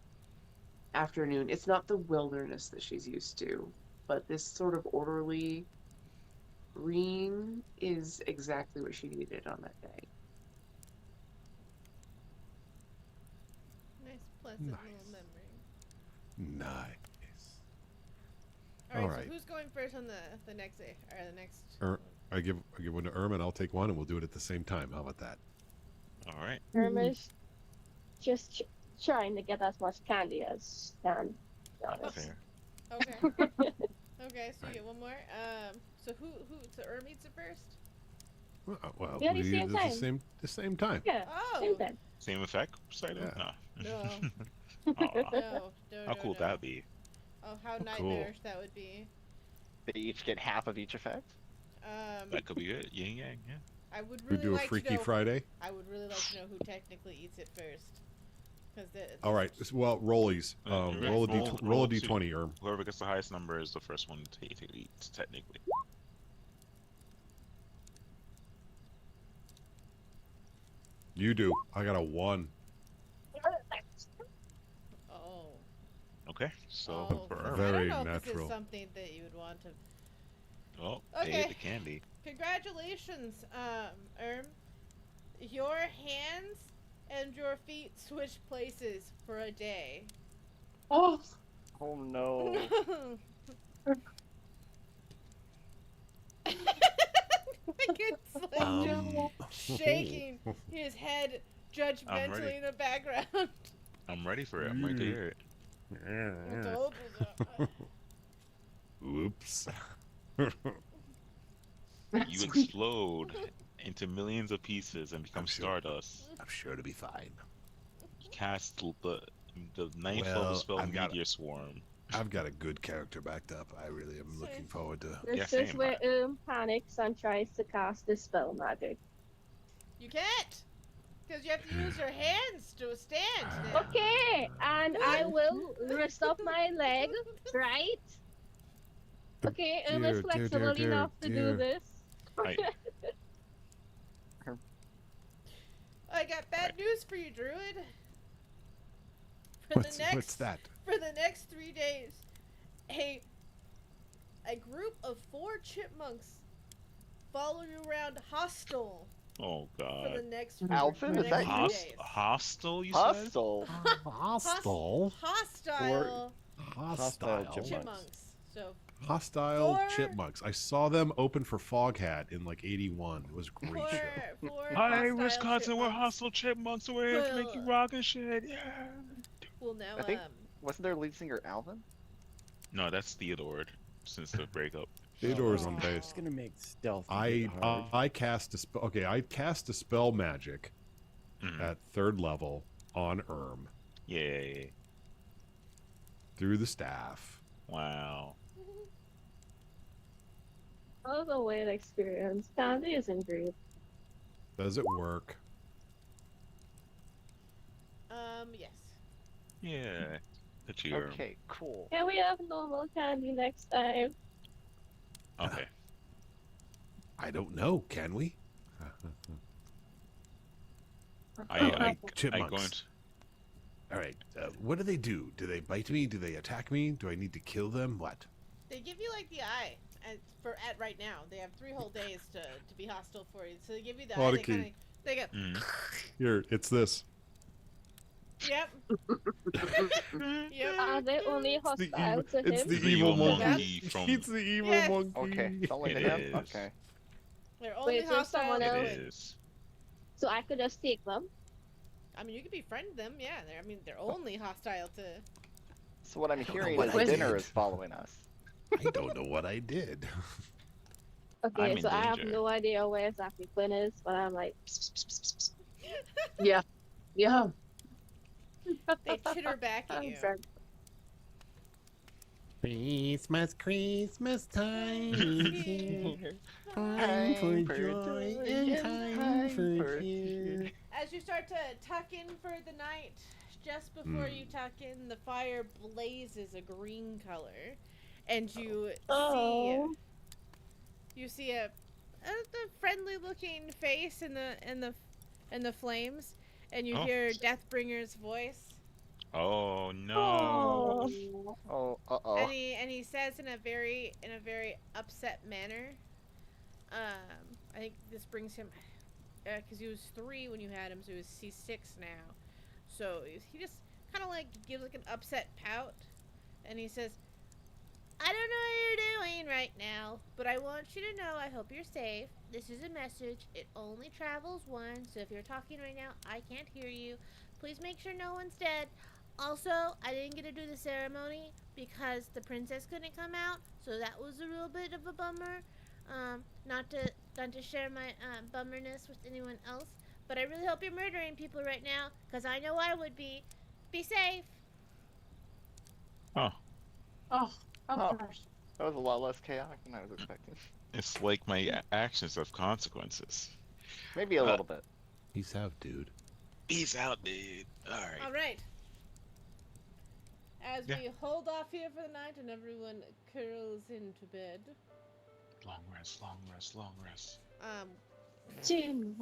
afternoon. It's not the wilderness that she's used to, but this sort of orderly green is exactly what she needed on that day. Nice, pleasant Nice. little memory. Nice. All right. Alright. So who's going first on the next day or the next? I give one to Erm, and I'll take one, and we'll do it at the same time. How about that? All right. Irma's just trying to get as much candy as can. to be honest. Fair. Okay. Okay. So Right. you get one more. So who? So Erm eats it first. Well, Yeah, we the do same it at time. the same time. Yeah, Oh. same thing. Same effect, Saito? Yeah. No. No. Aw, No. how cool would that be? Oh, how cool. nightmarish that would be. They each get half of each effect. That could be it. Yin yang. Yeah. I would We really do a like Freaky to know. Friday. I would really like to know who technically eats it first. Because All right. Well, rollies. Yeah. Roll a Roll- roll roll a two. d20, Erm. Whoever gets the highest number is the first one to eat, technically. You do. I got a 1. Oh. Okay. So Oh, for I Erm. Very don't know if this natural. is something that you would want to. Well, they Okay. ate the candy. Congratulations, Erm. Your hands and your feet switch places for a day. Oh, Oh no. It's like just shaking his head judgmentally ready. in the background. I'm ready for it. I'm ready to hear it. With the opals up. Oops. You explode into millions of pieces and become I'm sure. stardust. I'm sure to be fine. You cast the ninth Well, level spell I've got Meteor Swarm. I've got a good character backed up. I really am looking forward to. Yeah, This is same. where panics and tries to cast the spell magic. You can't! Because you have to use your hands to stand now. Okay, and I will rest up my leg, right? Okay, Irma is flexible enough to do this. I- I got bad news for you, Druid. For What's that? For the next 3 days, a group of 4 chipmunks follow you around hostile Oh for the god. next Alvin, for the is next that 3 you? days. Hostile, you said? Hostile. Hostile. Hostile Hostile chipmunks. chipmunks. So Hostile Four- chipmunks. I saw them open for Foghat in like '81. It was a great show. four Hi, hostile Wisconsin, we're chipmunks hostile chipmunks. We're here to make you rock and shit. Yeah. will now I think- Wasn't their lead singer Alvin? No, that's Theodore since the breakup. Theodore's on Oh. base. It's gonna make stealth. I cast a spell. Okay, I cast a spell magic Mhm. at 3rd level on Yay. through the staff. Wow. That was a weird experience. Candy isn't great. Does it work? Yes. Yeah. The cheer. Okay, cool. Can we have normal candy next time? Okay. I don't know. Can we? I Chipmunks. going to... All right. What do they do? Do they bite me? Do they attack me? Do I need to kill them? What? They give you like the eye at right now. They have 3 whole days to be hostile for you. So they give you the eye. Hotkey. They go. Mhm. Here, it's this. Yep. Yep. Are they only the hostile to It's him? the The evil evil monkey. monkey from- It's the evil Yes. monkey. Okay, it's only It him? is. Okay. They're only Wait, so hostile someone to else- It Quinn. is. So I could just take them? I mean, you could befriend them. Yeah. They're only hostile to. So what I'm don't know hearing what is I dinner did. is following us. I don't know what I did. Okay, I'm in so I have danger. no idea where exactly Quinn is, but I'm like, Yeah. Yeah. They chitter back at you. Exactly. Christmas time is here. Time for joy and time for cheer. As you start to tuck in for the night, just before you tuck in, the fire blazes a green color, and you oh. see a friendly-looking face in the flames, and you Oh. hear Deathbringer's voice, Oh no. Oh. Oh, uh-oh. and he says in a very upset manner. I think this brings him, because he was 3 when you had him, so he's 6 now. So he just kind of like gives like an upset pout, and he says, "I don't know what you're doing right now, but I want you to know I hope you're safe. This is a message. It only travels once, so if you're talking right now, I can't hear you. Please make sure no one's dead. Also, I didn't get to do the ceremony because the princess couldn't come out, so that was a real bit of a bummer. Not to share my bummerness with anyone else, but I really hope you're murdering people right now, because I know I would be. Be safe." Oh, Oh, of Oh. course. That was a lot less chaotic than I was expecting. it's like my actions have consequences. Maybe a little bit. Peace out, dude. Peace out, dude. All right. All right. As Yeah. we hold off here for the night and everyone curls into bed, Long rest, long rest, long rest. A tune.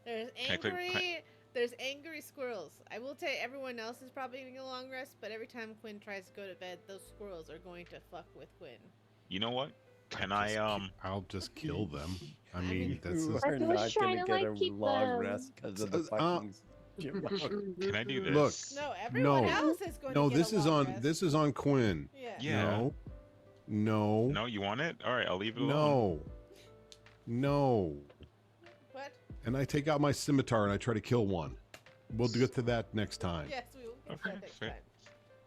there's I click- there's angry squirrels. I will tell you, everyone else is probably getting a long rest, but every time Quinn tries to go to bed, those squirrels are going to fuck with Quinn. You know what? Can I I'll just kill them. I mean, mean, that's You just, are I was not trying gonna to, get like, a keep long them. rest because of the fucking chipmunk. can I do this? Look. No, everyone No. else is going no. to get This a is long on. rest. This is on Quinn. Yeah. Yeah. No. No. No, you want it? All right, I'll leave it alone. No. No. What? And I take out my scimitar and I try to kill one. We'll get to that next time. Yes, we will get Okay, that next fair. time.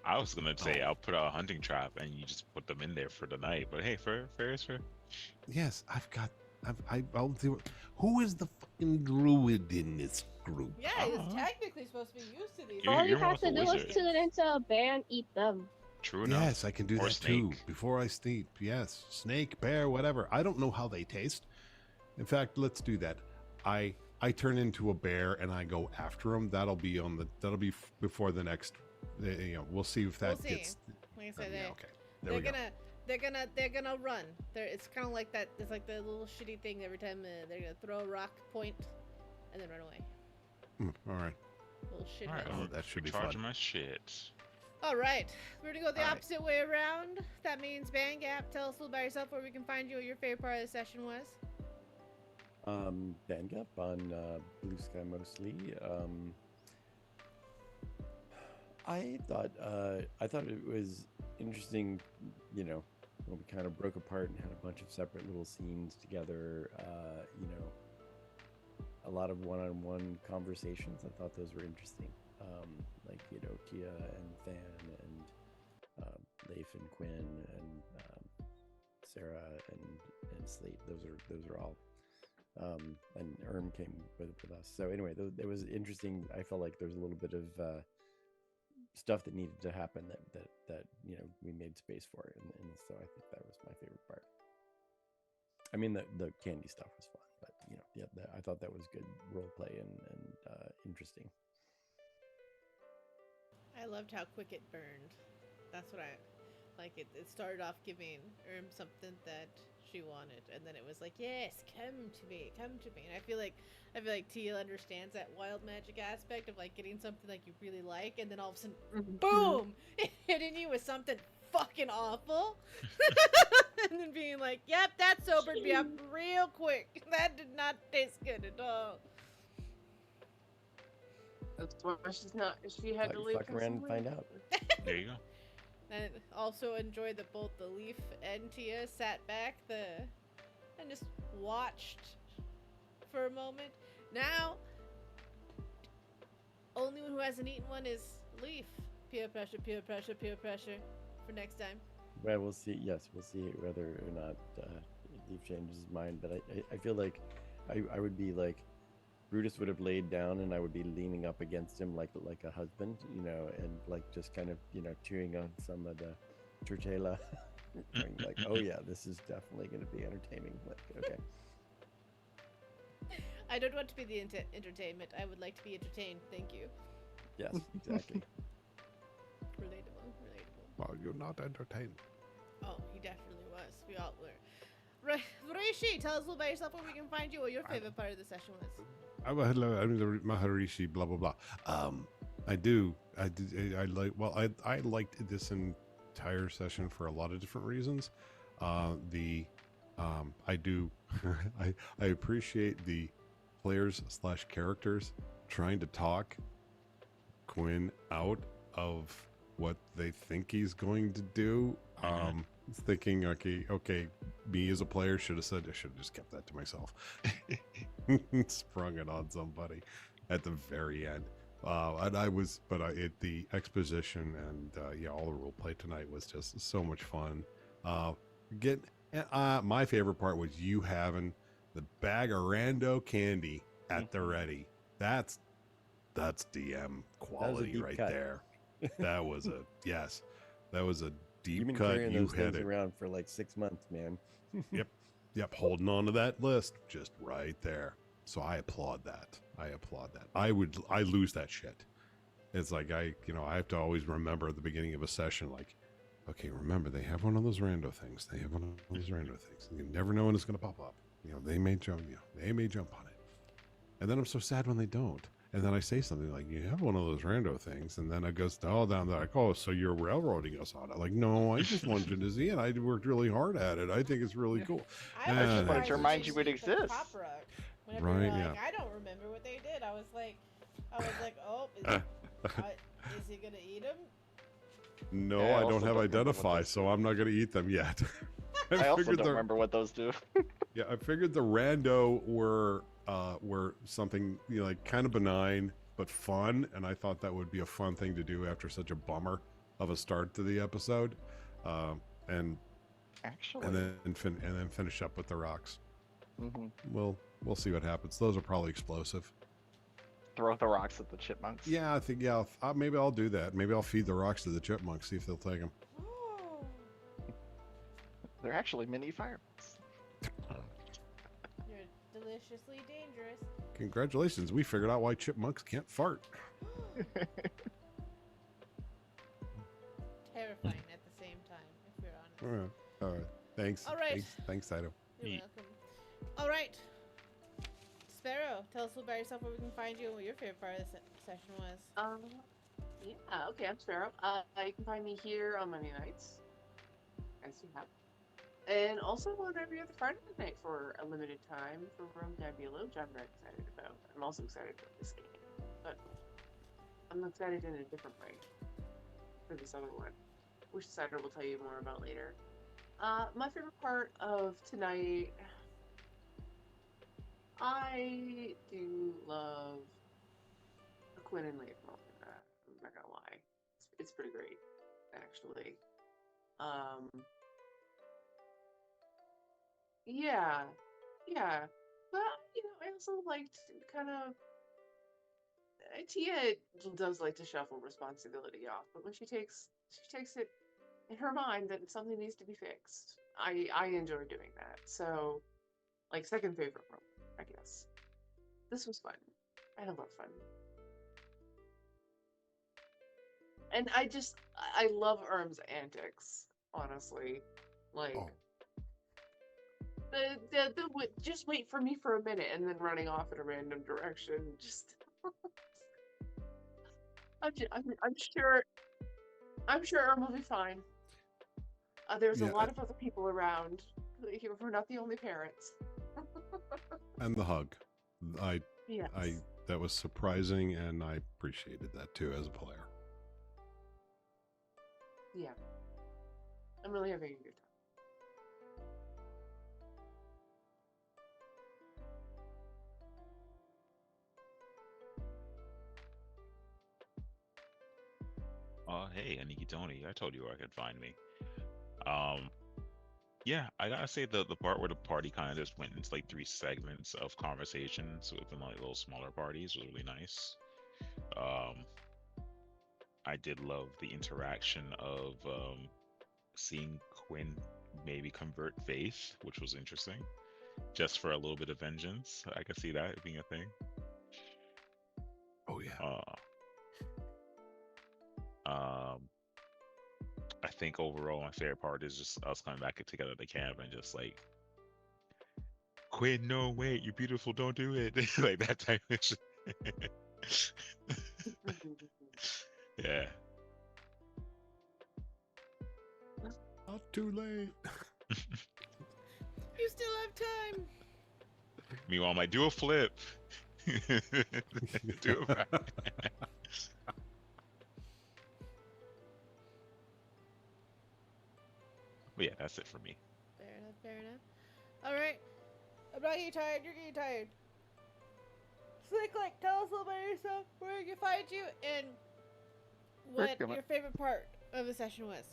I was gonna say I'll put out a hunting trap and you just put them in there for the night. But hey, fair is fair. Yes, I'll do it. Who is the fucking druid in this group? Yeah, he was Uh-huh. technically supposed to be used to these. You're- All you you're have more to of a do is wizard. turn it into a bear and eat them. True enough. Yes, I can do Or that too. snake. Before I sleep. Yes, snake, bear, whatever. I don't know how they taste. In fact, let's do that. I turn into a bear and I go after them. That'll be before the next. We'll see if that We'll see. gets. Like I said, yeah, okay. There they're we go. they're gonna run. It's kind of like that. It's like the little shitty thing every time they're gonna throw a rock, point, and then run away. All right. Little shit. All right, Oh, I'm that should be recharging fun. my shit. All right, we're gonna go the All right. opposite way around. That means Bangap. Tell us a little about yourself, where we can find you, what your favorite part of the session was. Bangap on Blue Sky mostly. I thought it was interesting, you know, when we kind of broke apart and had a bunch of separate little scenes together. You know, a lot of one-on-one conversations. I thought those were interesting. Like, you know, Tia and Fan and Leif and Quinn and Sarah and Slate. Those are all. And came with us. So anyway, it was interesting. I felt like there's a little bit of stuff that needed to happen that you know, we made space for it, and so I think that was my favorite part. I mean, the candy stuff was fun, but you know, yeah, I thought that was good role play and interesting. I loved how quick it burned. That's what I like. It started off giving something that she wanted, and then it was like, yes, come to me. And I feel like Tia understands that wild magic aspect of like getting something like you really like, and then all of a sudden, boom, hitting you with something fucking awful, and then being like, yep, that sobered me up real quick. That did not taste good at all. That's why she's not. She had to leave. Fuck around and find out. There you go. And also enjoyed that both the Leaf and Tia sat back and just watched for a moment. Now, only one who hasn't eaten one is Leaf. Peer pressure for next time. Well, we'll see. Yes, we'll see whether or not Leaf changes his mind. But I feel like I would be like, Brutus would have laid down, and I would be leaning up against him like a husband, you know, and like just kind of, you know, chewing on some of the tortilla, like, oh yeah, this is definitely going to be entertaining. Like, okay. I don't want to be the entertainment. I would like to be entertained. Thank you. Yes, exactly. Relatable. Well, you're not entertained. Oh, he definitely was. We all were. Rishi, tell us a little about yourself, where we can find you, what your favorite part of the session was. Hello, I'm the Maharishi, blah blah blah. I liked this entire session for a lot of different reasons. I appreciate the players / characters trying to talk Quinn out of what they think he's going to do. Thinking, okay, me as a player should have just kept that to myself. Sprung it on somebody at the very end. The exposition and all the role play tonight was just so much fun. My favorite part was you having the bag of rando candy at the ready. That's DM quality right cut. there. That was a yes. That was a deep You've been cut. carrying You those had things it. around for like 6 months, man. Yep, holding on to that list, just right there. So I applaud that. I lose that shit. It's like I have to always remember at the beginning of a session, like, okay, remember they have one of those rando things. You never know when it's going to pop up. You know, they may jump on it. And then I'm so sad when they don't. And then I say something like, you have one of those rando things. And then it goes all down there like, oh, so you're railroading us on it. Like, no, I just wanted to see it. I worked really hard at it. I think it's really cool. I was just surprised wanted to remind you didn't it eat the exists. Pop Rock. Whenever Right, you're like, yeah. I don't remember what they did. I was like, oh, is he gonna eat them? No, Yeah, I I don't also have don't remember what identify, those so I'm not going to eat them yet. I also figured don't remember what those do. Yeah, I figured the rando were something, you know, like kind of benign but fun, and I thought that would be a fun thing to do after such a bummer of a start to the episode, and Actually. then finish up with the rocks. hmm We'll see what happens. Those are probably explosive. Throw the rocks at the chipmunks. Yeah, I think maybe I'll do that. Maybe I'll feed the rocks to the chipmunks, see if they'll take them. Oh, They're actually mini fireballs. you're deliciously dangerous. Congratulations, we figured out why chipmunks can't fart. Terrifying at the same time, if we're honest. All right. Thanks. All right. Thanks, Saito. You're Neat. welcome. All right. Sparrow, tell us a little about yourself, where we can find you, and what your favorite part of the session was. Yeah, okay, I'm Sparrow. You can find me here on Monday nights, as you have. And also on every other Friday night for a limited time for Rome Nebula, which I'm very excited about. I'm also excited for this game, but I'm excited in a different way for this other one, which Cider will tell you more about later. My favorite part of tonight, I do love the Quinn and Leif moment. I'm not gonna lie, it's pretty great, actually. Yeah, yeah. But I also liked kind of Tia does like to shuffle responsibility off, but when she takes it in her mind that something needs to be fixed. I enjoy doing that. So, like, second favorite role, I guess. This was fun. I had a lot of fun. And I love Erm's antics, honestly. Like, Oh. the just wait for me for a minute and then running off in a random direction. Just, I'm sure Erm will be fine. There's a Yeah, lot of other people around. We're not the only parents. and the hug. Yes. That was surprising, and I appreciated that too as a player. Yeah. I'm really having a good time. Hey, Aniki Tony, I told you where I could find me. Yeah, I gotta say the part where the party kind of just went into like 3 segments of conversations within like little smaller parties was really nice. Um, I did love the interaction of seeing Quinn maybe convert Faith, which was interesting, just for a little bit of vengeance. I could see that being a thing. Oh yeah. I think overall my favorite part is just us coming back together to camp and just like, Quinn, no, wait, you're beautiful, don't do it. Like that type of shit. Yeah. Not too late. You still have time. Meanwhile, I'm like, do a flip. Do a But yeah, that's it for me. Fair enough, fair enough. Alright. I'm not getting tired, you're getting tired. Slick, like, tell us a little about yourself, where we can find you, and what Sure, your favorite part of the session was.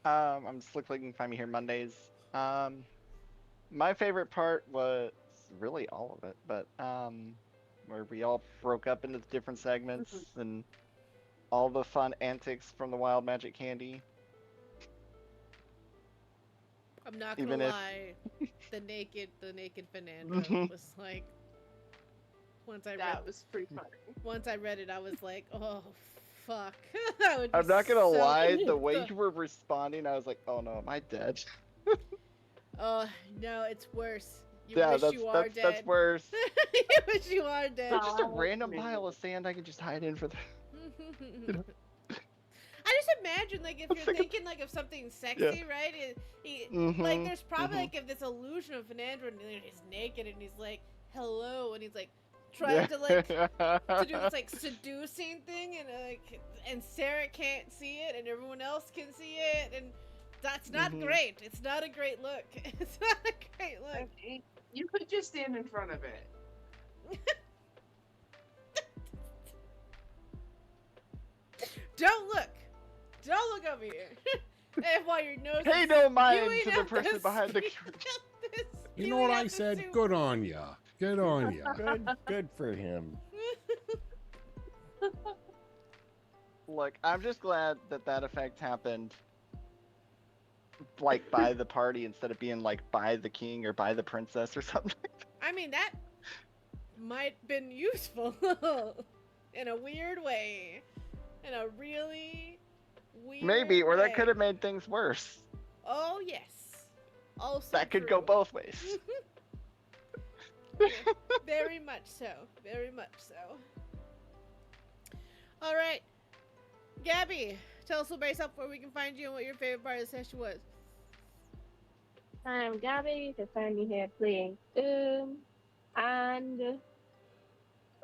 I'm Slick. You can find me here Mondays. My favorite part was really all of it, but where we all broke up into the different segments and all the fun antics from the Wild Magic Candy. I'm not gonna Even if- lie, the naked Fernando was like, once That was pretty funny. I read it, I was like, oh fuck. I'm not gonna lie, the way you were responding, I was like, oh no, am I dead? Oh no, it's worse. You Yeah, wish that's you are dead. that's worse. You wish you are dead. It's just a Oh, random man. pile of sand I can just hide in for the. know? I just imagine, like, if I'm you're thinking- thinking like of something sexy, right? Like, there's probably like if this illusion of Fernando and he's naked and he's like, hello, and he's like trying to like to do this like seducing thing, and Sarah can't see it and everyone else can see it, and that's not great. It's not a great look. It's not a great look. You could just stand in front of it. Don't look. Don't look over here. And while your nose Pay is no mind spewing to the out person this- behind the You know what I said? Good on ya. Good on ya. Good for him. Look, I'm just glad that that effect happened, like, by the party instead of being, like, by the king or by the princess or something. I mean, that might been useful in a weird way. In a really weird Maybe, or that way. could have made things worse. Oh yes. Also That could go true. both ways. Yeah, very much so. Very much so. All right, Gabby, tell us about yourself, where we can find you, and what your favorite part of the session was. I'm Gabby. You can find me here playing and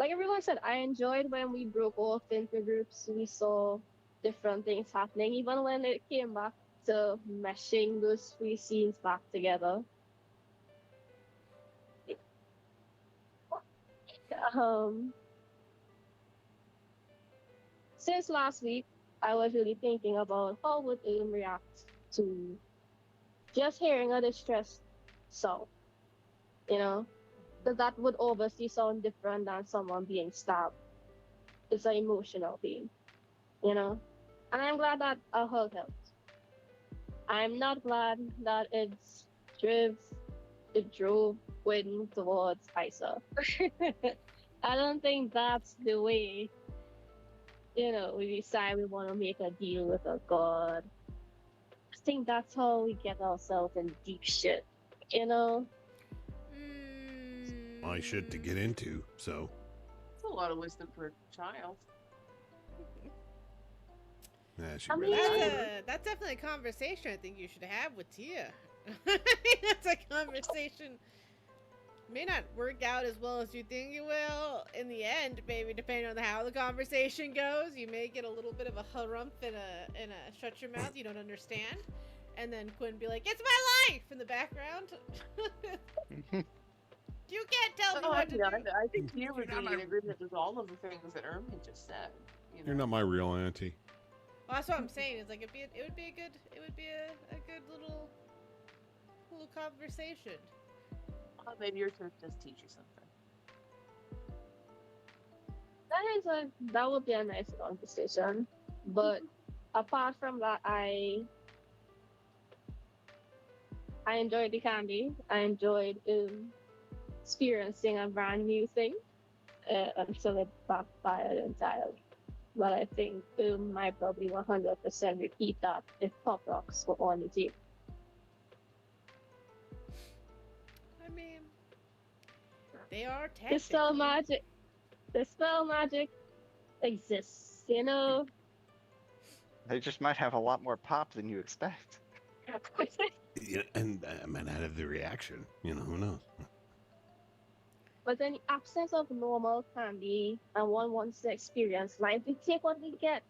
like everyone said, I enjoyed when we broke off into groups. We saw different things happening, even when it came back to meshing those three scenes back together. Um, since last week, I was really thinking about how would react to just hearing a distress song, you know, because that would obviously sound different than someone being stabbed. It's an emotional thing, you know, and I'm glad that a hug helped. I'm not glad that drove it drove Quinn towards Isa. I don't think that's the way, we decide we want to make a deal with a god. I think that's how we get ourselves in deep shit, you know? My shit to get into, so. That's a lot of wisdom for a child. Yeah, she I really mean, told her. That's definitely a conversation I think you should have with Tia. That's a conversation. May not work out as well as you think it will in the end, maybe depending on how the conversation goes. You may get a little bit of a harumph and a shut your mouth, you don't understand. And then Quinn be like, "It's my life!" in the background. You can't tell me Oh, what to do. I think you would You're be not in my- agreement with all of the things that Erm had just said. You're not my real auntie. Well, that's what I'm saying. It's like it would be a good little conversation. Oh, maybe your church does teach you something. that would be a nice conversation. But apart from that, I enjoyed the candy. I enjoyed experiencing a brand new thing until it backfired entirely. But I think I probably 100% repeat that if Pop Rocks were on the team. I mean, they are The spell technically. magic, the spell magic exists, you know. They just might have a lot more pop than you expect. Yeah, and I might not have the reaction. Who knows? But in the absence of normal candy and one wants to experience life, we take what we get.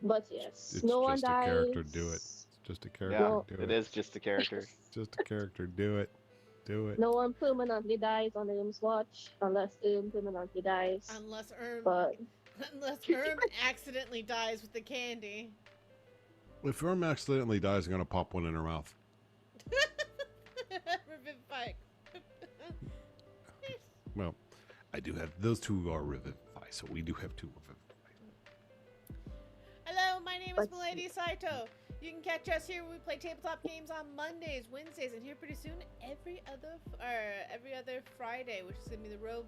But yes, It's no one just a dies. character, do it. It's just a character, Yeah, No. do it it. is just a character. Just a character, do it. Do it. No one permanently dies on Irm's watch unless permanently dies. Unless But Erm accidentally dies with the candy. If Erm accidentally dies, I'm gonna pop one in her mouth. Revivify. Well, I do have those two are revivify, so we do have two revivify. Hello, my name is Let's Milady Saito. You can catch us here when we play tabletop games on Mondays, Wednesdays, and here pretty soon every other Friday, which is gonna be the Rogue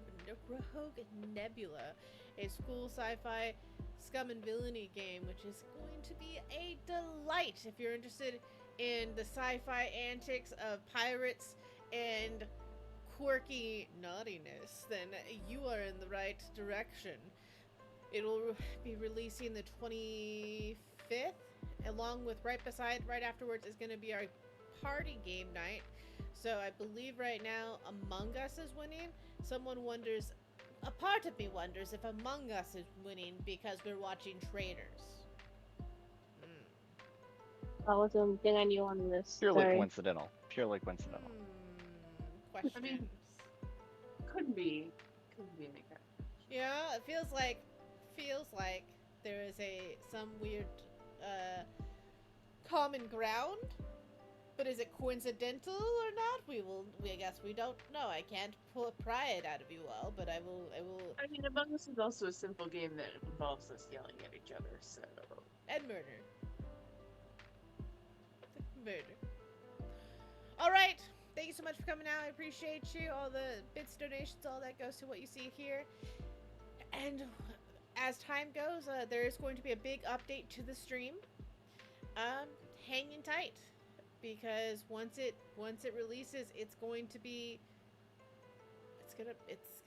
Nebula, a school sci-fi scum and villainy game, which is going to be a delight if you're interested in the sci-fi antics of pirates and quirky naughtiness. Then you are in the right direction. It will be releasing the 25th, along with right afterwards is going to be our party game night. So I believe right now Among Us is winning. A part of me wonders if Among Us is winning because we're watching Traitors. that was something I knew on the list. Purely Sorry. coincidental. Purely coincidental. Questions. Could be make that. Yeah, it feels like there is some weird common ground, but is it coincidental or not? I guess we don't know. I can't pry it out of you all, but I will. I mean, Among Us is also a simple game that involves us yelling at each other, so. And murder. Murder. All right. Thank you so much for coming out. I appreciate you. All the bits, donations, all that goes to what you see here. And as time goes, there is going to be a big update to the stream. hanging tight because once it releases, it's going to be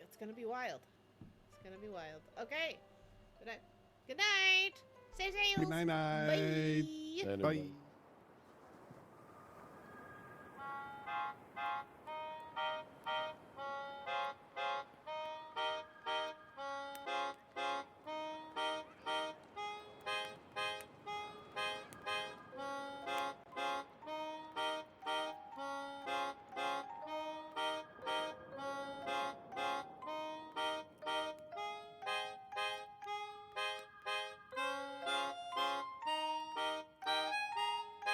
it's gonna be wild. It's gonna be wild. Okay. Good night. Good night. Stay safe. Good night. Bye. Later, Bye. bud.